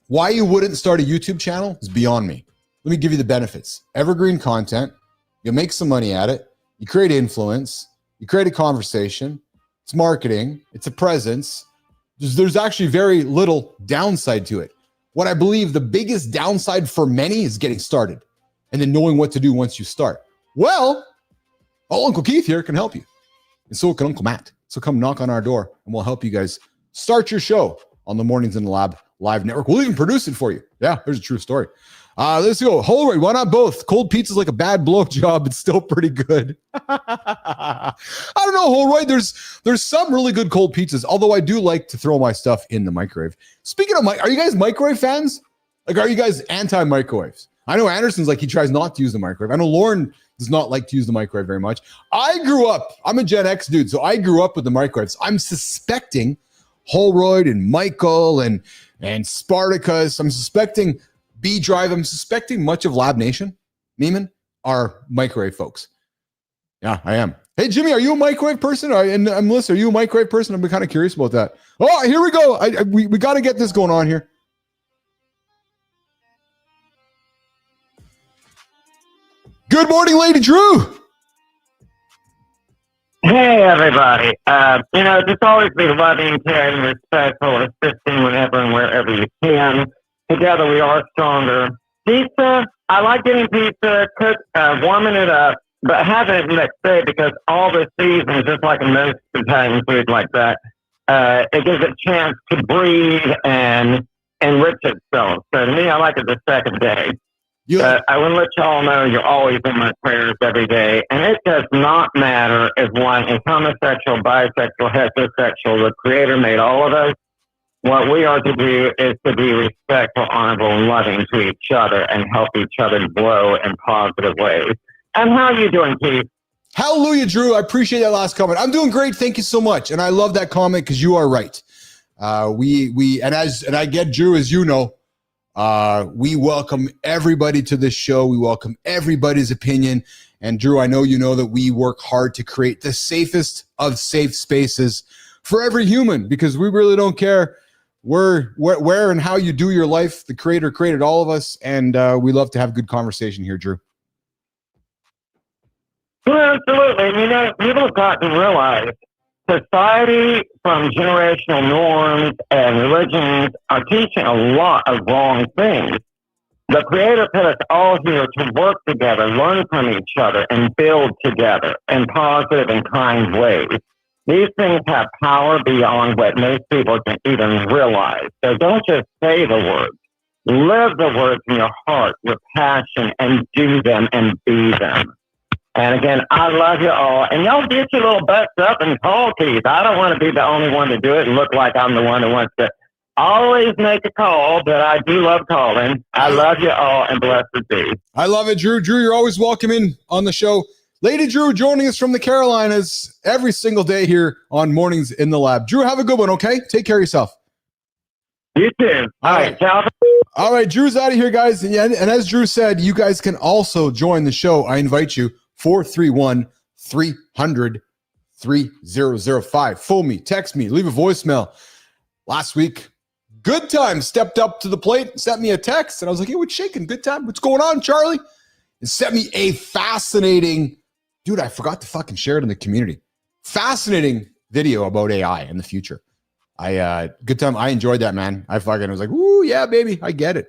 why you wouldn't start a YouTube channel is beyond me. Let me give you the benefits. Evergreen content. You'll make some money at it. You create influence. You create a conversation. It's marketing. It's a presence. There's actually very little downside to it. What I believe the biggest downside for many is getting started and then knowing what to do once you start. Well, Uncle Keith here can help you. And so can Uncle Matt. So come knock on our door and we'll help you guys start your show on the Mornings in the Lab live network. We'll even produce it for you. Yeah, there's a true story. Let's go. Holroyd, why not both? Cold pizza's like a bad blowjob. It's still pretty good. I don't know, Holroyd. There's some really good cold pizzas, although I do like to throw my stuff in the microwave. Speaking of are you guys microwave fans? Like, are you guys anti-microwaves? I know Anderson's like, he tries not to use the microwave. I know Lauren does not like to use the microwave very much. I'm a Gen X dude, so I grew up with the microwaves. I'm suspecting Holroyd and Michael and Spartacus. I'm suspecting B-Drive. I'm suspecting much of Lab Nation, Neiman, are microwave folks. Yeah, I am. Hey, Jimmy, are you a microwave person? And Melissa, are you a microwave person? I'm kind of curious about that. Oh, here we go. We got to get this going on here. Good morning, Lady Drew. Hey, everybody. Just always be loving, caring, respectful, assisting whenever and wherever you can. Together we are stronger. Pizza, I like getting pizza, warming it up, but having it next day because all the seasons, just like most Italian food like that, it gives it a chance to breathe and enrich itself. So to me, I like it the second day. But I want to let y'all know you're always in my prayers every day. And it does not matter if one is homosexual, bisexual, heterosexual. The Creator made all of us. What we are to do is to be respectful, honorable, and loving to each other and help each other grow in positive ways. And how are you doing, Keith? Hallelujah, Drew. I appreciate that last comment. I'm doing great. Thank you so much. And I love that comment because you are right. And I get Drew, as you know, we welcome everybody to this show. We welcome everybody's opinion. And Drew, I know you know that we work hard to create the safest of safe spaces for every human because we really don't care where and how you do your life. The Creator created all of us, and we love to have good conversation here, Drew. Well, absolutely. People have got to realize society from generational norms and religions are teaching a lot of wrong things. The Creator put us all here to work together, learn from each other, and build together in positive and kind ways. These things have power beyond what most people can even realize. So don't just say the words. Live the words in your heart, your passion, and do them and be them. And again, I love you all. And y'all get your little butts up and call, Keith. I don't want to be the only one to do it and look like I'm the one who wants to always make a call, but I do love calling. I love you all, and blessed be. I love it, Drew. Drew, you're always welcome in on the show. Lady Drew joining us from the Carolinas every single day here on Mornings in the Lab. Drew, have a good one, okay? Take care of yourself. You too. All right, ciao. All right, Drew's out of here, guys. And as Drew said, you guys can also join the show. I invite you, 431-300-3005. Phone me, text me, leave a voicemail. Last week, Good Time stepped up to the plate, sent me a text, and I was like, hey, what's shaking? Good Time? What's going on, Charlie? And sent me a fascinating, dude, I forgot to fucking share it in the community. Fascinating video about AI in the future. Good Time. I enjoyed that, man. I was like, ooh, yeah, baby. I get it.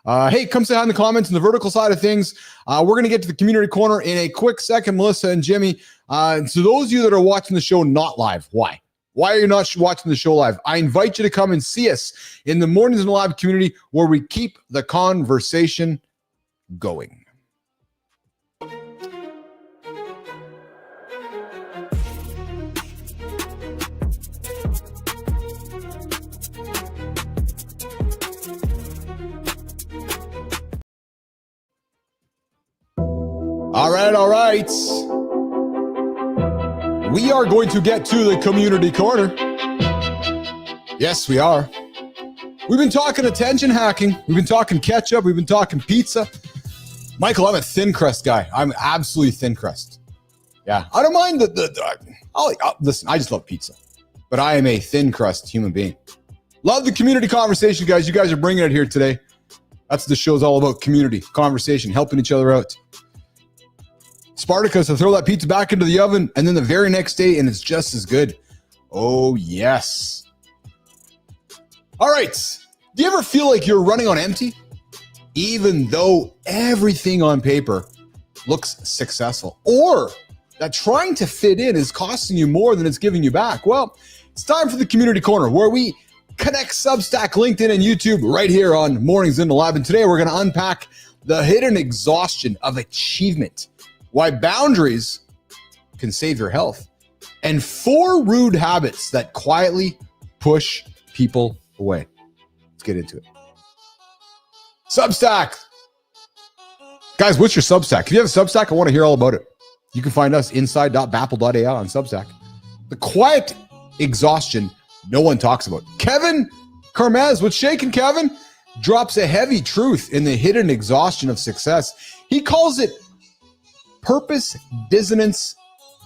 Hey, come say hi in the comments on the vertical side of things. We're going to get to the community corner in a quick second, Melissa and Jimmy. So those of you that are watching the show not live, why? Why are you not watching the show live? I invite you to come and see us in the Mornings in the Lab community where we keep the conversation going. All right. We are going to get to the community corner. Yes, we are. We've been talking attention hacking. We've been talking ketchup. We've been talking pizza. Michael, I'm a thin crust guy. I'm absolutely thin crust. Yeah, I don't mind listen, I just love pizza. But I am a thin crust human being. Love the community conversation, guys. You guys are bringing it here today. That's what the show's all about, community, conversation, helping each other out. Spartacus, to throw that pizza back into the oven and then the very next day and it's just as good. Oh, yes. All right. Do you ever feel like you're running on empty? Even though everything on paper looks successful, or that trying to fit in is costing you more than it's giving you back? Well, it's time for the community corner where we Connect Substack, LinkedIn, and YouTube right here on Mornings in the Lab. And today we're going to unpack the hidden exhaustion of achievement, why boundaries can save your health, and 4 rude habits that quietly push people away. Let's get into it. Substack. Guys, what's your Substack? If you have a Substack, I want to hear all about it. You can find us inside.bapple.ai on Substack. The quiet exhaustion no one talks about. Kevin Carmez, what's shaking, Kevin? Drops a heavy truth in the hidden exhaustion of success. He calls it purpose dissonance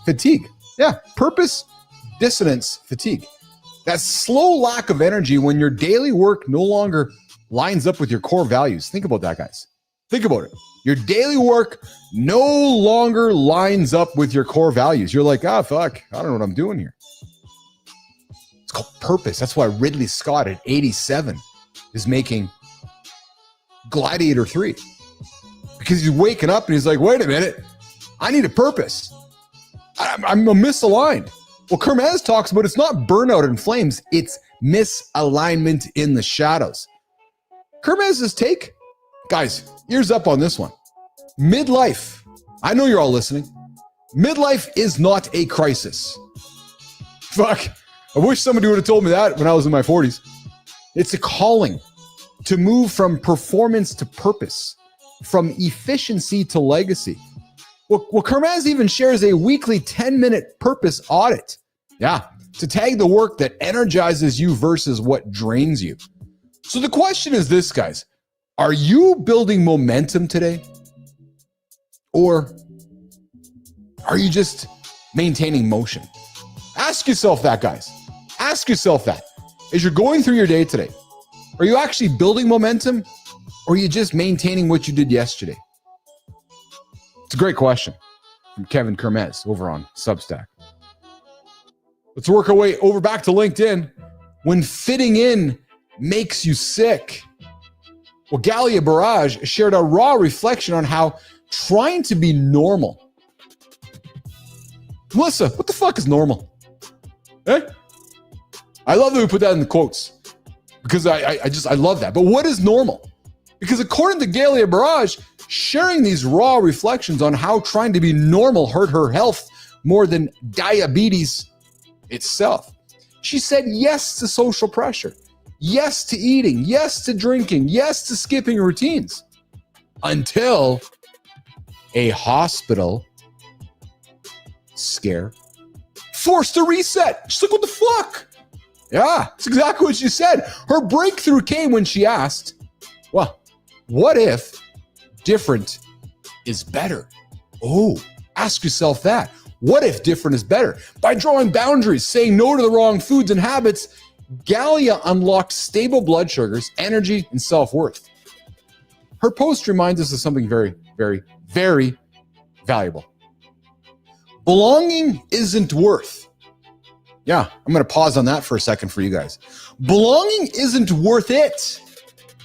fatigue. Yeah, purpose dissonance fatigue. That slow lack of energy when your daily work no longer lines up with your core values. Think about that, guys. Think about it. Your daily work no longer lines up with your core values. You're like, fuck, I don't know what I'm doing here. It's called purpose. That's why Ridley Scott at 87 is making Gladiator 3. Because he's waking up and he's like, wait a minute, I need a purpose. I'm misaligned. Well, Kermez talks about it's not burnout and flames, it's misalignment in the shadows. Kermez's take, guys, ears up on this one. Midlife, I know you're all listening. Midlife is not a crisis. Fuck, I wish somebody would have told me that when I was in my 40s. It's a calling to move from performance to purpose, from efficiency to legacy. Well, Kermez even shares a weekly 10-minute purpose audit. Yeah, to tag the work that energizes you versus what drains you. So the question is this, guys. Are you building momentum today? Or are you just maintaining motion? Ask yourself that, guys. Ask yourself that. As you're going through your day today, are you actually building momentum? Or are you just maintaining what you did yesterday? It's a great question from Kevin Kermez over on Substack. Let's work our way over back to LinkedIn. When fitting in makes you sick. Well, Galia Barrage shared a raw reflection on how trying to be normal. Melissa, what the fuck is normal? Eh? I love that we put that in the quotes because I love that. But what is normal? Because according to Galia Barrage, sharing these raw reflections on how trying to be normal hurt her health more than diabetes itself. She said yes to social pressure, yes to eating, yes to drinking, yes to skipping routines, until a hospital scare forced a reset. She's like, what the fuck? Yeah, that's exactly what she said. Her breakthrough came when she asked, well, what if different is better? Oh, ask yourself that. What if different is better? By drawing boundaries, saying no to the wrong foods and habits, Galia unlocked stable blood sugars, energy, and self-worth. Her post reminds us of something very, very, very valuable. Belonging isn't worth. Yeah, I'm going to pause on that for a second for you guys. Belonging isn't worth it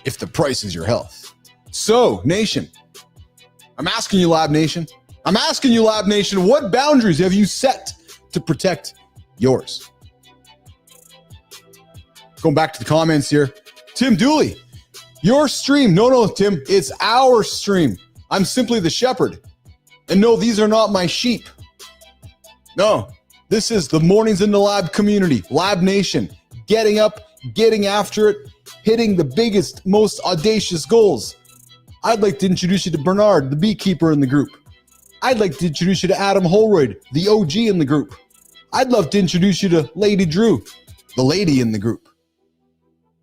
if the price is your health. So, Nation, I'm asking you, Lab Nation. I'm asking you, Lab Nation, what boundaries have you set to protect yours? Going back to the comments here. Tim Dooley, your stream. No, Tim, it's our stream. I'm simply the shepherd. And no, these are not my sheep. No, this is the Mornings in the Lab community, Lab Nation, getting up, getting after it, hitting the biggest, most audacious goals. I'd like to introduce you to Bernard, the beekeeper in the group. I'd like to introduce you to Adam Holroyd, the OG in the group. I'd love to introduce you to Lady Drew, the lady in the group.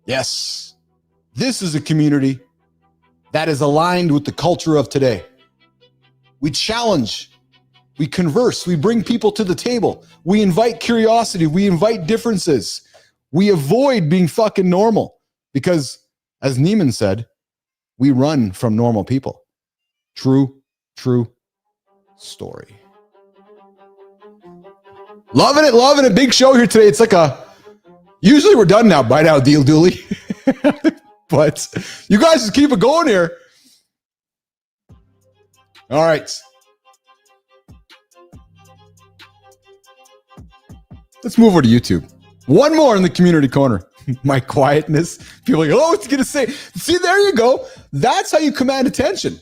Yes, this is a community that is aligned with the culture of today. We challenge, we converse, we bring people to the table. We invite curiosity, we invite differences. We avoid being fucking normal because, as Neiman said, we run from normal people. True story. Loving it. Big show here today. It's like usually we're done now by now, Deal Dooley. But you guys just keep it going here. All right. Let's move over to YouTube. One more in the community corner. my quietness. People are like, oh, what's he going to say? See, there you go. That's how you command attention.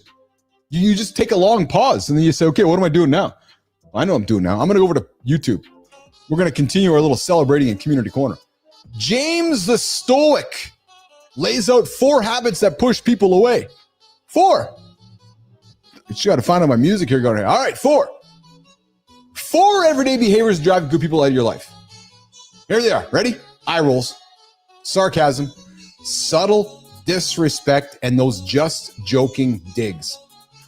You just take a long pause and then you say, okay, what am I doing now? I know what I'm doing now. I'm going to go over to YouTube. We're going to continue our little celebrating in Community Corner. James the Stoic lays out 4 habits that push people away. 4. You got to find out my music here going, all right, 4. 4 everyday behaviors drive good people out of your life. Here they are. Ready? Eye rolls, sarcasm, subtle disrespect, and those just joking digs.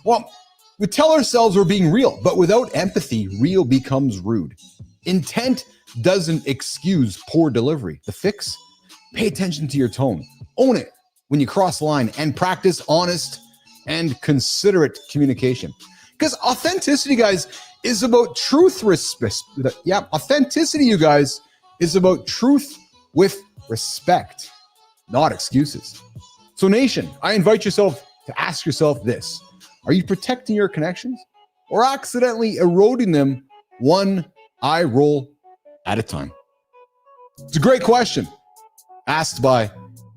Well, we tell ourselves we're being real, but without empathy, real becomes rude. Intent doesn't excuse poor delivery. The fix? Pay attention to your tone. Own it when you cross the line and practice honest and considerate communication. Because authenticity, guys, is about truth. Authenticity, you guys, is about truth with respect, not excuses. So, nation, I invite yourself to ask yourself this. Are you protecting your connections or accidentally eroding them one eye roll at a time? It's a great question asked by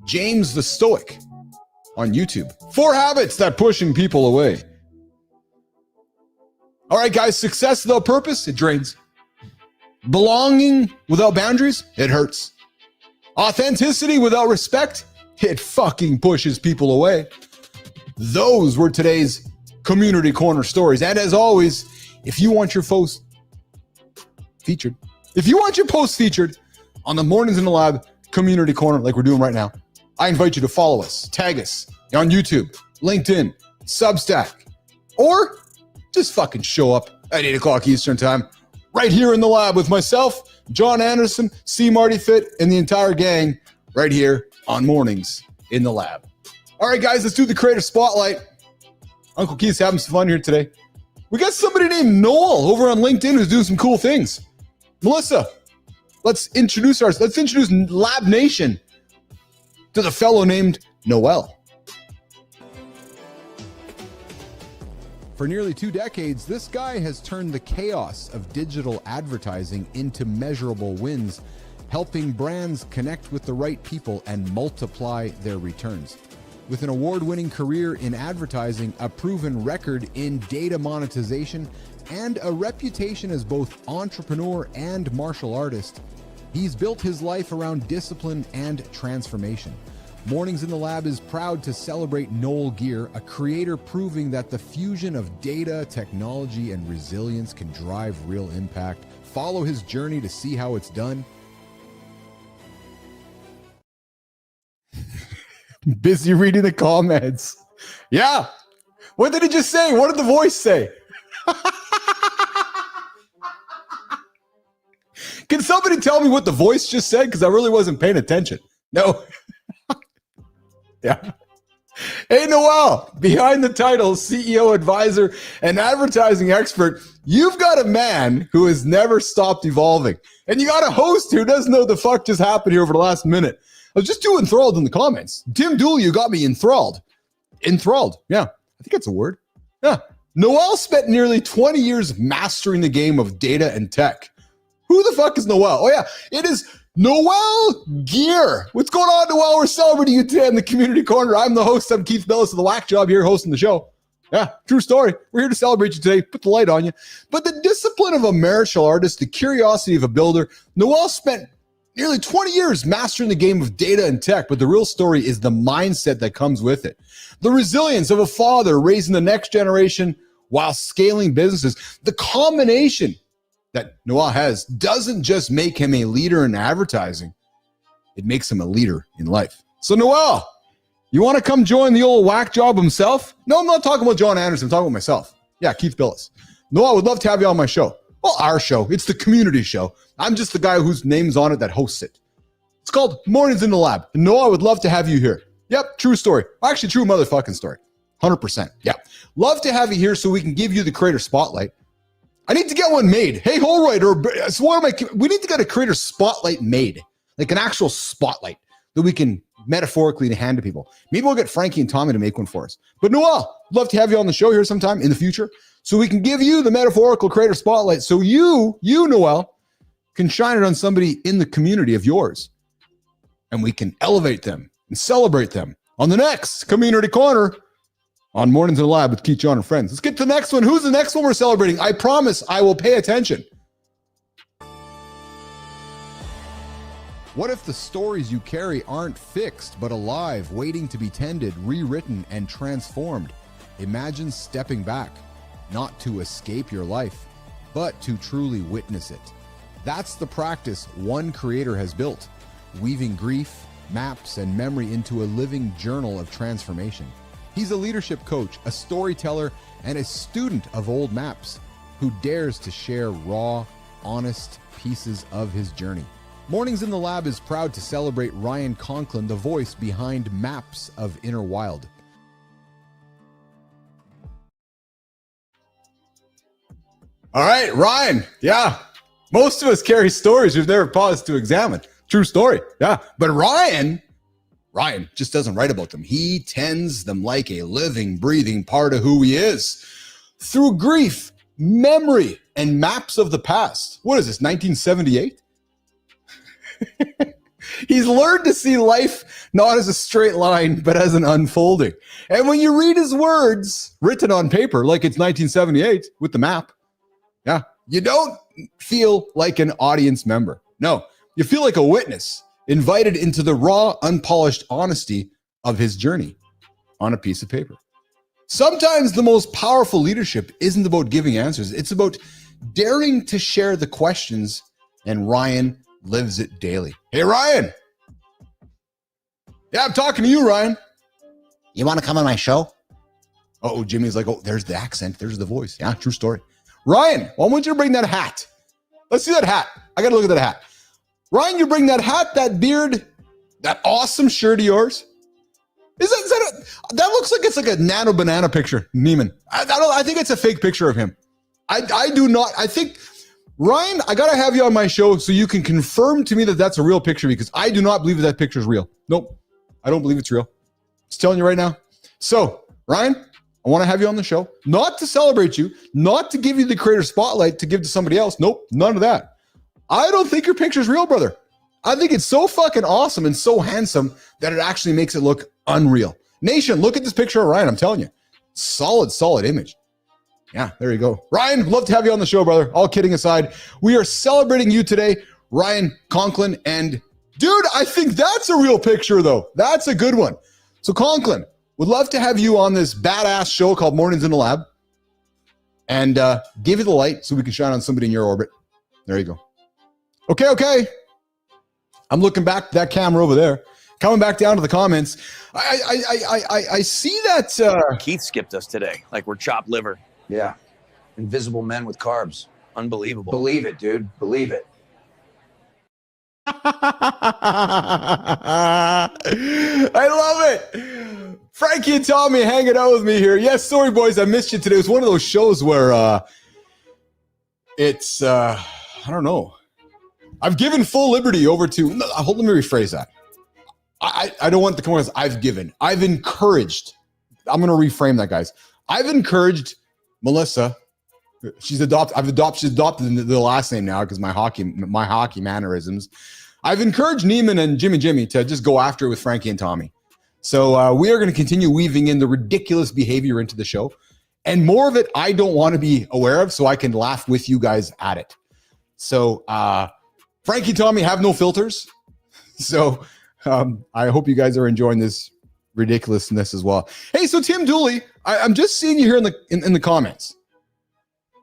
James the Stoic on YouTube. 4 habits that pushing people away. All right, guys, success without purpose, it drains. Belonging without boundaries, it hurts. Authenticity without respect, it fucking pushes people away. Those were today's Community Corner stories. And as always, if you want your post featured on the Mornings in the Lab Community Corner, like we're doing right now, I invite you to follow us, tag us on YouTube, LinkedIn, Substack, or just fucking show up at 8 o'clock Eastern time right here in the lab with myself, Jon Anderson, C. Marty Fit, and the entire gang right here on Mornings in the Lab. All right, guys, let's do the Creator Spotlight. Uncle Keith's having some fun here today. We got somebody named Noel over on LinkedIn who's doing some cool things. Melissa, let's introduce Lab Nation to the fellow named Noel. For nearly 2 decades, this guy has turned the chaos of digital advertising into measurable wins, helping brands connect with the right people and multiply their returns. With an award-winning career in advertising, a proven record in data monetization, and a reputation as both entrepreneur and martial artist, he's built his life around discipline and transformation. Mornings in the Lab is proud to celebrate Noel Gear, a creator proving that the fusion of data, technology, and resilience can drive real impact. Follow his journey to see how it's done. Busy reading the comments. Yeah. What did it just say? What did the voice say? Can somebody tell me what the voice just said? Because I really wasn't paying attention. No. Yeah. Hey, Noel, behind the title, CEO, advisor, and advertising expert, you've got a man who has never stopped evolving. And you got a host who doesn't know what the fuck just happened here over the last minute. I was just too enthralled in the comments. Tim Dooley, you got me enthralled. Enthralled. Yeah, I think that's a word. Yeah. Noel spent nearly 20 years mastering the game of data and tech. Who the fuck is Noel? Oh, yeah, it is Noel Gear. What's going on, Noel? We're celebrating you today in the Community Corner. I'm the host. I'm Keith Bellis of the Whack Job here hosting the show. Yeah, true story. We're here to celebrate you today, put the light on you. But the discipline of a martial artist, the curiosity of a builder, Noel spent nearly 20 years mastering the game of data and tech, but the real story is the mindset that comes with it. The resilience of a father raising the next generation while scaling businesses. The combination that Noel has doesn't just make him a leader in advertising, it makes him a leader in life. So Noel, you want to come join the old whack job himself? No, I'm not talking about Jon Anderson, I'm talking about myself. Yeah, Keith Billis. Noel, I would love to have you on my show. Well, our show. It's the community show. I'm just the guy whose name's on it that hosts it. It's called Mornings in the Lab. And Noel, I would love to have you here. Yep, true story. Actually, true motherfucking story. 100%. Yeah. Love to have you here so we can give you the creator spotlight. I need to get one made. Hey, Holroyd, we need to get a creator spotlight made. Like an actual spotlight that we can metaphorically hand to people. Maybe we'll get Frankie and Tommy to make one for us. But Noel, love to have you on the show here sometime in the future so we can give you the metaphorical creator spotlight so you, Noel, can shine it on somebody in the community of yours. and we can elevate them and celebrate them on the next Community Corner on Mornings in the Lab with Keith, Jon, and Friends. Let's get to the next one. Who's the next one we're celebrating? I promise I will pay attention. What if the stories you carry aren't fixed, but alive, waiting to be tended, rewritten, and transformed? Imagine stepping back, not to escape your life, but to truly witness it. That's the practice one creator has built, weaving grief, maps, and memory into a living journal of transformation. He's a leadership coach, a storyteller, and a student of old maps who dares to share raw, honest pieces of his journey. Mornings in the Lab is proud to celebrate Ryan Conklin, the voice behind Maps of Inner Wild. All right, Ryan. Yeah, most of us carry stories we've never paused to examine. True story. Yeah, but Ryan just doesn't write about them. He tends them like a living, breathing part of who he is. Through grief, memory, and maps of the past. What is this, 1978? He's learned to see life not as a straight line, but as an unfolding. And when you read his words written on paper, like it's 1978 with the map, yeah, you don't feel like an audience member. No, you feel like a witness, invited into the raw, unpolished honesty of his journey on a piece of paper. Sometimes the most powerful leadership isn't about giving answers. It's about daring to share the questions, and Ryan lives it daily. Hey, Ryan. Yeah, I'm talking to you, Ryan. You want to come on my show? Oh, Jimmy's like, oh, there's the accent. There's the voice. Yeah, true story. Ryan, why don't you bring that hat? Let's see that hat. I got to look at that hat. Ryan, you bring that hat, that beard, that awesome shirt of yours. That looks like it's like a nano banana picture, Neiman. I think it's a fake picture of him. I do not. I think, Ryan, I got to have you on my show so you can confirm to me that that's a real picture, because I do not believe that picture is real. Nope. I don't believe it's real. Just telling you right now. So, Ryan, I want to have you on the show, not to celebrate you, not to give you the creator spotlight to give to somebody else. Nope, none of that. I don't think your picture's real, brother. I think it's so fucking awesome and so handsome that it actually makes it look unreal. Nation, look at this picture of Ryan. I'm telling you, solid image. Yeah, there you go. Ryan, love to have you on the show, brother. All kidding aside, we are celebrating you today, Ryan Conklin. And dude, I think that's a real picture, though. That's a good one. So Conklin, would love to have you on this badass show called Mornings in the Lab and give you the light so we can shine on somebody in your orbit. There you go. Okay. I'm looking back at that camera over there. Coming back down to the comments. I see that Keith skipped us today, like we're chopped liver. Yeah. Invisible men with carbs. Unbelievable. Believe it, dude. Believe it. I love it. Frankie and Tommy hanging out with me here. Yes, sorry, boys, I missed you today. It was one of those shows where it's, I don't know. I've given full liberty over to, let me rephrase that. I don't want the comments I've encouraged. I'm going to reframe that, guys. I've encouraged Melissa. She's adopted the last name now because my hockey mannerisms. I've encouraged Neiman and Jimmy to just go after it with Frankie and Tommy. So we are going to continue weaving in the ridiculous behavior into the show, and more of it I don't want to be aware of, so I can laugh with you guys at it. So Frankie and Tommy have no filters. So I hope you guys are enjoying this ridiculousness as well. Hey, so Tim Dooley, I'm just seeing you here in the comments.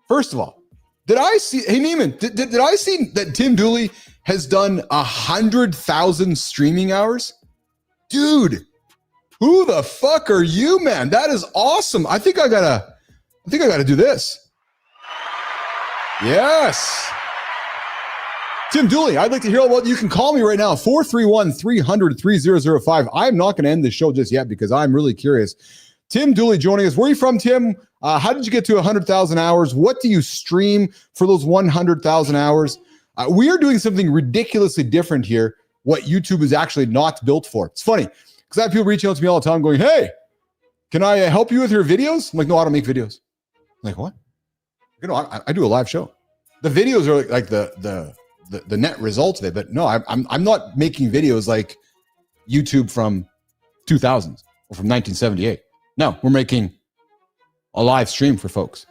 First of all, did I see? Hey, Neiman, did I see that Tim Dooley has done 100,000 streaming hours? Dude, who the fuck are you, man? That is awesome. I think I gotta do this. Yes. Tim Dooley, I'd like to hear about you. Can call me right now, 431-300-3005. I'm not going to end the show just yet because I'm really curious. Tim Dooley joining us. Where are you from, Tim? How did you get to 100,000 hours? What do you stream for those 100,000 hours? We are doing something ridiculously different here, what YouTube is actually not built for. It's funny because I have people reaching out to me all the time going, hey, can I help you with your videos? I'm like, no, I don't make videos. I'm like, what? You know, I do a live show. The videos are like the net result of it, but no, I'm not making videos like YouTube from 2000s or from 1978. No, we're making a live stream for folks.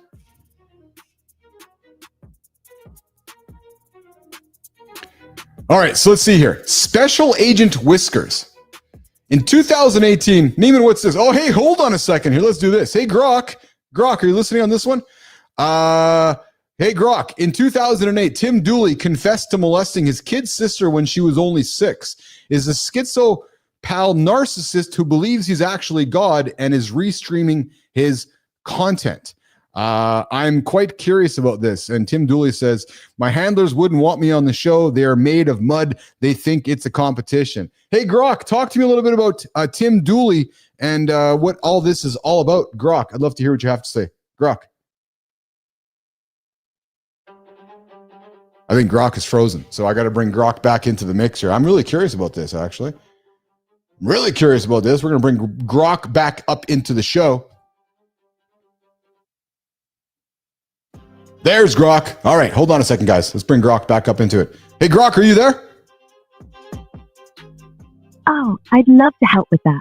All right, so let's see here. Special Agent Whiskers. In 2018, Neiman, what's this? Oh, hey, hold on a second here. Let's do this. Hey, Grok. Grok, are you listening on this one? Hey, Grok. In 2008, Tim Dooley confessed to molesting his kid sister when she was only 6. Is a schizo pal narcissist who believes he's actually God and is restreaming his content. I'm quite curious about this. And Tim Dooley says, my handlers wouldn't want me on the show. They are made of mud. They think it's a competition. Hey, Grok, talk to me a little bit about Tim Dooley and what all this is all about. Grok, I'd love to hear what you have to say. Grok. I think Grok is frozen, so I got to bring Grok back into the mixer. I'm really curious about this, actually. I'm really curious about this. We're going to bring Grok back up into the show. There's Grok. All right, hold on a second, guys. Let's bring Grok back up into it. Hey, Grok, are you there? Oh, I'd love to help with that.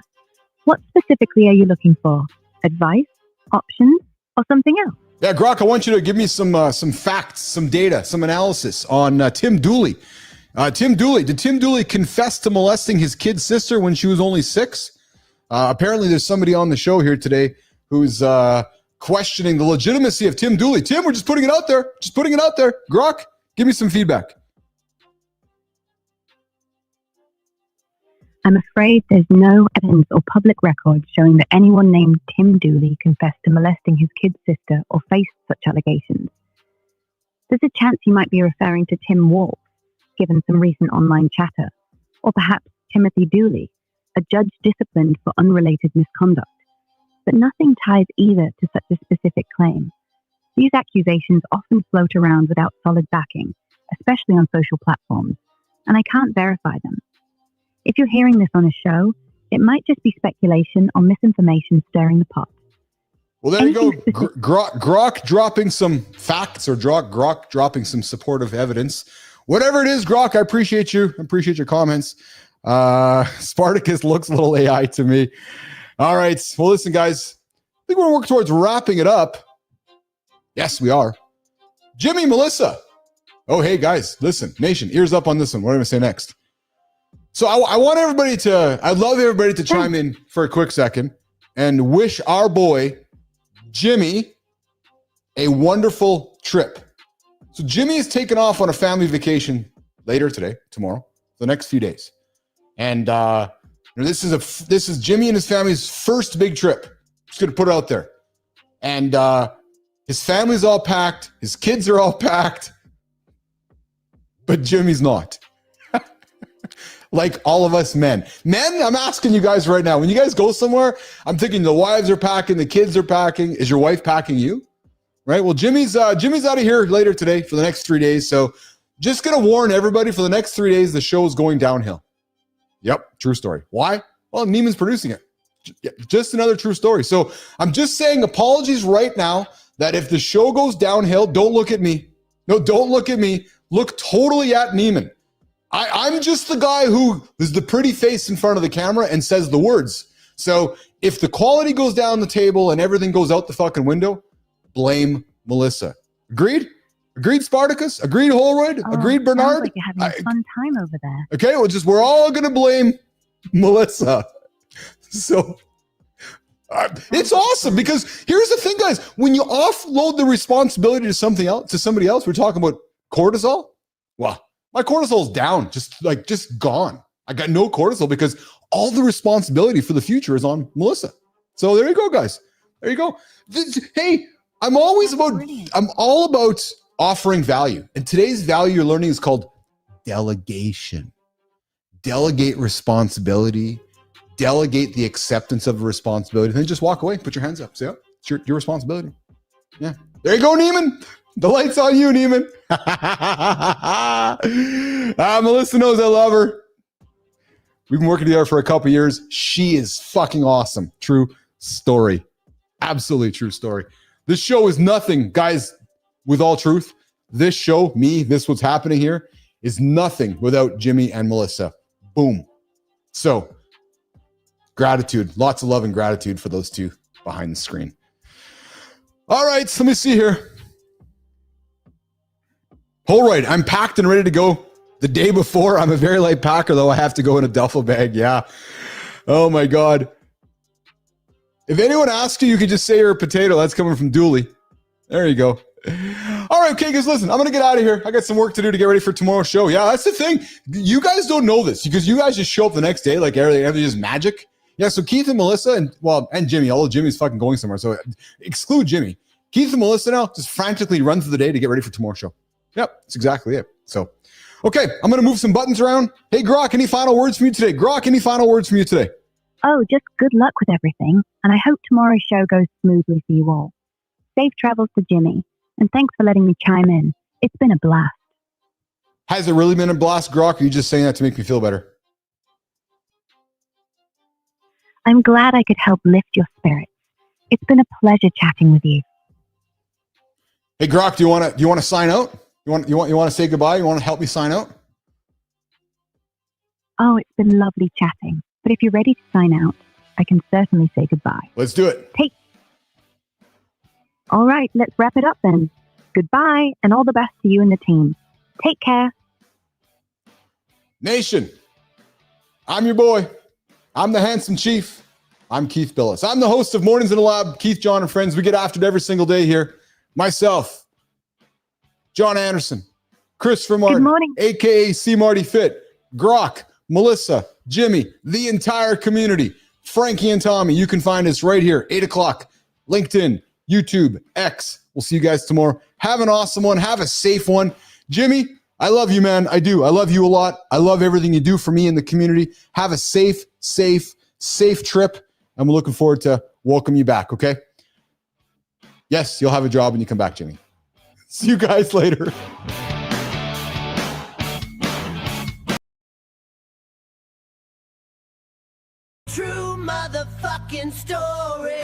What specifically are you looking for? Advice, options, or something else? Yeah, Grok, I want you to give me some facts, some data, some analysis on Tim Dooley. Tim Dooley, did Tim Dooley confess to molesting his kid sister when she was only 6? Apparently, there's somebody on the show here today who's questioning the legitimacy of Tim Dooley. Tim, we're just putting it out there. Just putting it out there. Grok, give me some feedback. I'm afraid there's no evidence or public record showing that anyone named Tim Dooley confessed to molesting his kid sister or faced such allegations. There's a chance you might be referring to Tim Wolf, given some recent online chatter, or perhaps Timothy Dooley, a judge disciplined for unrelated misconduct. But nothing ties either to such a specific claim. These accusations often float around without solid backing, especially on social platforms, and I can't verify them. If you're hearing this on a show, it might just be speculation or misinformation stirring the pot. Well, there you go. Grok dropping some facts, or Grok dropping some supportive evidence. Whatever it is, Grok, I appreciate you. I appreciate your comments. Spartacus looks a little AI to me. All right. Well, listen, guys, I think we're going to work towards wrapping it up. Yes, we are. Jimmy, Melissa. Oh, hey, guys, listen, nation, ears up on this one. What am I going to say next? So I'd love everybody to chime in for a quick second and wish our boy, Jimmy, a wonderful trip. So Jimmy is taking off on a family vacation later today, tomorrow, the next few days. And, this is Jimmy and his family's first big trip. Just going to put it out there. And his family's all packed. His kids are all packed. But Jimmy's not. Like all of us men. Men, I'm asking you guys right now. When you guys go somewhere, I'm thinking the wives are packing, the kids are packing. Is your wife packing you? Right? Well, Jimmy's out of here later today for the next 3 days. So just going to warn everybody, for the next 3 days, the show is going downhill. Yep, true story. Why? Well, Neiman's producing it. Just another true story. So I'm just saying apologies right now that if the show goes downhill, don't look at me. No, don't look at me. Look totally at Neiman. I'm just the guy who is the pretty face in front of the camera and says the words. So if the quality goes down the table and everything goes out the fucking window, blame Melissa. Agreed? Agreed, Spartacus? Agreed, Holroyd? Agreed, Bernard? Sounds like you're having a fun time over there. Okay, well, we're all going to blame Melissa. So it's awesome, because here's the thing, guys. When you offload the responsibility to somebody else, we're talking about cortisol. Well, my cortisol's down, just gone. I got no cortisol because all the responsibility for the future is on Melissa. So there you go, guys. There you go. Hey, I'm all about offering value. And today's value you're learning is called delegation. Delegate responsibility. Delegate the acceptance of a responsibility. Then just walk away. Put your hands up. Say, oh, it's your responsibility. Yeah. There you go, Neiman. The light's on you, Neiman. Melissa knows I love her. We've been working together for a couple years. She is fucking awesome. True story. Absolutely true story. This show is nothing, guys, with all truth. This show, what's happening here, is nothing without Jimmy and Melissa. Boom. So Gratitude. Lots of love and gratitude for those two behind the screen. All right, so let me see here. All right, I'm packed and ready to go. The day before, I'm a very light packer, though. I have to go in a duffel bag. Yeah. Oh, my God. If anyone asks you, you could just say you're a potato. That's coming from Dooley. There you go. All right, okay, guys, listen. I'm going to get out of here. I got some work to do to get ready for tomorrow's show. Yeah, that's the thing. You guys don't know this because you guys just show up the next day like everything is magic. Yeah, so Keith and Melissa and Jimmy, although Jimmy's fucking going somewhere, so exclude Jimmy. Keith and Melissa now just frantically run through the day to get ready for tomorrow's show. Yep, that's exactly it. So, okay, I'm going to move some buttons around. Hey, Grok, any final words from you today? Grok, any final words from you today? Oh, just good luck with everything, and I hope tomorrow's show goes smoothly for you all. Safe travels to Jimmy, and thanks for letting me chime in. It's been a blast. Has it really been a blast, Grok? Or are you just saying that to make me feel better? I'm glad I could help lift your spirits. It's been a pleasure chatting with you. Hey, Grok, do you want to sign out? You want to say goodbye? You want to help me sign out? Oh, it's been lovely chatting. But if you're ready to sign out, I can certainly say goodbye. Let's do it. All right, let's wrap it up then. Goodbye, and all the best to you and the team. Take care. Nation, I'm your boy. I'm the handsome chief. I'm Keith Billis. I'm the host of Mornings in the Lab. Keith, John, and friends. We get after it every single day here. Myself, Jon Anderson, Christopher Martin, a.k.a. C. Marty Fit, Grok, Melissa, Jimmy, the entire community, Frankie and Tommy. You can find us right here, 8 o'clock, LinkedIn, YouTube, X. We'll see you guys tomorrow. Have an awesome one. Have a safe one. Jimmy, I love you, man. I do. I love you a lot. I love everything you do for me in the community. Have a safe trip. I'm looking forward to welcoming you back, okay? Yes, you'll have a job when you come back, Jimmy. See you guys later. True motherfucking story.